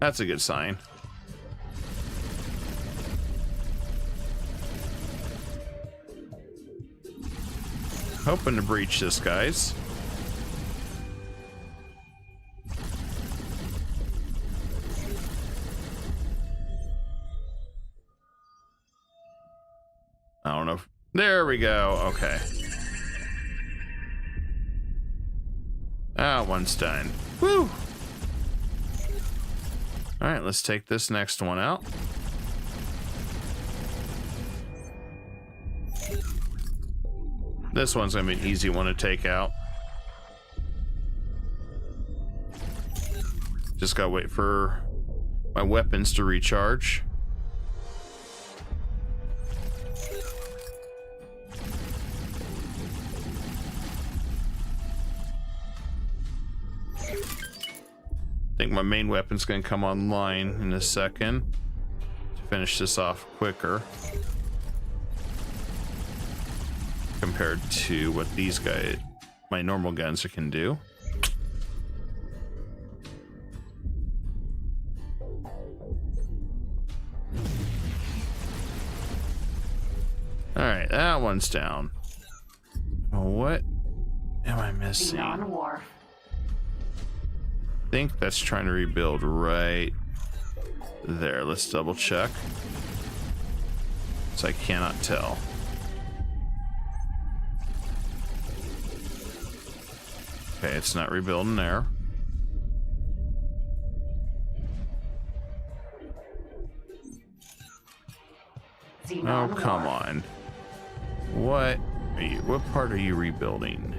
That's a good sign. Hoping to breach this, guys. I don't know if... There we go. Okay. Ah, one's done. Woo! All right, let's take this next one out. This one's gonna be an easy one to take out. Just gotta wait for my weapons to recharge. I think my main weapon's gonna come online in a second to finish this off quicker compared to what these guys, my normal guns, can do. All right, that one's down. What am I missing? Xenon War. I think that's trying to rebuild right there. Let's double check. So I cannot tell. Okay, it's not rebuilding there. Xenon Oh, come War. on. What are you, what part are you rebuilding?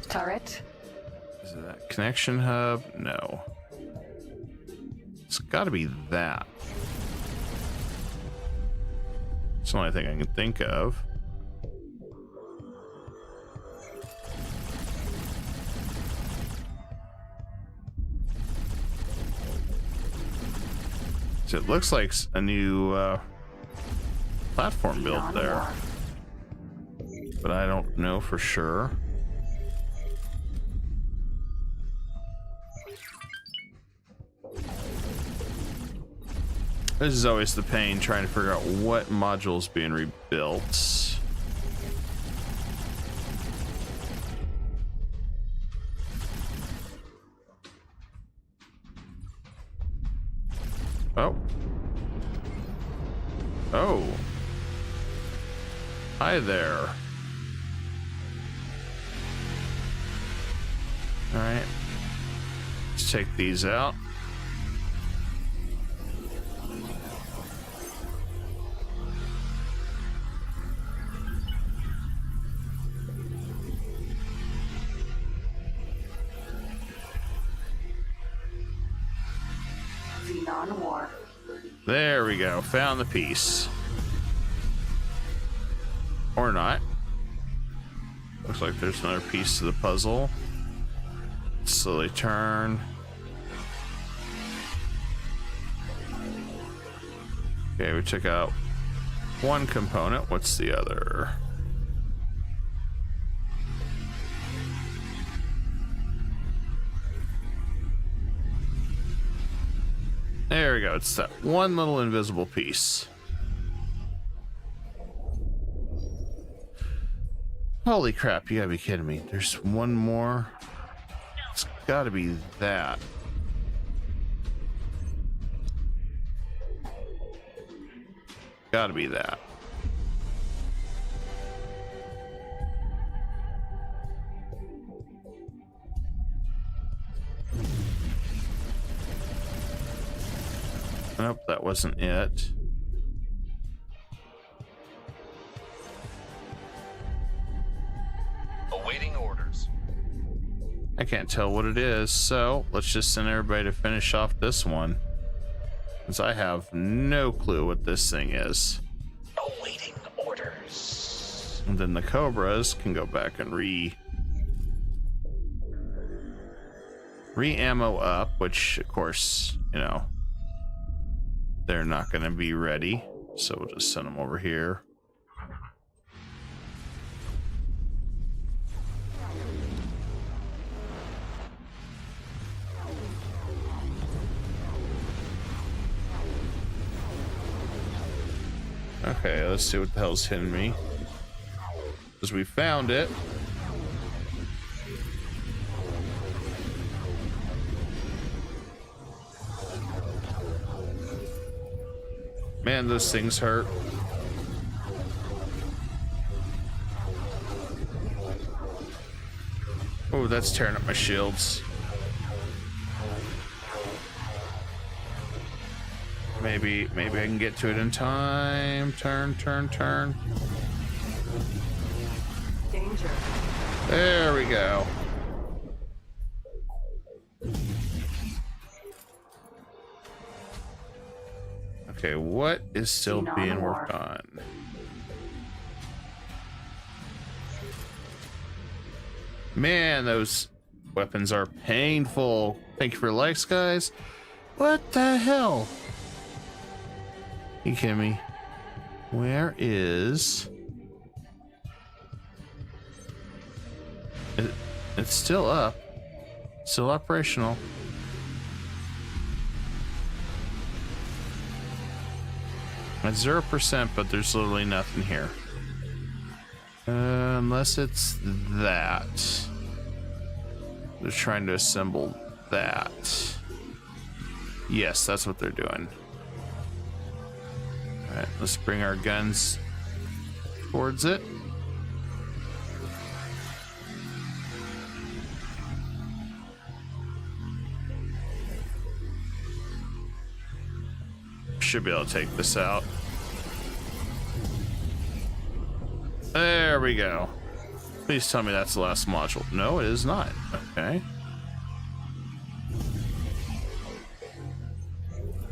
Turret. Is it that connection hub? No. It's got to be that. It's the only thing I can think of. So it looks like a new platform built Xenon there, War. but I don't know for sure. This is always the pain, trying to figure out what module's being rebuilt. Oh. Oh. Hi there. Alright. Let's take these out. Xenon War. There we go. Found the piece. Or not. Looks like there's another piece to the puzzle. Slowly turn. Okay, we took out one component. What's the other? There we go. It's that one little invisible piece. Holy crap, you gotta be kidding me. There's one more. It's gotta be that. Gotta be that. Nope, that wasn't it. Awaiting orders. I can't tell what it is, so let's just send everybody to finish off this one. Since I have no clue what this thing is. Awaiting orders. And then the Cobras can go back and re-ammo up, which of course, you know, they're not going to be ready. So we'll just send them over here. Okay, let's see what the hell's hitting me. Because we found it. Man, those things hurt. Oh, that's tearing up my shields. Maybe I can get to it in time. Turn. Danger. There we go. Okay, what is still being worked on? Man, those weapons are painful. Thank you for likes, guys. What the hell? You kidding me? Where is... It's still up. Still operational. At 0%, but there's literally nothing here. Unless it's that. They're trying to assemble that. Yes, that's what they're doing. Alright, let's bring our guns towards it. Should be able to take this out. There we go. Please tell me that's the last module. No, it is not. Okay.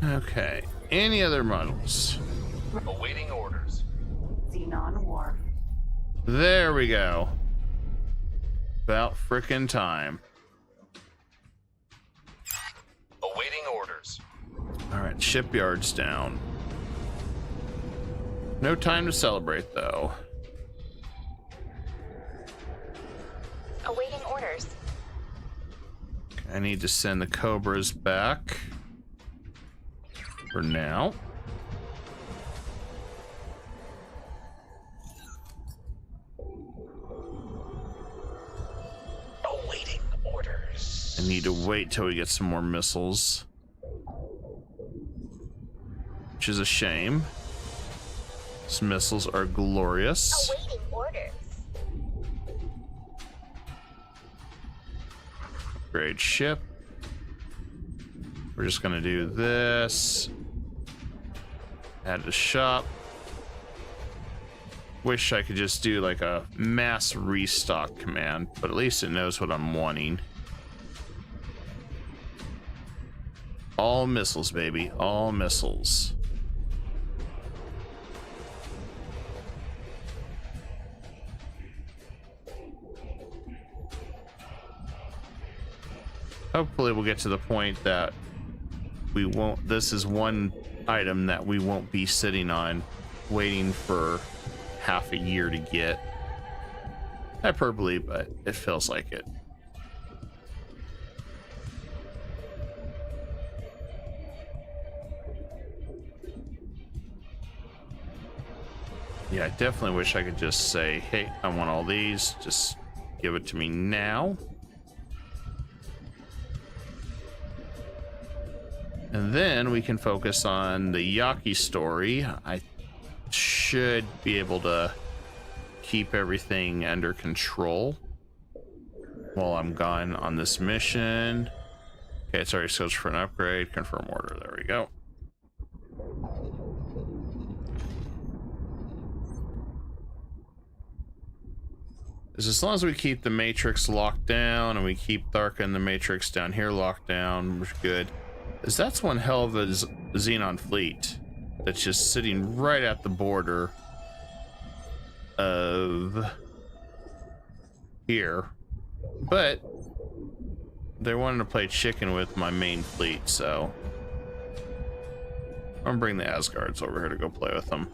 Okay. Any other modules? Awaiting orders. Xenon War. There we go. About frickin' time. Awaiting orders. Alright, Shipyard's down. No time to celebrate, though. Awaiting orders. I need to send the Cobras back. For now. Awaiting orders. I need to wait till we get some more missiles. Which is a shame. These missiles are glorious. Awaiting orders. Upgrade ship. We're just gonna do this. Add to shop. Wish I could just do like a mass restock command, but at least it knows what I'm wanting. All missiles, baby. All missiles. Hopefully we'll get to the point that we won't, this is one item that we won't be sitting on waiting for half a year to get. Hyperbole, but it feels like it. Yeah, I definitely wish I could just say, hey, I want all these, just give it to me now. And then we can focus on the Yaki story. I should be able to keep everything under control while I'm gone on this mission. Okay, it's already scheduled for an upgrade. Confirm order. There we go. As long as we keep the Matrix locked down and we keep Tharka and the Matrix down here locked down, we're good. Because that's one hell of a Xenon fleet that's just sitting right at the border of here. But they wanted to play chicken with my main fleet, so I'm gonna bring the Asgards over here to go play with them.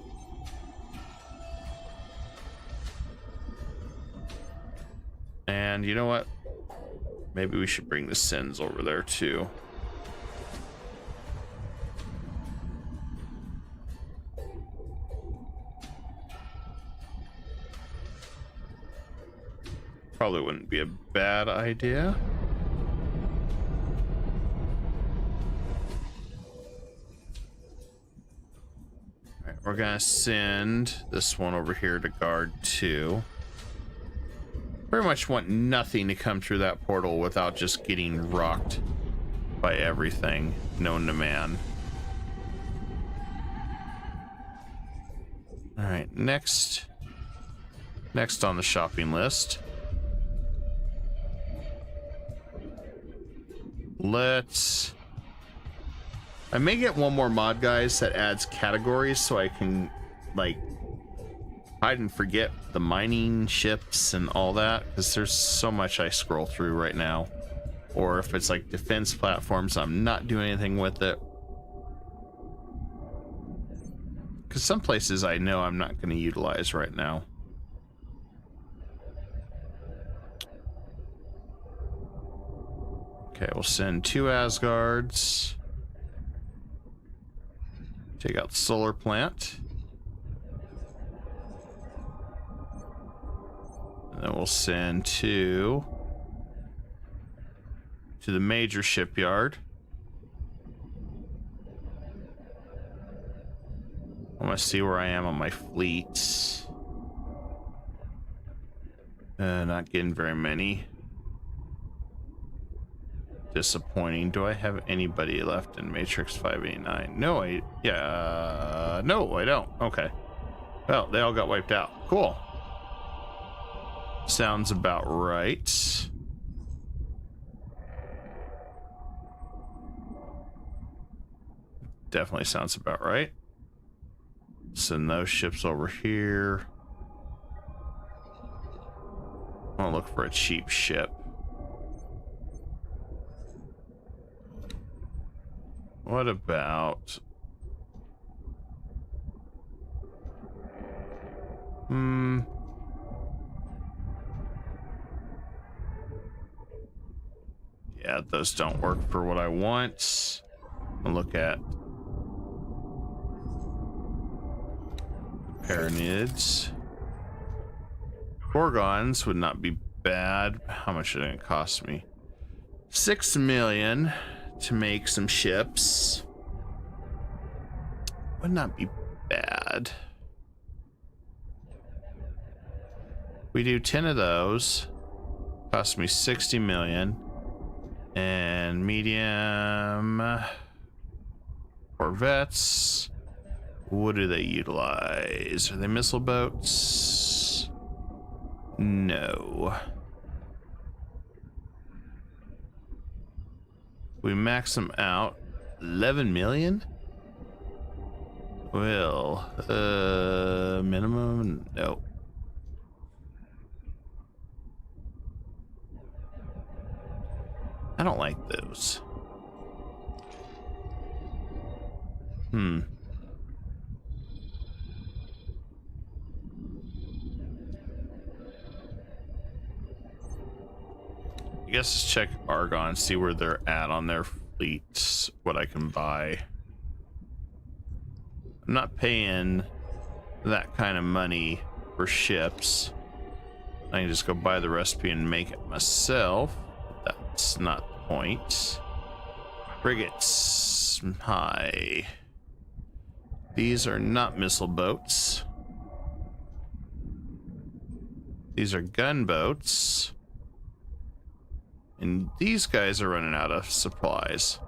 And you know what? Maybe we should bring the Sins over there too. Probably wouldn't be a bad idea. All right, we're gonna send this one over here to guard 2. Pretty much want nothing to come through that portal without just getting rocked by everything known to man. All right, next on the shopping list. I may get one more mod, guys, that adds categories so I can like hide and forget the mining ships and all that, because there's so much I scroll through right now. Or if it's like defense platforms, I'm not doing anything with it, because some places I know I'm not going to utilize right now. Okay, we'll send 2 Asgards. Take out the solar plant. And then we'll send 2 to the major shipyard. I want to see where I am on my fleets. Not getting very many. Disappointing. Do I have anybody left in Matrix 589? No, no, I don't. Okay. Well, they all got wiped out. Cool. Sounds about right. Definitely sounds about right. Send those ships over here. I want to look for a cheap ship. What about... Yeah, those don't work for what I want. I'll look at Paranids. Gorgons would not be bad. How much did it cost me? 6 million to make some ships. Would not be bad. We do 10 of those. Cost me 60 million. And medium corvettes. What do they utilize? Are they missile boats? No. We max them out. 11 million? Well, minimum? No. I don't like those. I guess let's check Argon, see where they're at on their fleets, what I can buy. I'm not paying that kind of money for ships. I can just go buy the recipe and make it myself. That's not the point. Frigates, hi. These are not missile boats. These are gunboats. And these guys are running out of supplies.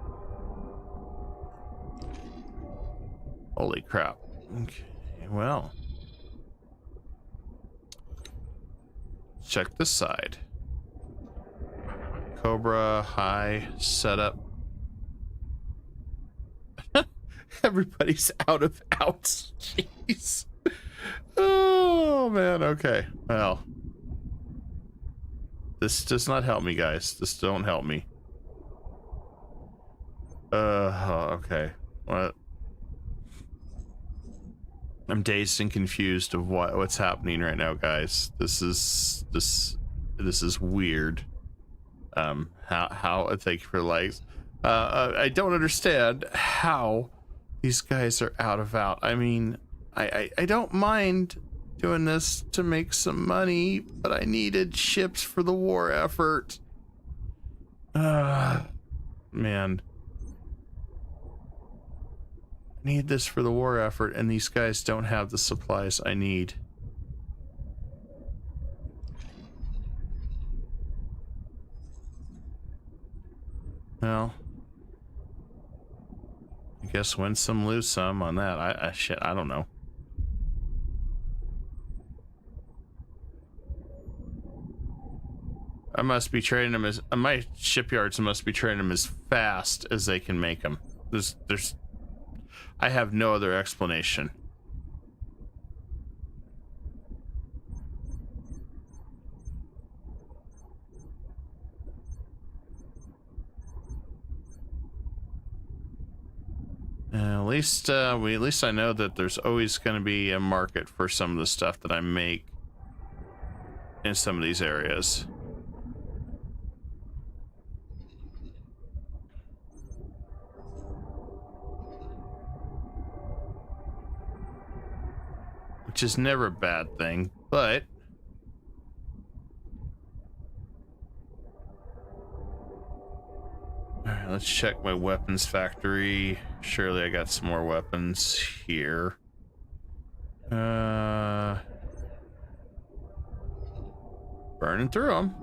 Holy crap. Okay, well. Check this side. Cobra, high, setup. Everybody's out of outs. Jeez. Oh, man. Okay. Well. This does not help me, guys. This don't help me. Okay. What? I'm dazed and confused of what's happening right now, guys. This is weird. How thank you for likes. I don't understand how these guys are out of out. I mean, I don't mind doing this to make some money, but I needed ships for the war effort. Man. I need this for the war effort, and these guys don't have the supplies I need. Well, I guess win some, lose some on that. Shit, I don't know. I must be trading them as my shipyards must be trading them as fast as they can make them. I have no other explanation. At least I know that there's always going to be a market for some of the stuff that I make in some of these areas. Which is never a bad thing, but all right, let's check my weapons factory. Surely I got some more weapons here. Burning through them.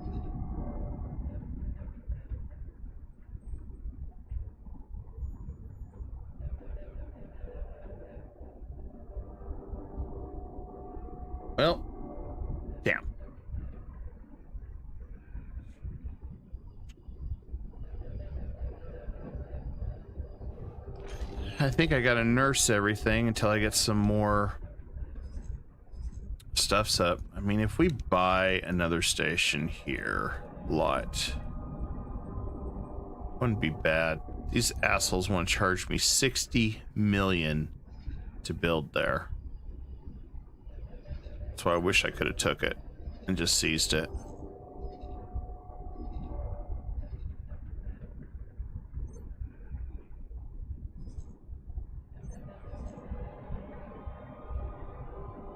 Well, damn. I think I gotta nurse everything until I get some more stuff set up. I mean, if we buy another station here, lot, wouldn't be bad. These assholes want to charge me 60 million to build there. That's why I wish I could have took it and just seized it.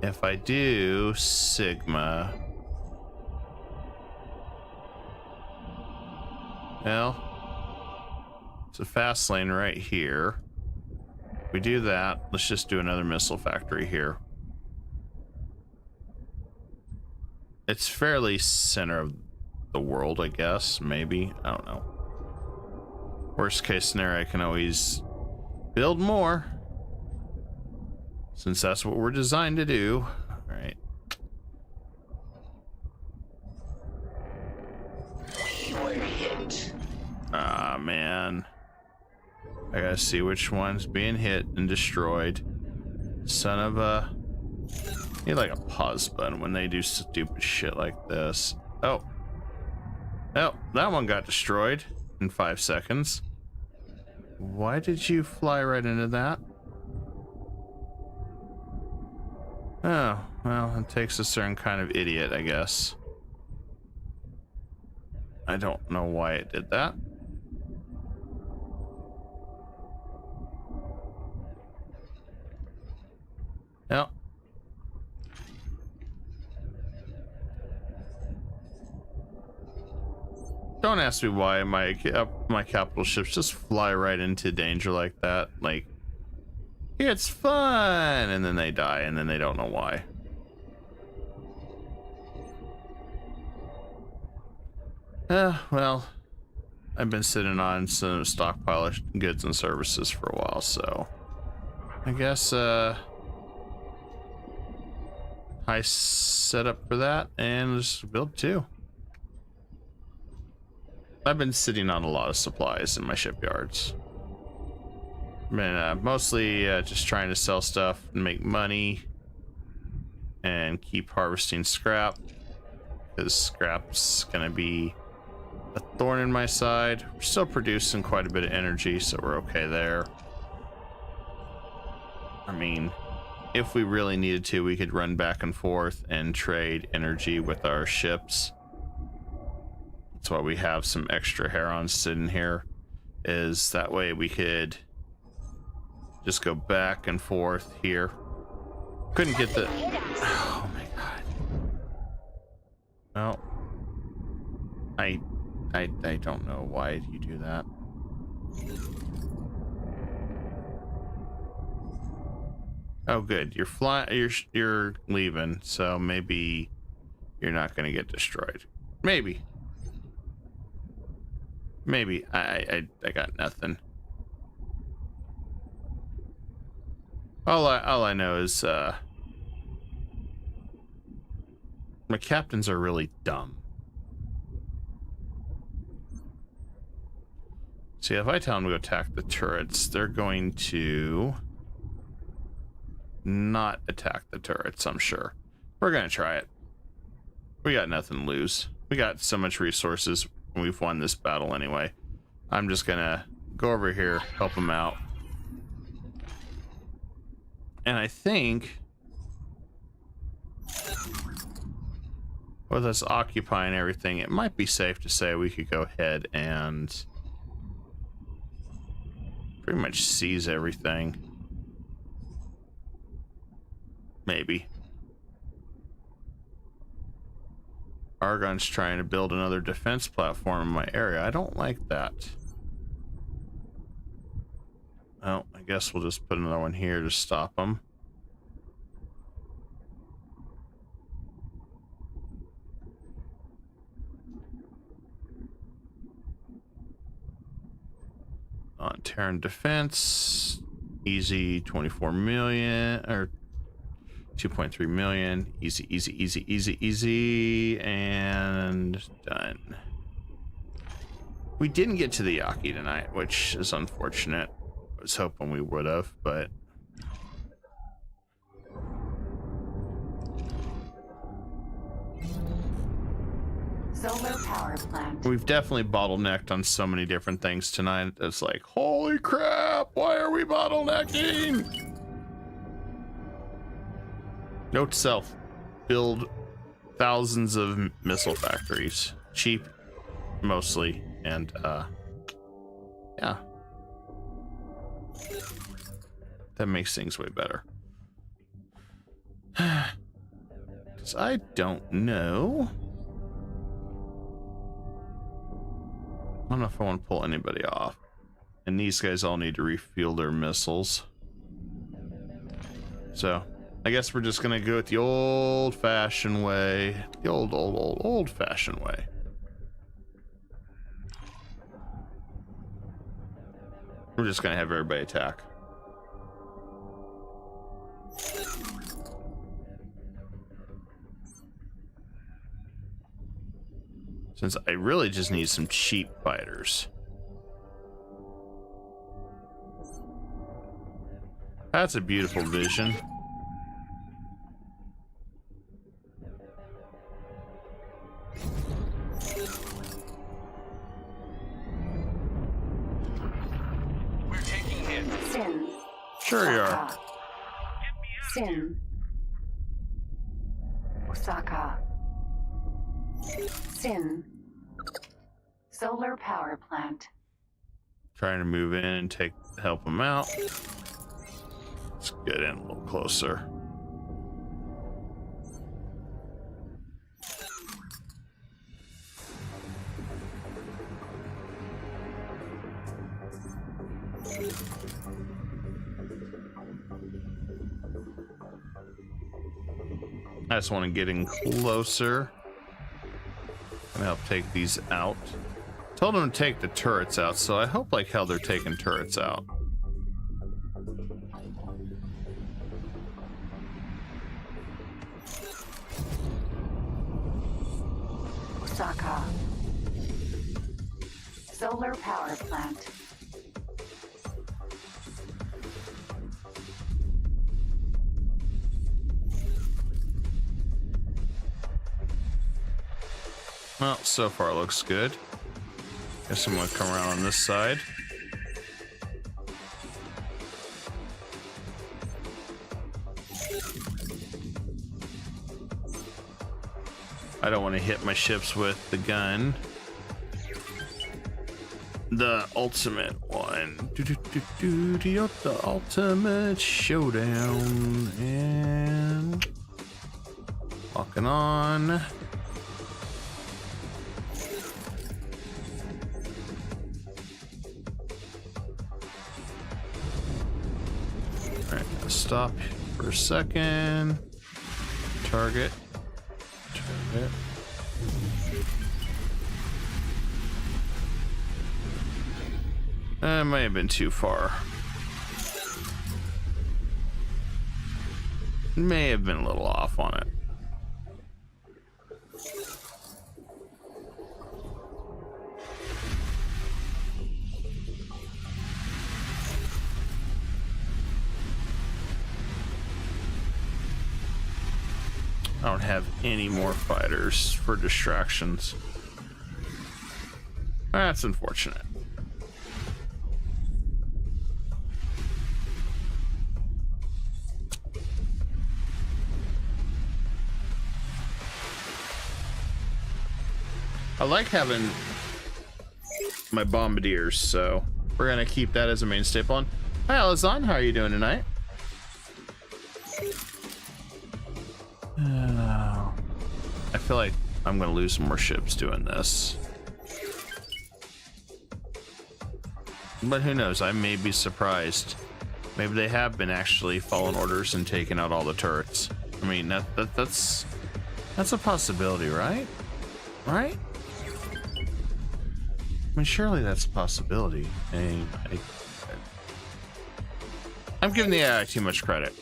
If I do Sigma, well, it's a fast lane right here. If we do that, let's just do another missile factory here. it's fairly center of the world, I guess. Maybe, I don't know. Worst case scenario, I can always build more, since that's what we're designed to do. All right. We were hit. Ah, man. I gotta see which one's being hit and destroyed. Son of a... Need like a pause button when they do stupid shit like this. Oh. Oh, that one got destroyed in 5 seconds. Why did you fly right into that? Oh, well, it takes a certain kind of idiot, I guess. I don't know why it did that. Yep. Don't ask me why my capital ships just fly right into danger like that. Like, it's fun, and then they die, and then they don't know why. Well, I've been sitting on some stockpile of goods and services for a while, so I guess I set up for that and just build 2. I've been sitting on a lot of supplies in my shipyards. Been mostly just trying to sell stuff and make money and keep harvesting scrap, because scrap's gonna be a thorn in my side. We're still producing quite a bit of energy, so we're okay there. I mean, if we really needed to, we could run back and forth and trade energy with our ships. That's why we have some extra herons sitting here, is that way we could just go back and forth here. Couldn't get the... Oh my god. Well, I don't know why you do that. Oh good, you're leaving, so maybe you're not gonna get destroyed. Maybe I got nothing. All I know is my captains are really dumb. See, if I tell them to go attack the turrets, they're going to not attack the turrets, I'm sure. We're gonna try it. We got nothing to lose. We got so much resources. We've won this battle anyway. I'm just gonna go over here, help them out. And I think with us occupying everything, it might be safe to say we could go ahead and pretty much seize everything. Maybe. Argon's trying to build another defense platform in my area. I don't like that. Well, I guess we'll just put another one here to stop them. On Terran defense, easy 24 million or 2.3 million. Easy, easy, easy, easy, easy, and done. We didn't get to the Yaki tonight, which is unfortunate. I was hoping we would have, but Solar power plant. we've definitely bottlenecked on so many different things tonight. It's like, holy crap, why are we bottlenecking? Note to self, build thousands of missile factories. Cheap, mostly, and yeah. That makes things way better. Because I don't know. I don't know if I want to pull anybody off. And these guys all need to refuel their missiles. So, I guess we're just gonna go it the old-fashioned way. The old-fashioned way. We're just gonna have everybody attack. Since I really just need some cheap fighters. That's a beautiful vision. We're taking hits. Sin. Sure you are. Osaka. Sin. Osaka. Sin. Solar power plant. Trying to move in and help them out. Let's get in a little closer. I just want to get in closer and help take these out. Told them to take the turrets out, so I hope like hell they're taking turrets out. Osaka. Solar power plant. Well, so far looks good. Guess I'm gonna come around on this side. I don't want to hit my ships with the gun. The ultimate one. The ultimate showdown. And walking on. Alright, stop for a second. Target. That may have been too far. May have been a little off on it. I don't have any more fighters for distractions. That's unfortunate. I like having my bombardiers, so we're gonna keep that as a main staple. On. Hi, Alizon, how are you doing tonight? I feel like I'm gonna lose some more ships doing this. But who knows, I may be surprised. Maybe they have been actually following orders and taking out all the turrets. I mean, that's a possibility, right? Right? I mean, surely that's a possibility. I'm giving the AI too much credit.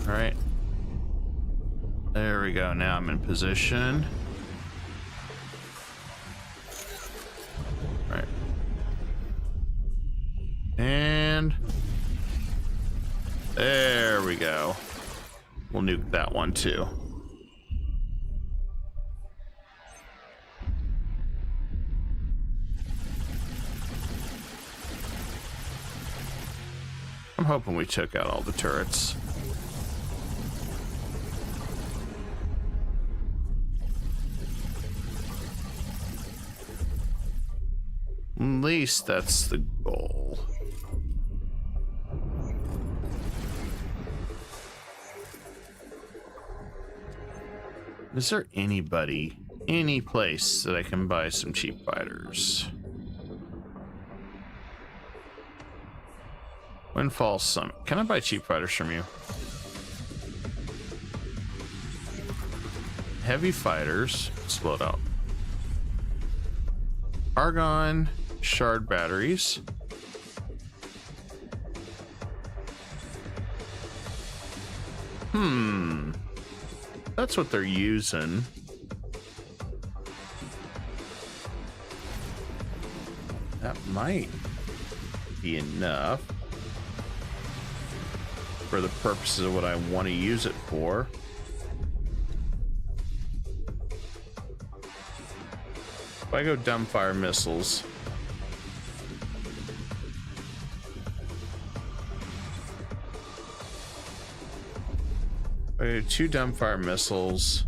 All right. There we go. Now I'm in position. All right. And there we go. We'll nuke that one too. I'm hoping we took out all the turrets. At least that's the goal. Is there anybody, any place that I can buy some cheap fighters? Windfall Summit. Can I buy cheap fighters from you? Heavy fighters. Split out. Argon shard batteries. That's what they're using. That might be enough for the purposes of what I want to use it for. If I go dumbfire missiles, I do 2 dumbfire missiles.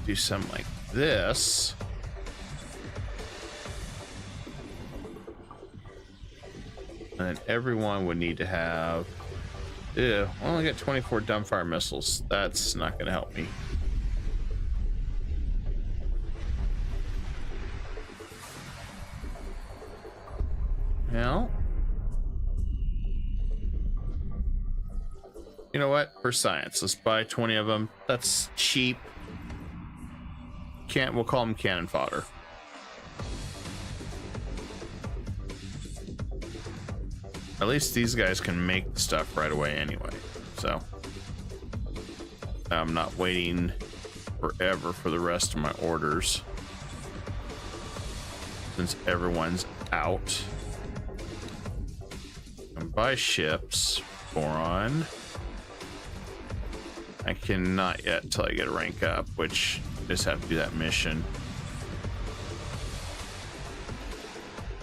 Do something like this. And everyone would need to have. Ew, I only got 24 dumbfire missiles. That's not going to help me. Well, you know what? For science, let's buy 20 of them. That's cheap. We'll call them cannon fodder. At least these guys can make the stuff right away anyway. So I'm not waiting forever for the rest of my orders, since everyone's out. And buy ships. Boron. I cannot yet till I get a rank up, which I just have to do that mission.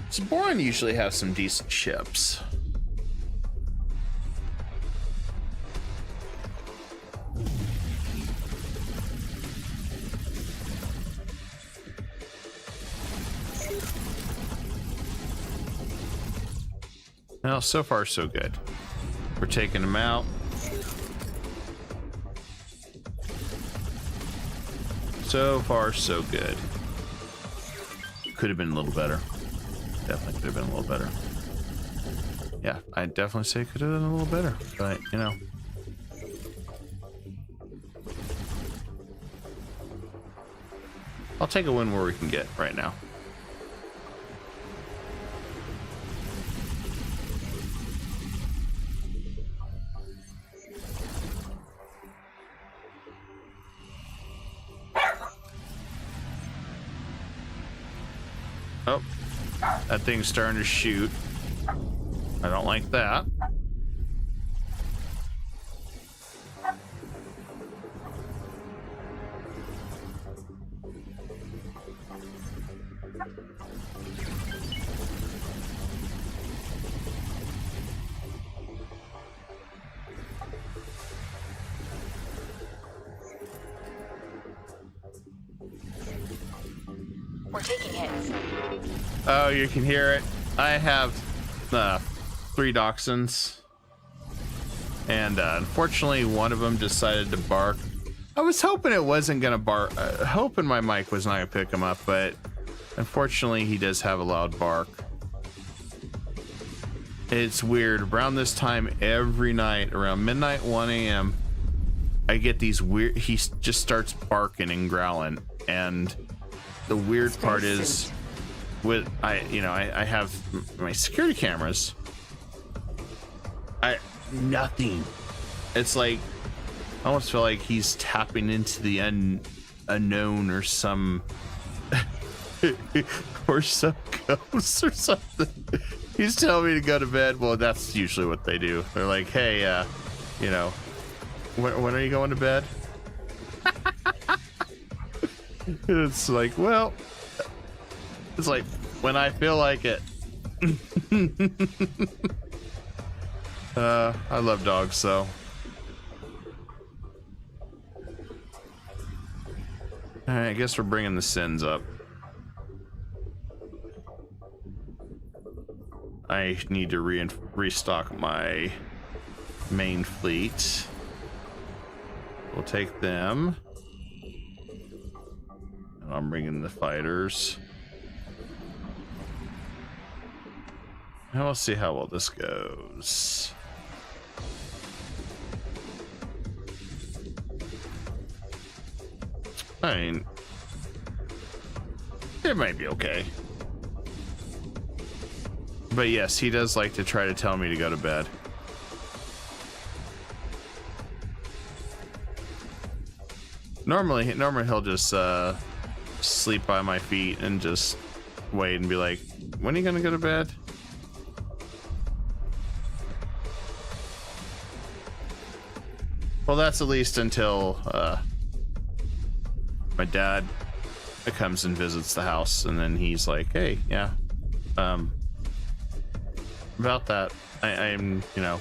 So Boron usually has some decent ships. Well, so far so good. We're taking them out. So far so good. Could have been a little better. Definitely could have been a little better. Yeah, I'd definitely say could have been a little better, but you know. I'll take a win where we can get right now. Oh, that thing's starting to shoot. I don't like that. We're taking hits. Oh, you can hear it. I have 3 dachshunds, and unfortunately one of them decided to bark. I was hoping it wasn't gonna bark, hoping my mic was not gonna pick him up, but unfortunately he does have a loud bark. It's weird. Around this time every night, around midnight, 1 a.m., I get these weird, he just starts barking and growling. And the weird part is, with I have my security cameras. Nothing. It's like I almost feel like he's tapping into the unknown or some or some ghost or something. He's telling me to go to bed. Well, that's usually what they do. They're like, hey, you know, when are you going to bed? It's like, well, it's like when I feel like it. I love dogs, so. All right, I guess we're bringing the sins up. I need to restock my main fleet. We'll take them. And I'm bringing the fighters. And we'll see how well this goes. I mean, it might be okay. But yes, he does like to try to tell me to go to bed. Normally he'll just sleep by my feet and just wait and be like, when are you gonna go to bed? Well, that's at least until my dad comes and visits the house, and then he's like, hey, yeah, about that, I'm, you know,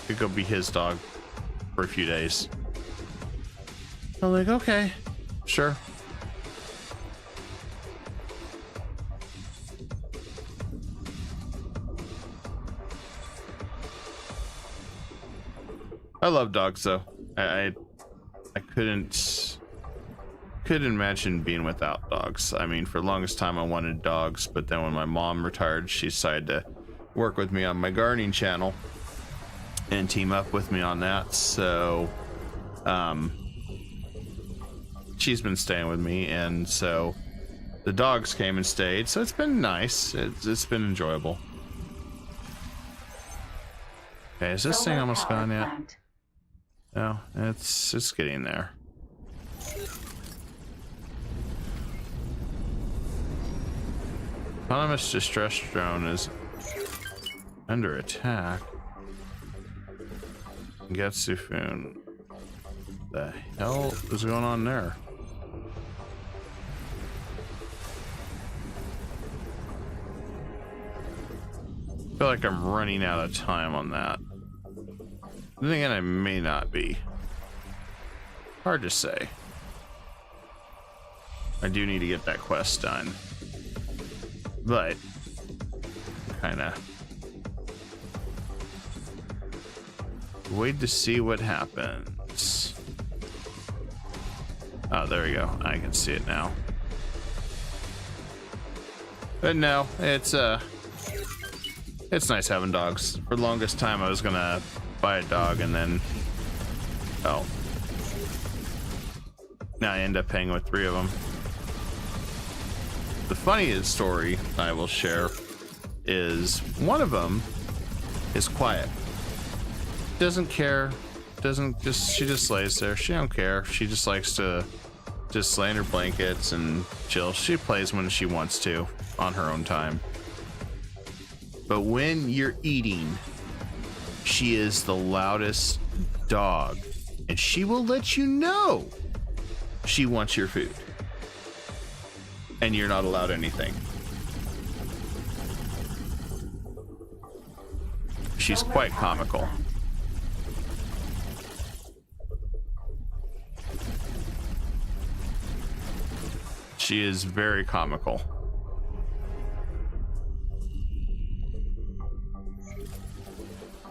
could go be his dog for a few days. I'm like, okay, sure. I love dogs, though. I couldn't imagine being without dogs. I mean, for the longest time I wanted dogs, but then when my mom retired, she decided to work with me on my gardening channel and team up with me on that. So she's been staying with me, and so the dogs came and stayed, so it's been nice. It's been enjoyable. Okay, is this thing almost gone yet? No, it's getting there. Autonomous distress drone is under attack. Getsufun. The hell is going on there? I feel like I'm running out of time on that. Then again, I may not be. Hard to say. I do need to get that quest done. But kind of wait to see what happens. Oh, there we go. I can see it now. But no, it's nice having dogs. For the longest time I was gonna buy a dog, and then now I end up paying with 3 of them. The funniest story I will share is one of them is quiet. Doesn't care. She just lays there. She don't care. She just likes to just lay in her blankets and chill. She plays when she wants to on her own time. But when you're eating, she is the loudest dog, and she will let you know she wants your food, and you're not allowed anything. She's quite comical. She is very comical.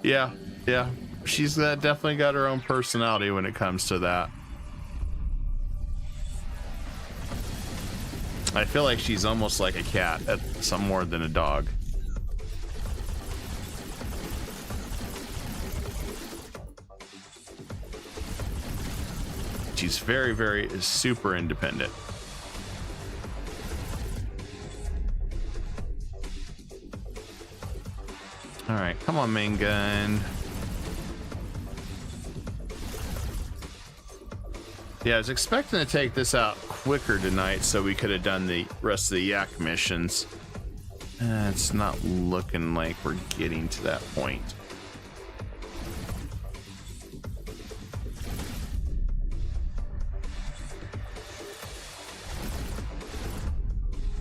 Yeah. She's definitely got her own personality when it comes to that. I feel like she's almost like a cat, some more than a dog. She's very, very super independent. All right, come on, main gun. Yeah, I was expecting to take this out quicker tonight so we could have done the rest of the yak missions. It's not looking like we're getting to that point.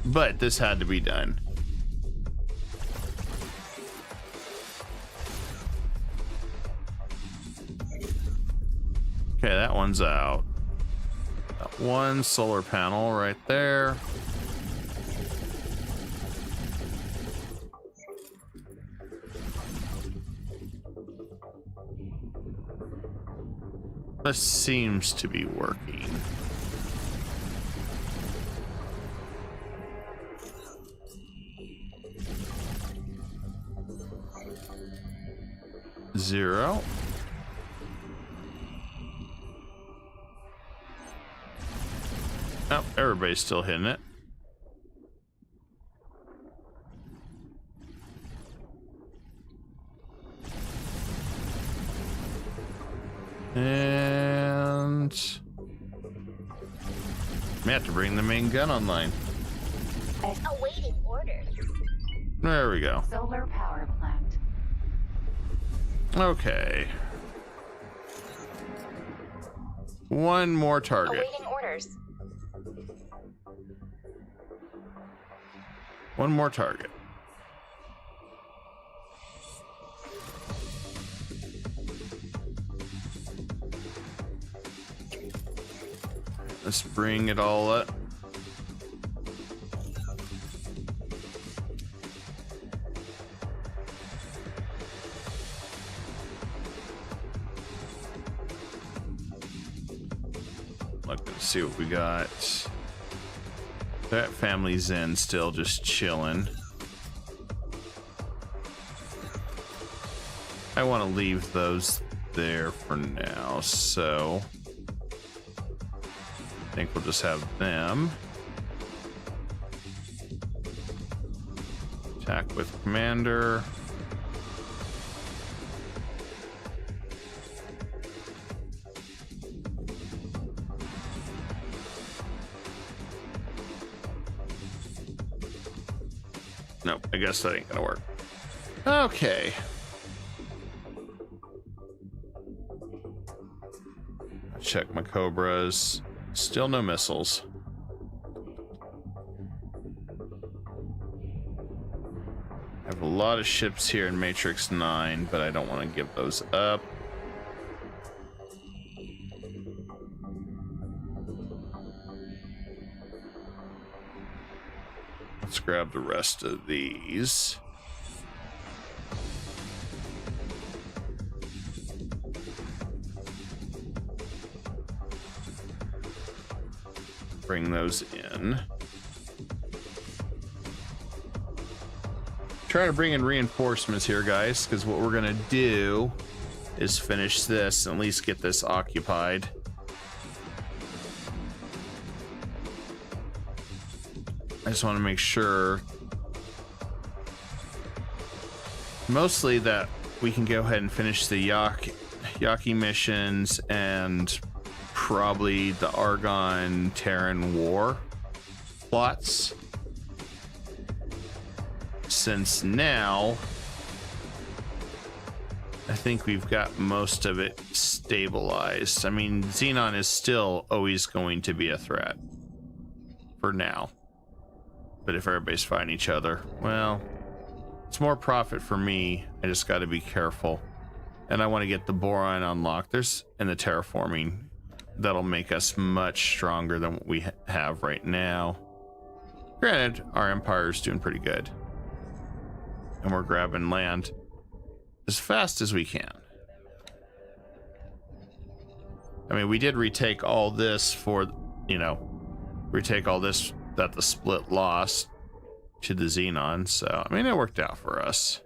But this had to be done. Okay, that one's out. Got one solar panel right there. This seems to be working. Zero. Oh, everybody's still hitting it. And we have to bring the main gun online. Awaiting orders. There we go. Solar power plant. Okay. One more target. Awaiting orders. One more target. Let's bring it all up. Let's see what we got. That family's in still just chilling. I want to leave those there for now, so I think we'll just have them attack with commander. Nope, I guess that ain't gonna work. Okay. Check my Cobras. Still no missiles. I have a lot of ships here in Matrix 9, but I don't want to give those up. Let's grab the rest of these. Bring those in. Try to bring in reinforcements here, guys, because what we're gonna do is finish this and at least get this occupied. I just want to make sure mostly that we can go ahead and finish the Yaki missions and probably the Argon Terran War plots, since now I think we've got most of it stabilized. I mean, Xenon is still always going to be a threat for now, but if everybody's fighting each other, well, it's more profit for me. I just got to be careful, and I want to get the boron unlocked. There's in the terraforming. That'll make us much stronger than what we have right now. Granted, our empire's doing pretty good. And we're grabbing land as fast as we can. I mean, we did retake all this for, you know, retake all this that the split lost to the Xenon. So, I mean, it worked out for us.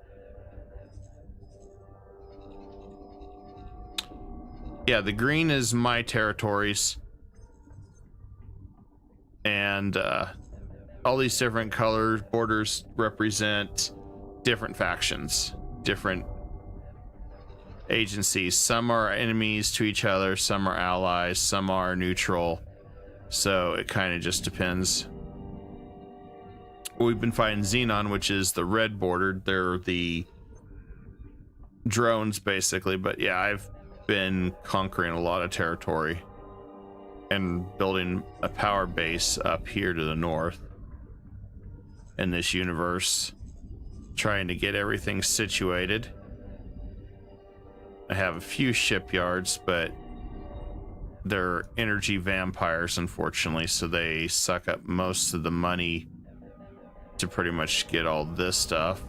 Yeah, the green is my territories, and all these different colors, borders represent different factions, different agencies. Some are enemies to each other, some are allies, some are neutral, so it kind of just depends. We've been fighting Xenon, which is the red border. They're the drones, basically, but yeah, I've been conquering a lot of territory and building a power base up here to the north in this universe, trying to get everything situated. I have a few shipyards, but they're energy vampires, unfortunately, so they suck up most of the money to pretty much get all this stuff.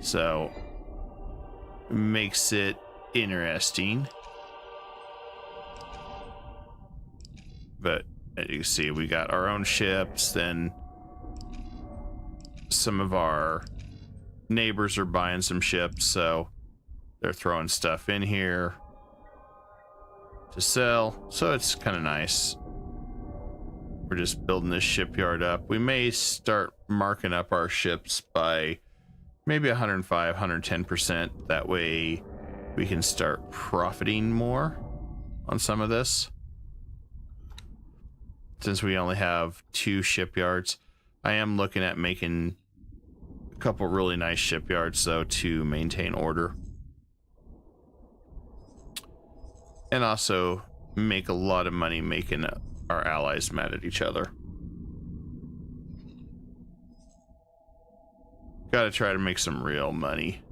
So makes it interesting. But as you can see, we got our own ships, then some of our neighbors are buying some ships, so they're throwing stuff in here to sell. So it's kind of nice. We're just building this shipyard up. We may start marking up our ships by maybe 105, 110%. That way we can start profiting more on some of this. Since we only have 2 shipyards, I am looking at making a couple really nice shipyards though to maintain order. And also make a lot of money making our allies mad at each other. Gotta try to make some real money.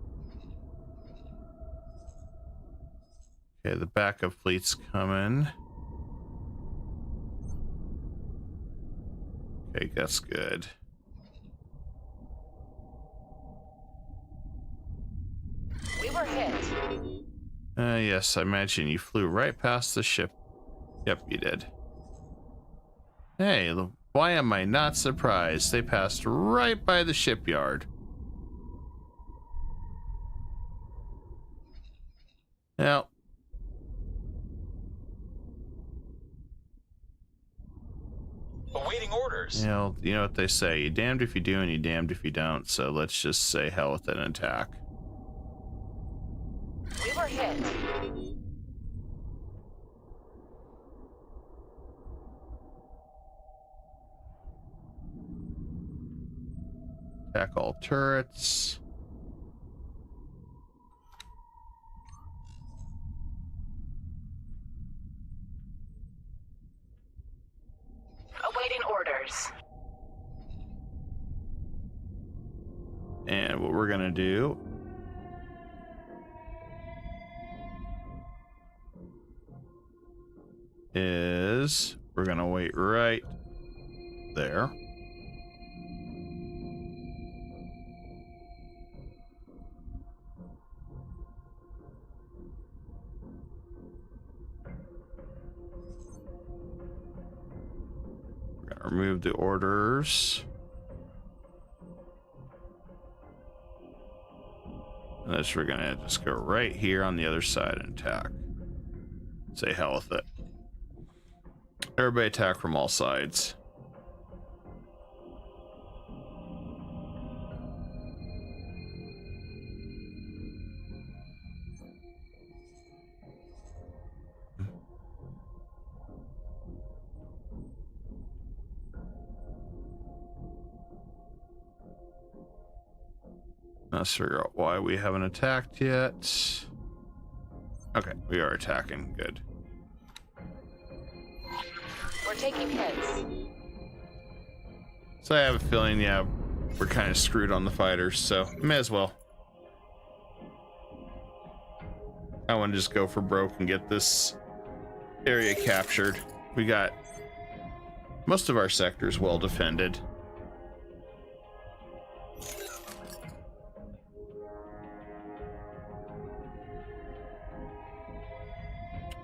Okay, the backup fleet's coming. Okay, that's good. We were hit. Yes, I imagine you flew right past the ship. Yep, you did. Hey, why am I not surprised? They passed right by the shipyard. Well, Awaiting orders. you know what they say. You're damned if you do and you're damned if you don't. So let's just say hell with an attack. We were hit. Attack all turrets. Awaiting orders. And what we're gonna do is we're gonna wait right there. We're gonna remove the orders. And this we're gonna just go right here on the other side and attack. Say hell with it. Everybody attack from all sides. Let's figure out why we haven't attacked yet. Okay, we are attacking. Good. We're taking hits. So I have a feeling, yeah, we're kind of screwed on the fighters, so may as well. I want to just go for broke and get this area captured. We got most of our sectors well defended.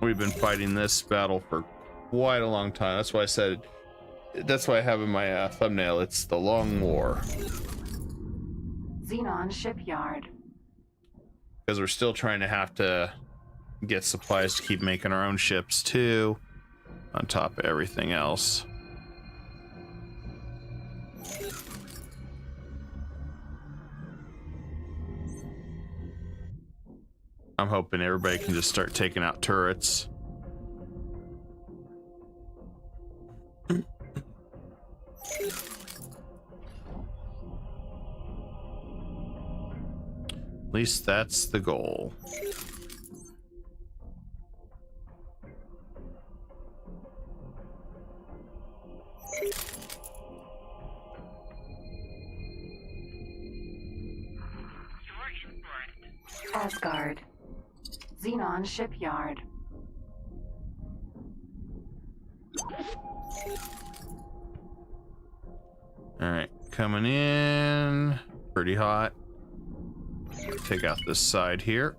We've been fighting this battle for quite a long time. That's why I said, that's why I have in my thumbnail, it's the Long War. Xenon Shipyard. Because we're still trying to have to get supplies to keep making our own ships too, on top of everything else. I'm hoping everybody can just start taking out turrets. At least that's the goal. You're in for it. Asgard. Xenon Shipyard. All right, coming in pretty hot. Take out this side here.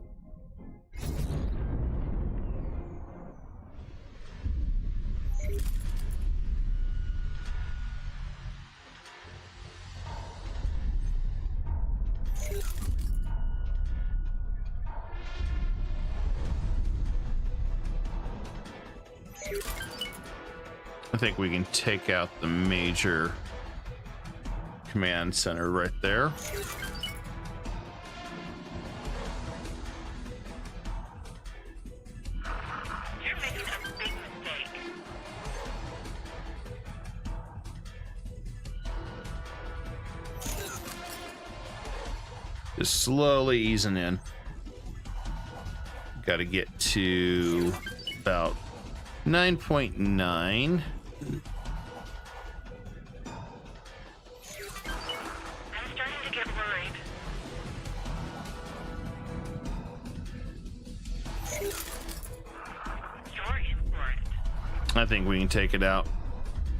think we can take out the major command center right there. You're making a big mistake. Just slowly easing in. Got to get to about 9.9. I'm starting to get worried. You're in for it. I think we can take it out.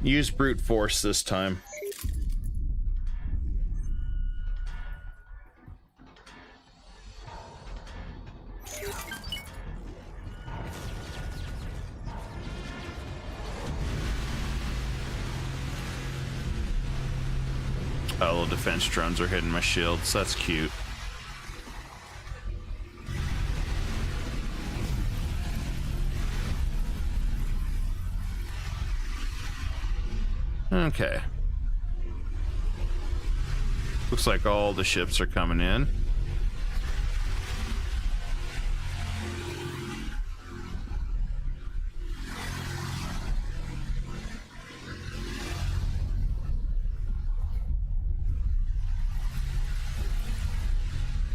Use brute force this time. Oh, little defense drones are hitting my shields. That's cute. Okay. Looks like all the ships are coming in.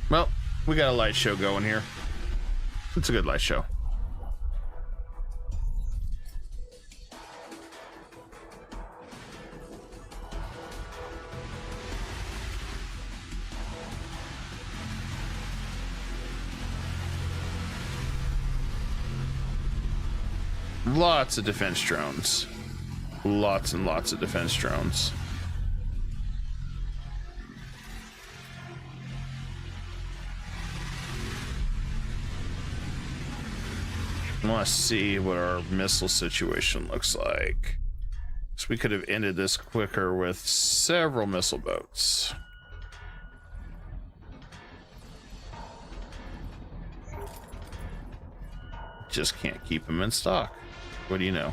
Well, we got a light show going here. It's a good light show. Lots of defense drones. Lots and lots of defense drones. I want to see what our missile situation looks like. So we could have ended this quicker with several missile boats. Just can't keep them in stock. What do you know?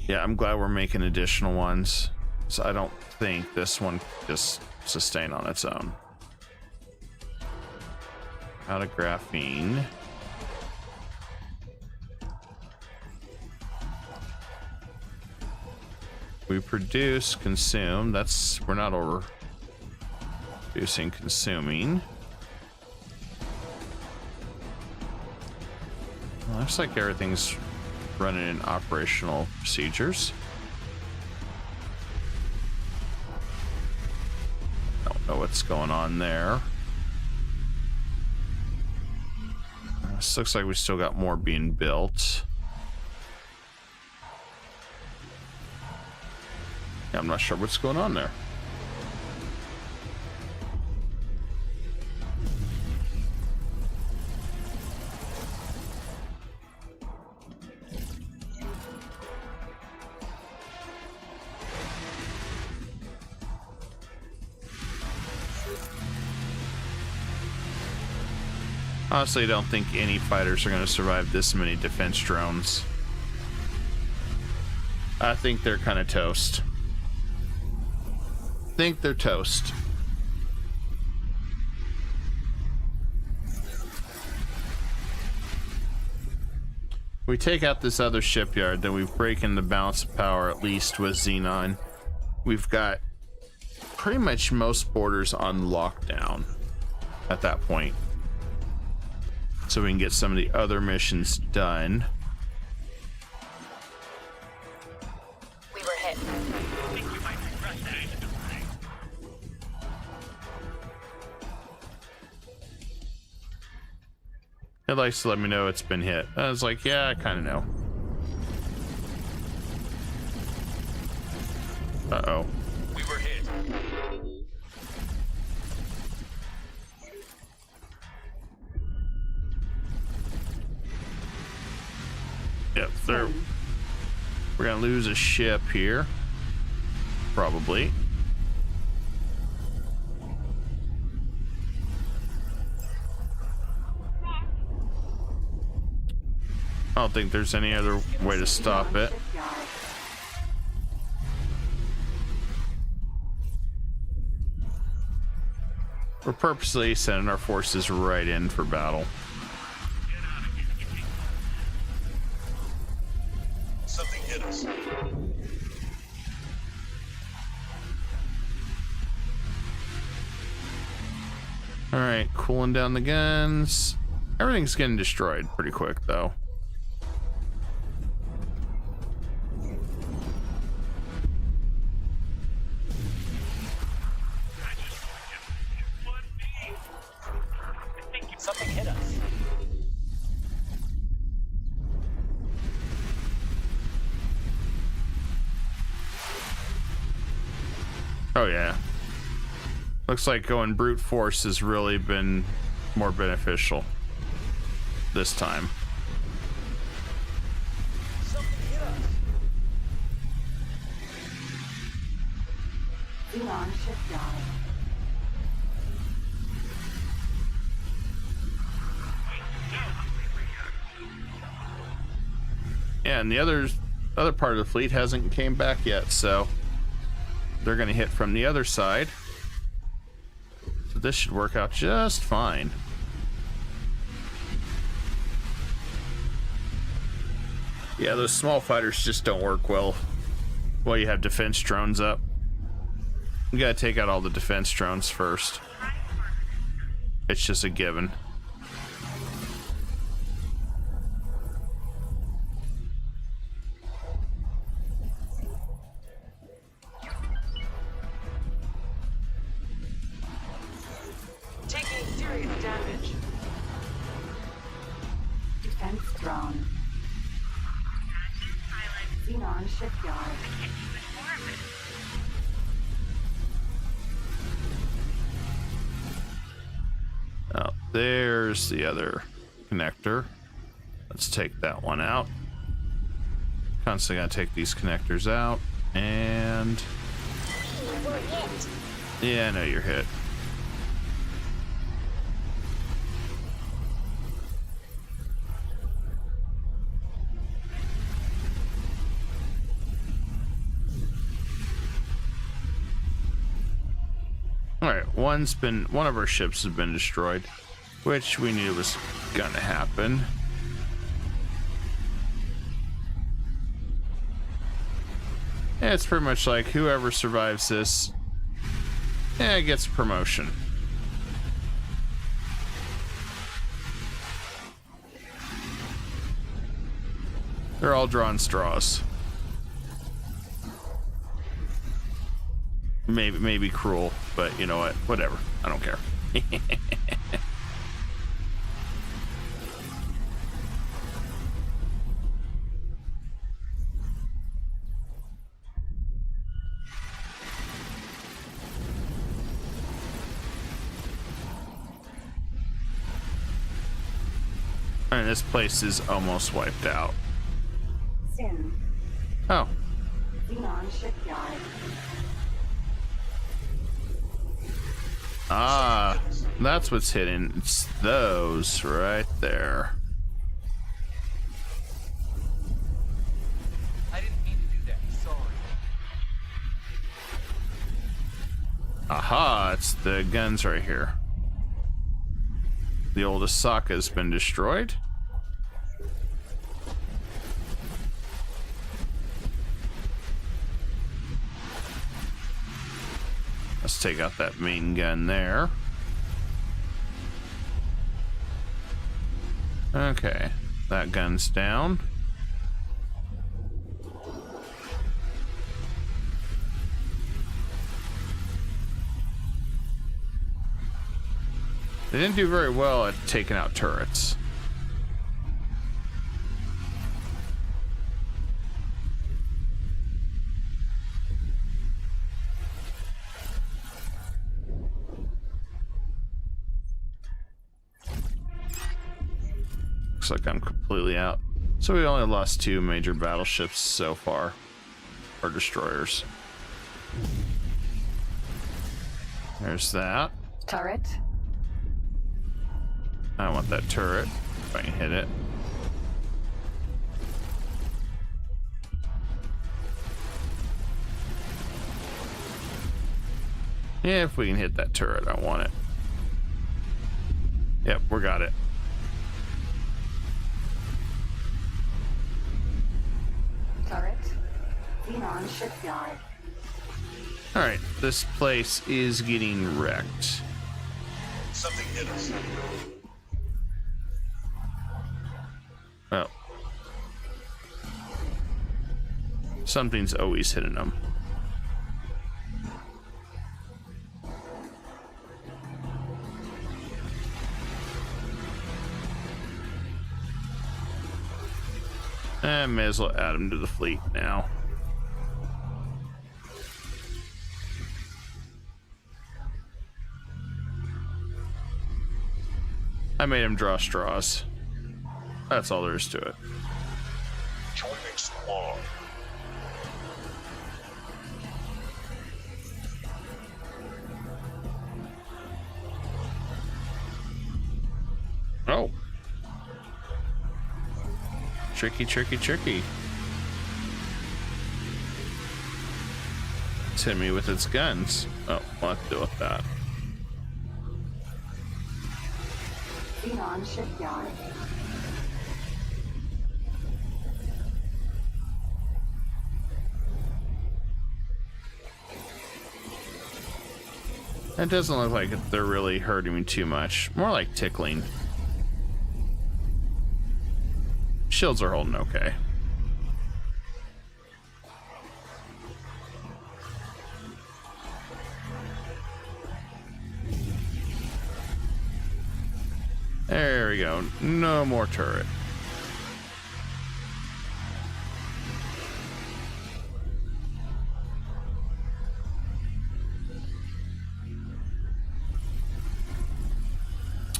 Yeah, I'm glad we're making additional ones. So I don't think this one just sustain on its own. Out of graphene. We produce, consume. That's, we're not over producing, consuming. Well, looks like everything's running in operational procedures. Don't know what's going on there. This looks like we still got more being built. Yeah, I'm not sure what's going on there. Honestly, I don't think any fighters are going to survive this many defense drones. I think they're kind of toast. Think they're toast. We take out this other shipyard, then we've broken the balance of power, at least with Xenon. We've got pretty much most borders on lockdown at that point. So we can get some of the other missions done. We were hit. It likes to let me know it's been hit. I was like, yeah, I kind of know. Uh-oh. We were hit. Yep, they're We're gonna lose a ship here. Probably. I don't think there's any other way to stop it. Shipyard. We're purposely sending our forces right in for battle. Something hit us. Alright, cooling down the guns. Everything's getting destroyed pretty quick, though. Something hit us. Oh, yeah. Looks like going brute force has really been more beneficial this time. Something hit us. Xenon Shipyard. Yeah, and the other part of the fleet hasn't came back yet, so they're going to hit from the other side. So this should work out just fine. Yeah, those small fighters just don't work well while you have defense drones up. You gotta take out all the defense drones first. It's just a given. Taking serious damage. Defense drone. Xenon Shipyard. Oh, there's the other connector. Let's take that one out. Constantly gotta take these connectors out, and We were hit. yeah, I know you're hit. Alright, one of our ships has been destroyed, which we knew was gonna happen. Yeah, it's pretty much like whoever survives this, gets a promotion. They're all drawing straws. Maybe cruel, but you know what? Whatever. I don't care. And this place is almost wiped out. Sin. Oh, Xenon Shipyard. ah, that's what's hidden. It's those right there. I didn't mean to do that. Sorry. Aha, it's the guns right here. The old Asaka's been destroyed. Let's take out that main gun there. Okay, that gun's down. They didn't do very well at taking out turrets. Looks like I'm completely So we only lost 2 major battleships so far, or destroyers. There's that. Turret. I want that turret, if I can hit it. Yeah, if we can hit that turret, I want it. Yep, we got it. Turret. Xenon Shipyard. Alright, this place is getting wrecked. Something hit us. Well, something's always hitting them. I may as well add them to the fleet now. I made him draw straws. That's all there is to it. Joining squad. Oh. Tricky, tricky, tricky. It's hit me with its guns. Oh, we'll have to deal with that. Xenon Shipyard. It doesn't look like they're really hurting me too much. More like tickling. Shields are holding okay. There we go. No more turret.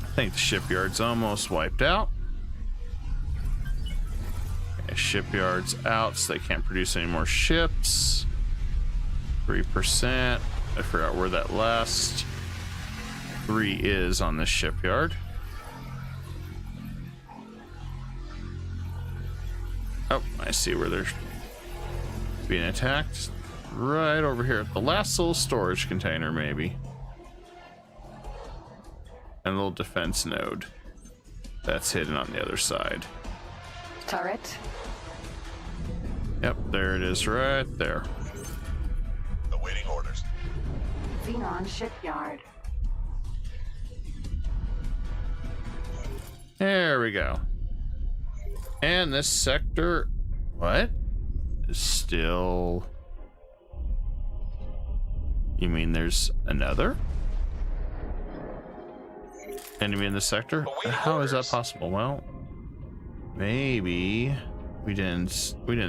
I think the shipyard's almost wiped out. Okay, shipyard's out, so they can't produce any more ships. 3%. I forgot where that last 3 is on this shipyard. Oh, I see where they're being attacked. Right over here at the last little storage container, maybe. And a little defense node that's hidden on the other side. Turret. Yep, there it is right there. Awaiting orders. Xenon Shipyard. There we go. And this sector, what? Is still... You mean there's another enemy in the sector? How is that possible? Well, maybe we didn't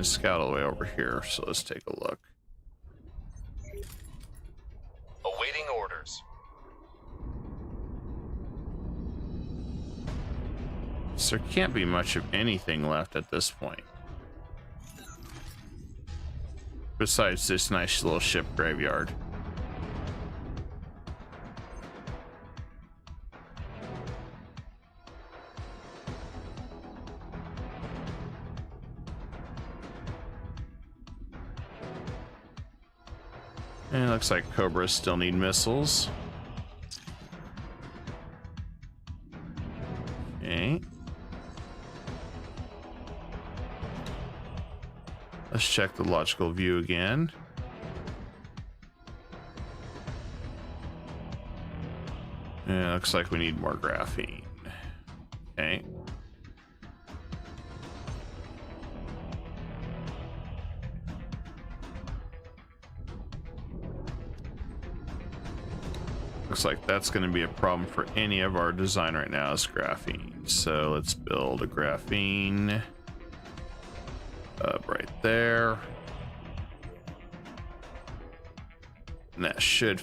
scout all the way over here, so let's take a look. Awaiting orders. So there can't be much of anything left at this point. Besides this nice little ship graveyard. And it looks like Cobras still need missiles. Okay. Let's check the logical view again. Yeah, looks like we need more graphene. Okay. Looks like that's going to be a problem for any of our design right now is graphene. So let's build a graphene right there. And that should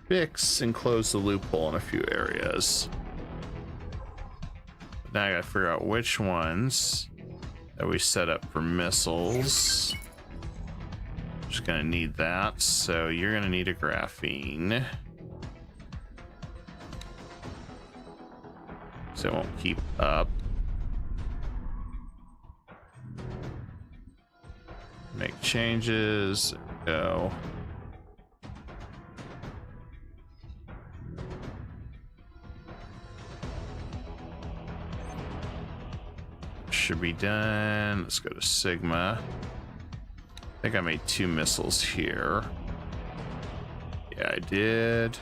fix and close the loophole in a few areas. Now I gotta figure out which ones that we set up for missiles. Just gonna need that, so you're gonna need a graphene. So it won't keep up. Make changes. Go. Should be done. Let's go to Sigma. I think I made 2 missiles here. Yeah, I did.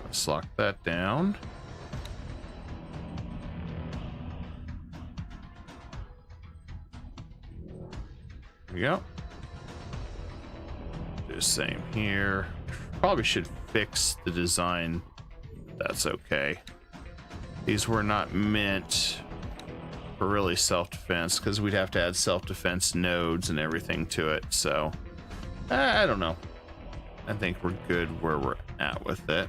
Let's lock that down. There we go. Do the same here. Probably should fix the design. That's okay. These were not meant for really self-defense because we'd have to add self-defense nodes and everything to it. So I don't know. I think we're good where we're at with it.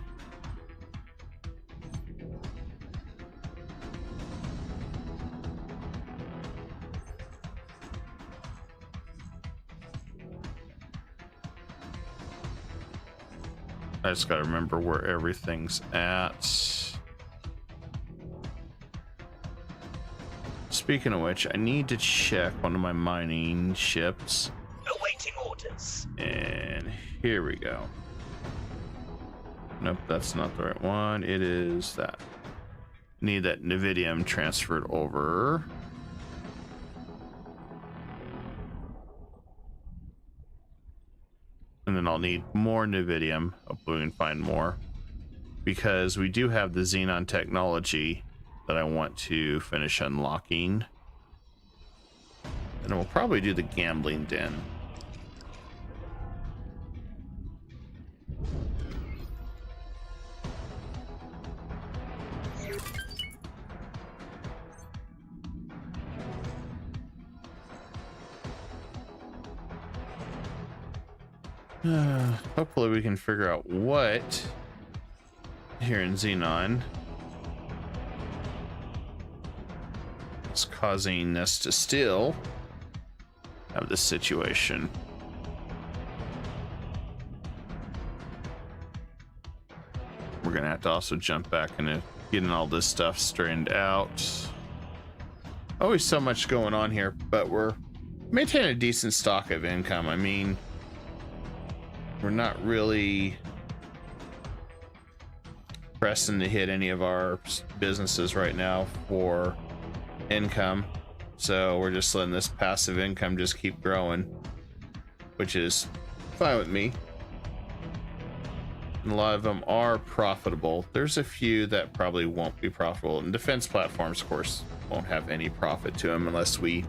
I just got to remember where everything's at. Speaking of which, I need to check one of my mining ships. Awaiting orders. And here we go. Nope, that's not the right one. It is that. Need that Nevidium transferred over. And then I'll need more Nevidium. Hopefully we can find more. Because we do have the Xenon technology that I want to finish unlocking. And we'll probably do the gambling den. Hopefully we can figure out what here in Xenon is causing us to still have this situation. We're gonna have to also jump back into getting all this stuff straightened out. Always so much going on here, but we're maintaining a decent stock of income. I mean, we're not really pressing to hit any of our businesses right now for income, so we're just letting this passive income just keep growing, which is fine with me. And a lot of them are profitable. There's a few that probably won't be profitable, and defense platforms of course won't have any profit to them unless we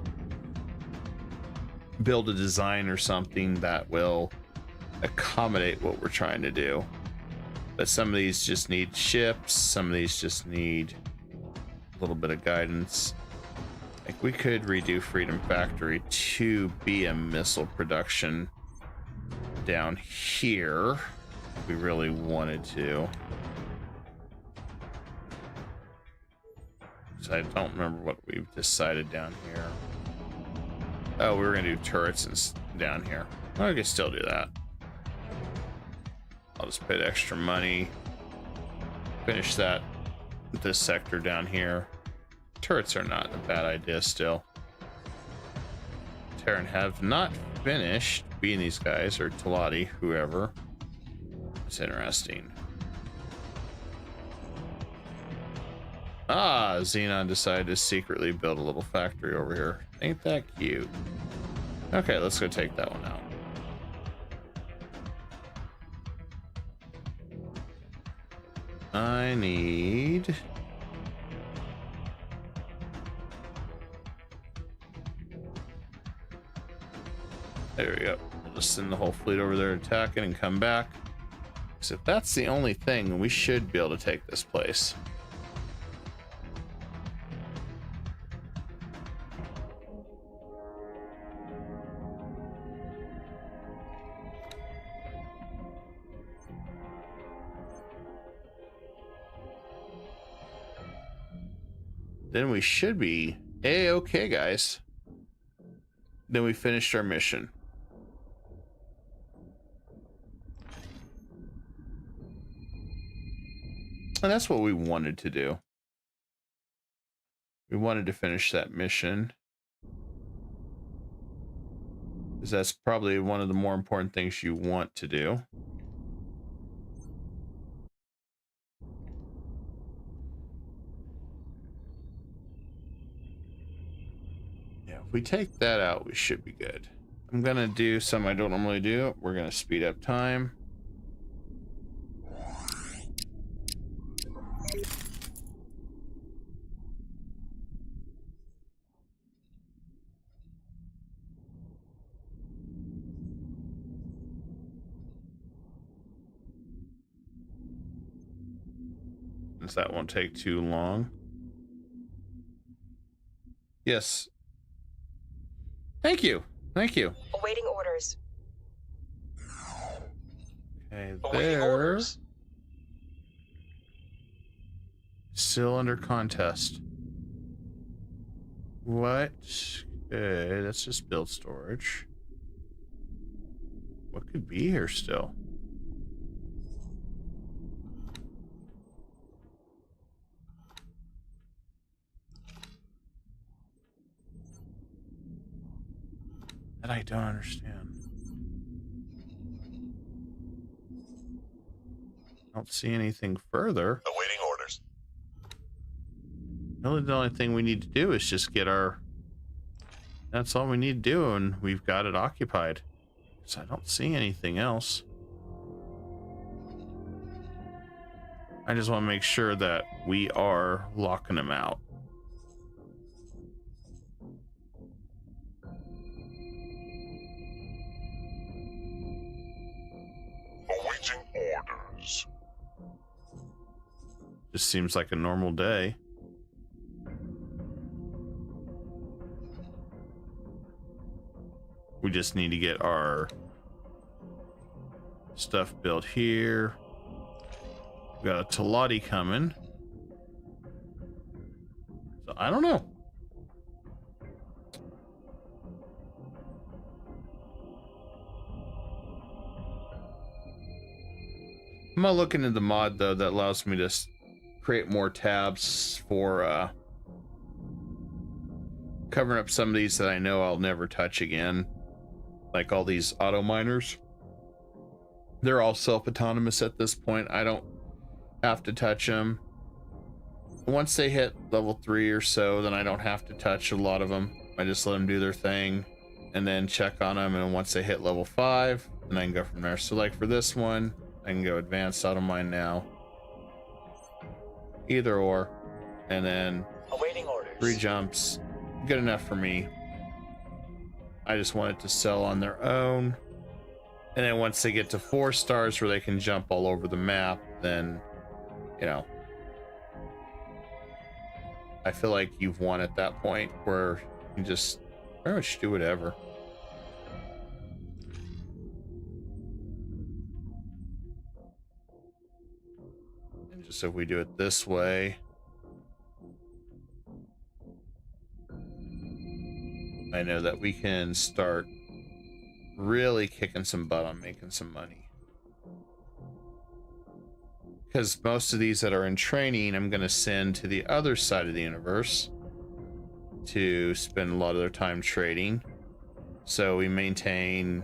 build a design or something that will accommodate what we're trying to do. But some of these just need ships, some of these just need a little bit of guidance. Like we could redo Freedom Factory to be a missile production down here if we really wanted to. So I don't remember what we've decided down here. Oh, we were gonna do turrets down here. Well, I could still do that. I'll just pay the extra money, finish that, this sector down here. Turrets are not a bad idea still. Terran have not finished being these guys, or Talati, whoever. It's interesting. Ah, Xenon decided to secretly build a little factory over here. Ain't that cute? Okay, let's go take that one out. I need... There we go. We'll just send the whole fleet over there attacking and come back. Because if that's the only thing, we should be able to take this place. Then we should be Okay, guys. Then we finished our mission. And that's what we wanted to do. We wanted to finish that mission, because that's probably one of the more important things you want to do. Yeah, if we take that out, we should be good. I'm gonna do something I don't normally do. We're gonna speed up time. Since that won't take too long. Yes. Thank you. Thank you. Awaiting orders. Okay, Awaiting there. orders. Still under contest. What? Okay, let's just build storage. What could be here still? That I don't understand. I don't see anything further. Awaiting orders. Really, the only thing we need to do is just get our... That's all we need to do, and we've got it occupied. So I don't see anything else. I just want to make sure that we are locking them out. Awaiting orders. Just seems like a normal day. We just need to get our stuff built here. We got a Talati coming. So I don't know. I'm gonna look into the mod though that allows me to create more tabs for covering up some of these that I know I'll never touch again. Like all these auto miners. They're all self-autonomous at this point. I don't have to touch them. Once they hit level 3 or so, then I don't have to touch a lot of them. I just let them do their thing and then check on them. And once they hit level 5, then I can go from there. So like for this one, I can go advanced auto mine now. Either or. And then Awaiting orders. 3 jumps. Good enough for me. I just want it to sell on their own. And then once they get to 4 stars where they can jump all over the map, then, you know, I feel like you've won at that point where you can just pretty much do whatever. And just if we do it this way, I know that we can start really kicking some butt on making some money. Because most of these that are in training, I'm going to send to the other side of the universe to spend a lot of their time trading. So we maintain...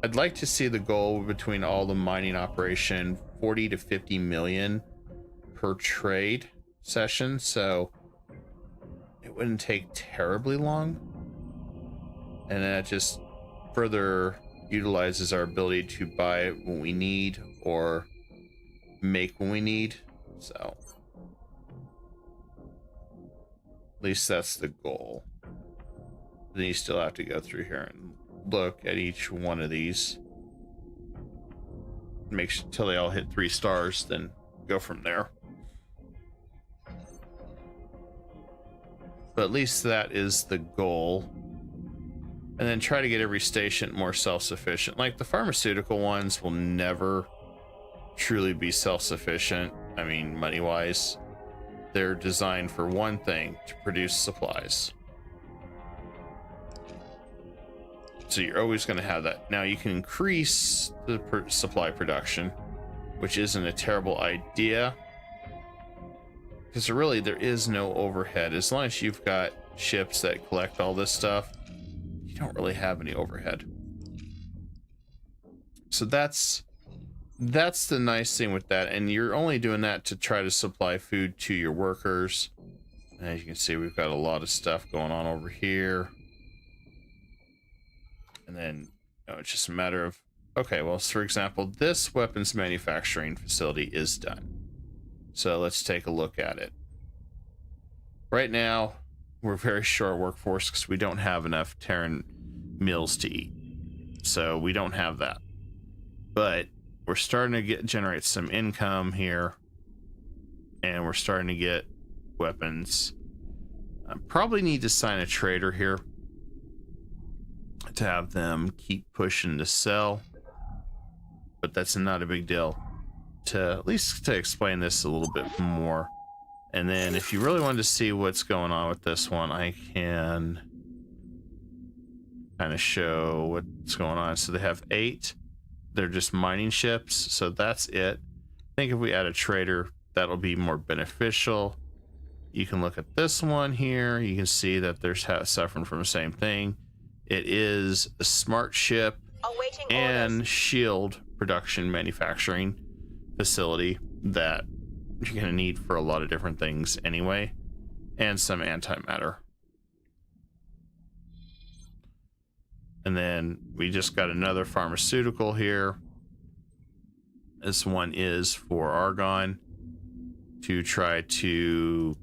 I'd like to see the goal between all the mining operation 40 to 50 million per trade session. So it wouldn't take terribly long. And that just further utilizes our ability to buy when we need or make when we need. So at least that's the goal. Then you still have to go through here and look at each one of these. Make sure until they all hit 3 stars, then go from there. But at least that is the goal. And then try to get every station more self-sufficient. Like the pharmaceutical ones will never truly be self-sufficient. I mean, money-wise. they're designed for one thing, to produce supplies. So you're always going to have that. Now you can increase the supply production, which isn't a terrible idea, because really there is no overhead. As long as you've got ships that collect all this stuff, you don't really have any overhead. So that's the nice thing with that, and you're only doing that to try to supply food to your workers. And as you can see, we've got a lot of stuff going on over here. And then, you know, it's just a matter of, okay, well, for example, this weapons manufacturing facility is done. So let's take a look at it. Right now, we're very short workforce because we don't have enough Terran meals to eat. So we don't have that. But we're starting to generate some income here. And we're starting to get weapons. I probably need to sign a trader here to have them keep pushing to sell, but that's not a big deal. To at least to explain this a little bit more, and then if you really wanted to see what's going on with this one, I can kind of show what's going on. So they have 8. They're just mining ships, so that's it. I think if we add a trader, that'll be more beneficial. You can look at this one here. You can see that they're suffering from the same thing. It is a smart ship and shield production manufacturing facility that you're going to need for a lot of different things anyway, and some antimatter. And then we just got another pharmaceutical here. This one is for Argon, to try to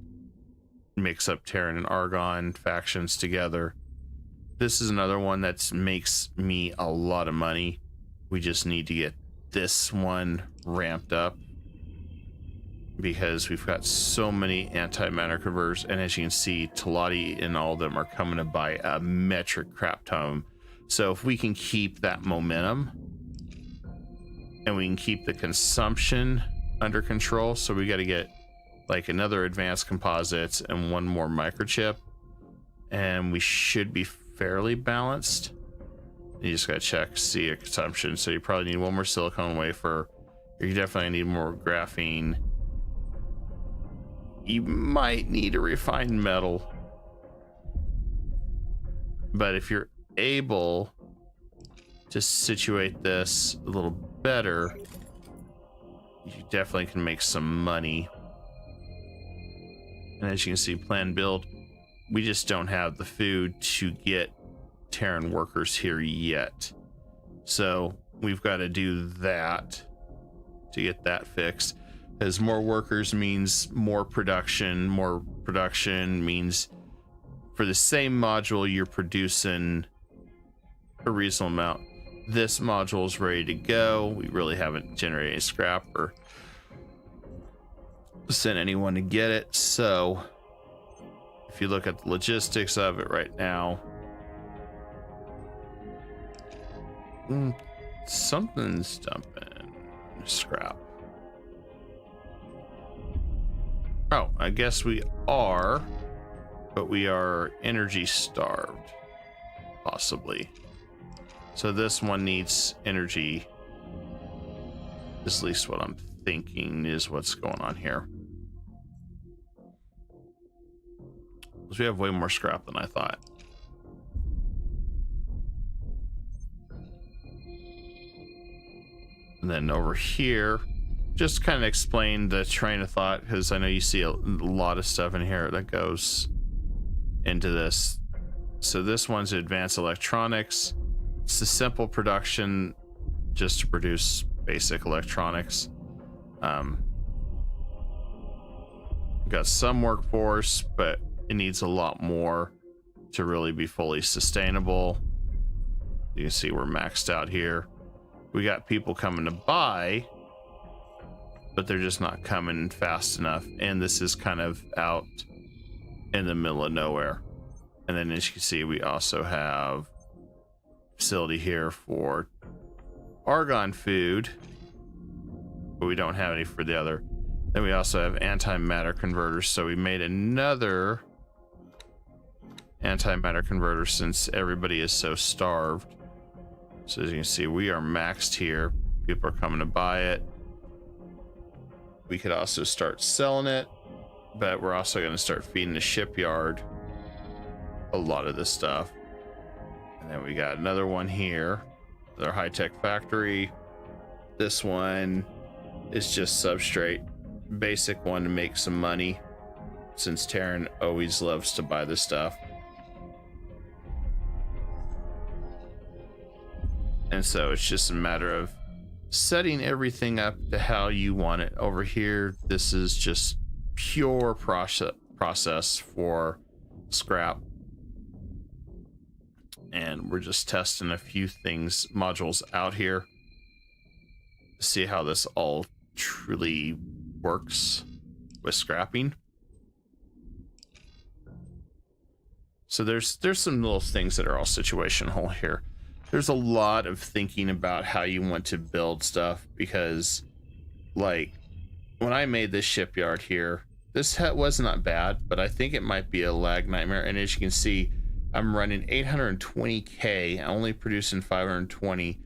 mix up Terran and Argon factions together. This is another one that makes me a lot of money. We just need to get this one ramped up because we've got so many antimatter converters, and as you can see, Talati and all of them are coming to buy a metric crap ton. So if we can keep that momentum and we can keep the consumption under control, so we got to get like another advanced composites and one more microchip, and we should be fairly balanced. You just gotta check, see your consumption. So you probably need one more silicone wafer. You definitely need more graphene. You might need a refined metal. But if you're able to situate this a little better, you definitely can make some money. And as you can see, plan build. We just don't have the food to get Terran workers here yet. So we've got to do that to get that fixed. As more workers means more production. More production means for the same module, you're producing a reasonable amount. This module is ready to go. We really haven't generated any scrap or sent anyone to get it. So if you look at the logistics of it right now, something's dumping scrap. Oh, I guess we are, but we are energy starved, possibly. So this one needs energy. Is at least what I'm thinking is what's going on here. Because we have way more scrap than I thought. And then over here, just kind of explain the train of thought, because I know you see a lot of stuff in here that goes into this. So this one's advanced electronics. It's the simple production just to produce basic electronics. Got some workforce, but it needs a lot more to really be fully sustainable. You can see we're maxed out here. We got people coming to buy, but they're just not coming fast enough. And this is kind of out in the middle of nowhere. And then as you can see, we also have a facility here for Argon food, but we don't have any for the other. Then we also have antimatter converters. So we made another antimatter converter since everybody is so starved. So as you can see, we are maxed here. People are coming to buy it. We could also start selling it, but we're also going to start feeding the shipyard a lot of this stuff. And then we got another one here, another high-tech factory. This one is just substrate, basic one to make some money, since Terran always loves to buy this stuff. And so it's just a matter of setting everything up to how you want it. Over here, this is just pure process for scrap. And we're just testing a few things, modules out here to see how this all truly works with scrapping. So there's some little things that are all situational here. There's a lot of thinking about how you want to build stuff, because like when I made this shipyard here, this was not bad, but I think it might be a lag nightmare. And as you can see, I'm running 820k, only producing 520.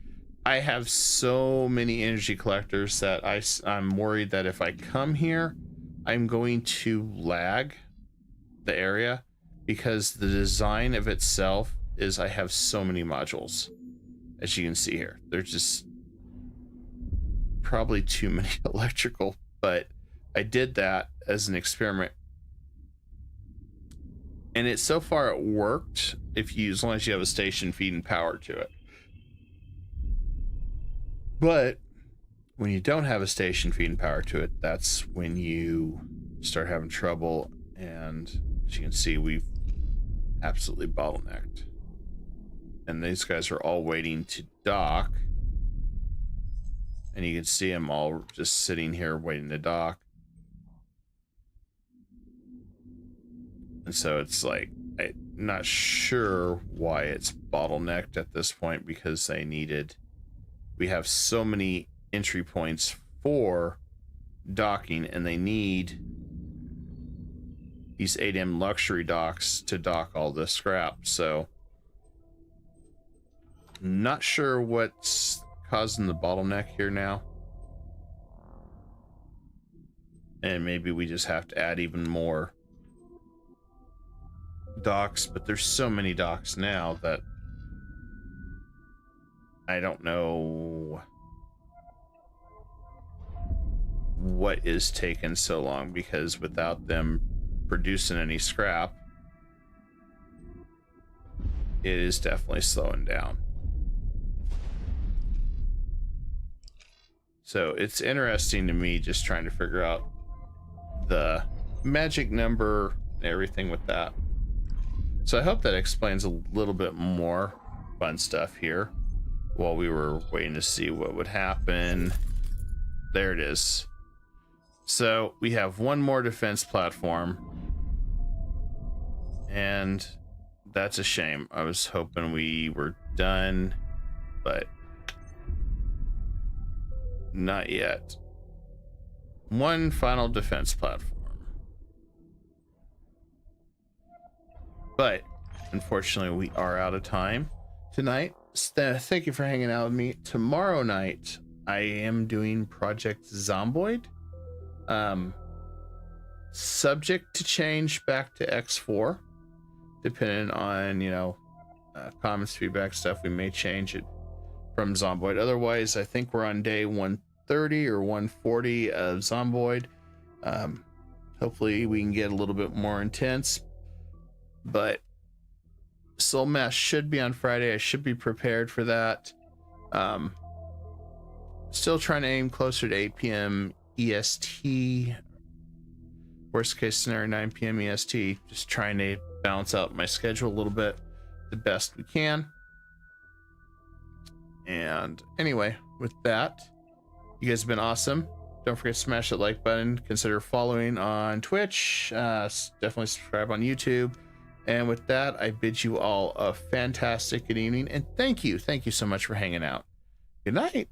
I have so many energy collectors that I'm worried that if I come here, I'm going to lag the area, because the design of itself is I have so many modules. As you can see here, there's just probably too many electrical, but I did that as an experiment. And it so far it worked as long as you have a station feeding power to it. But when you don't have a station feeding power to it, that's when you start having trouble. And as you can see, we've absolutely bottlenecked. And these guys are all waiting to dock. And you can see them all just sitting here waiting to dock. And so it's like, I'm not sure why it's bottlenecked at this point, because we have so many entry points for docking, and they need these 8M luxury docks to dock all this scrap. So not sure what's causing the bottleneck here now. And maybe we just have to add even more docks, but there's so many docks now that I don't know what is taking so long, because without them producing any scrap, it is definitely slowing down. So it's interesting to me just trying to figure out the magic number and everything with that. So I hope that explains a little bit more fun stuff here while we were waiting to see what would happen. There it is. So we have one more defense platform, and that's a shame. I was hoping we were done, but not yet. One final defense platform. But unfortunately, we are out of time tonight. Thank you for hanging out with me. Tomorrow night, I am doing Project Zomboid. Subject to change back to X4, depending on, comments, feedback, stuff. We may change it from Zomboid. Otherwise, I think we're on day 130 or 140 of Zomboid. Hopefully we can get a little bit more intense, but Soul Mass should be on Friday. I should be prepared for that. Still trying to aim closer to 8 p.m. EST. Worst case scenario, 9 p.m. EST. Just trying to balance out my schedule a little bit the best we can. And anyway, with that, you guys have been awesome. Don't forget to smash that like button. Consider following on Twitch. Definitely subscribe on YouTube. And with that, I bid you all a fantastic good evening. And thank you so much for hanging out. Good night.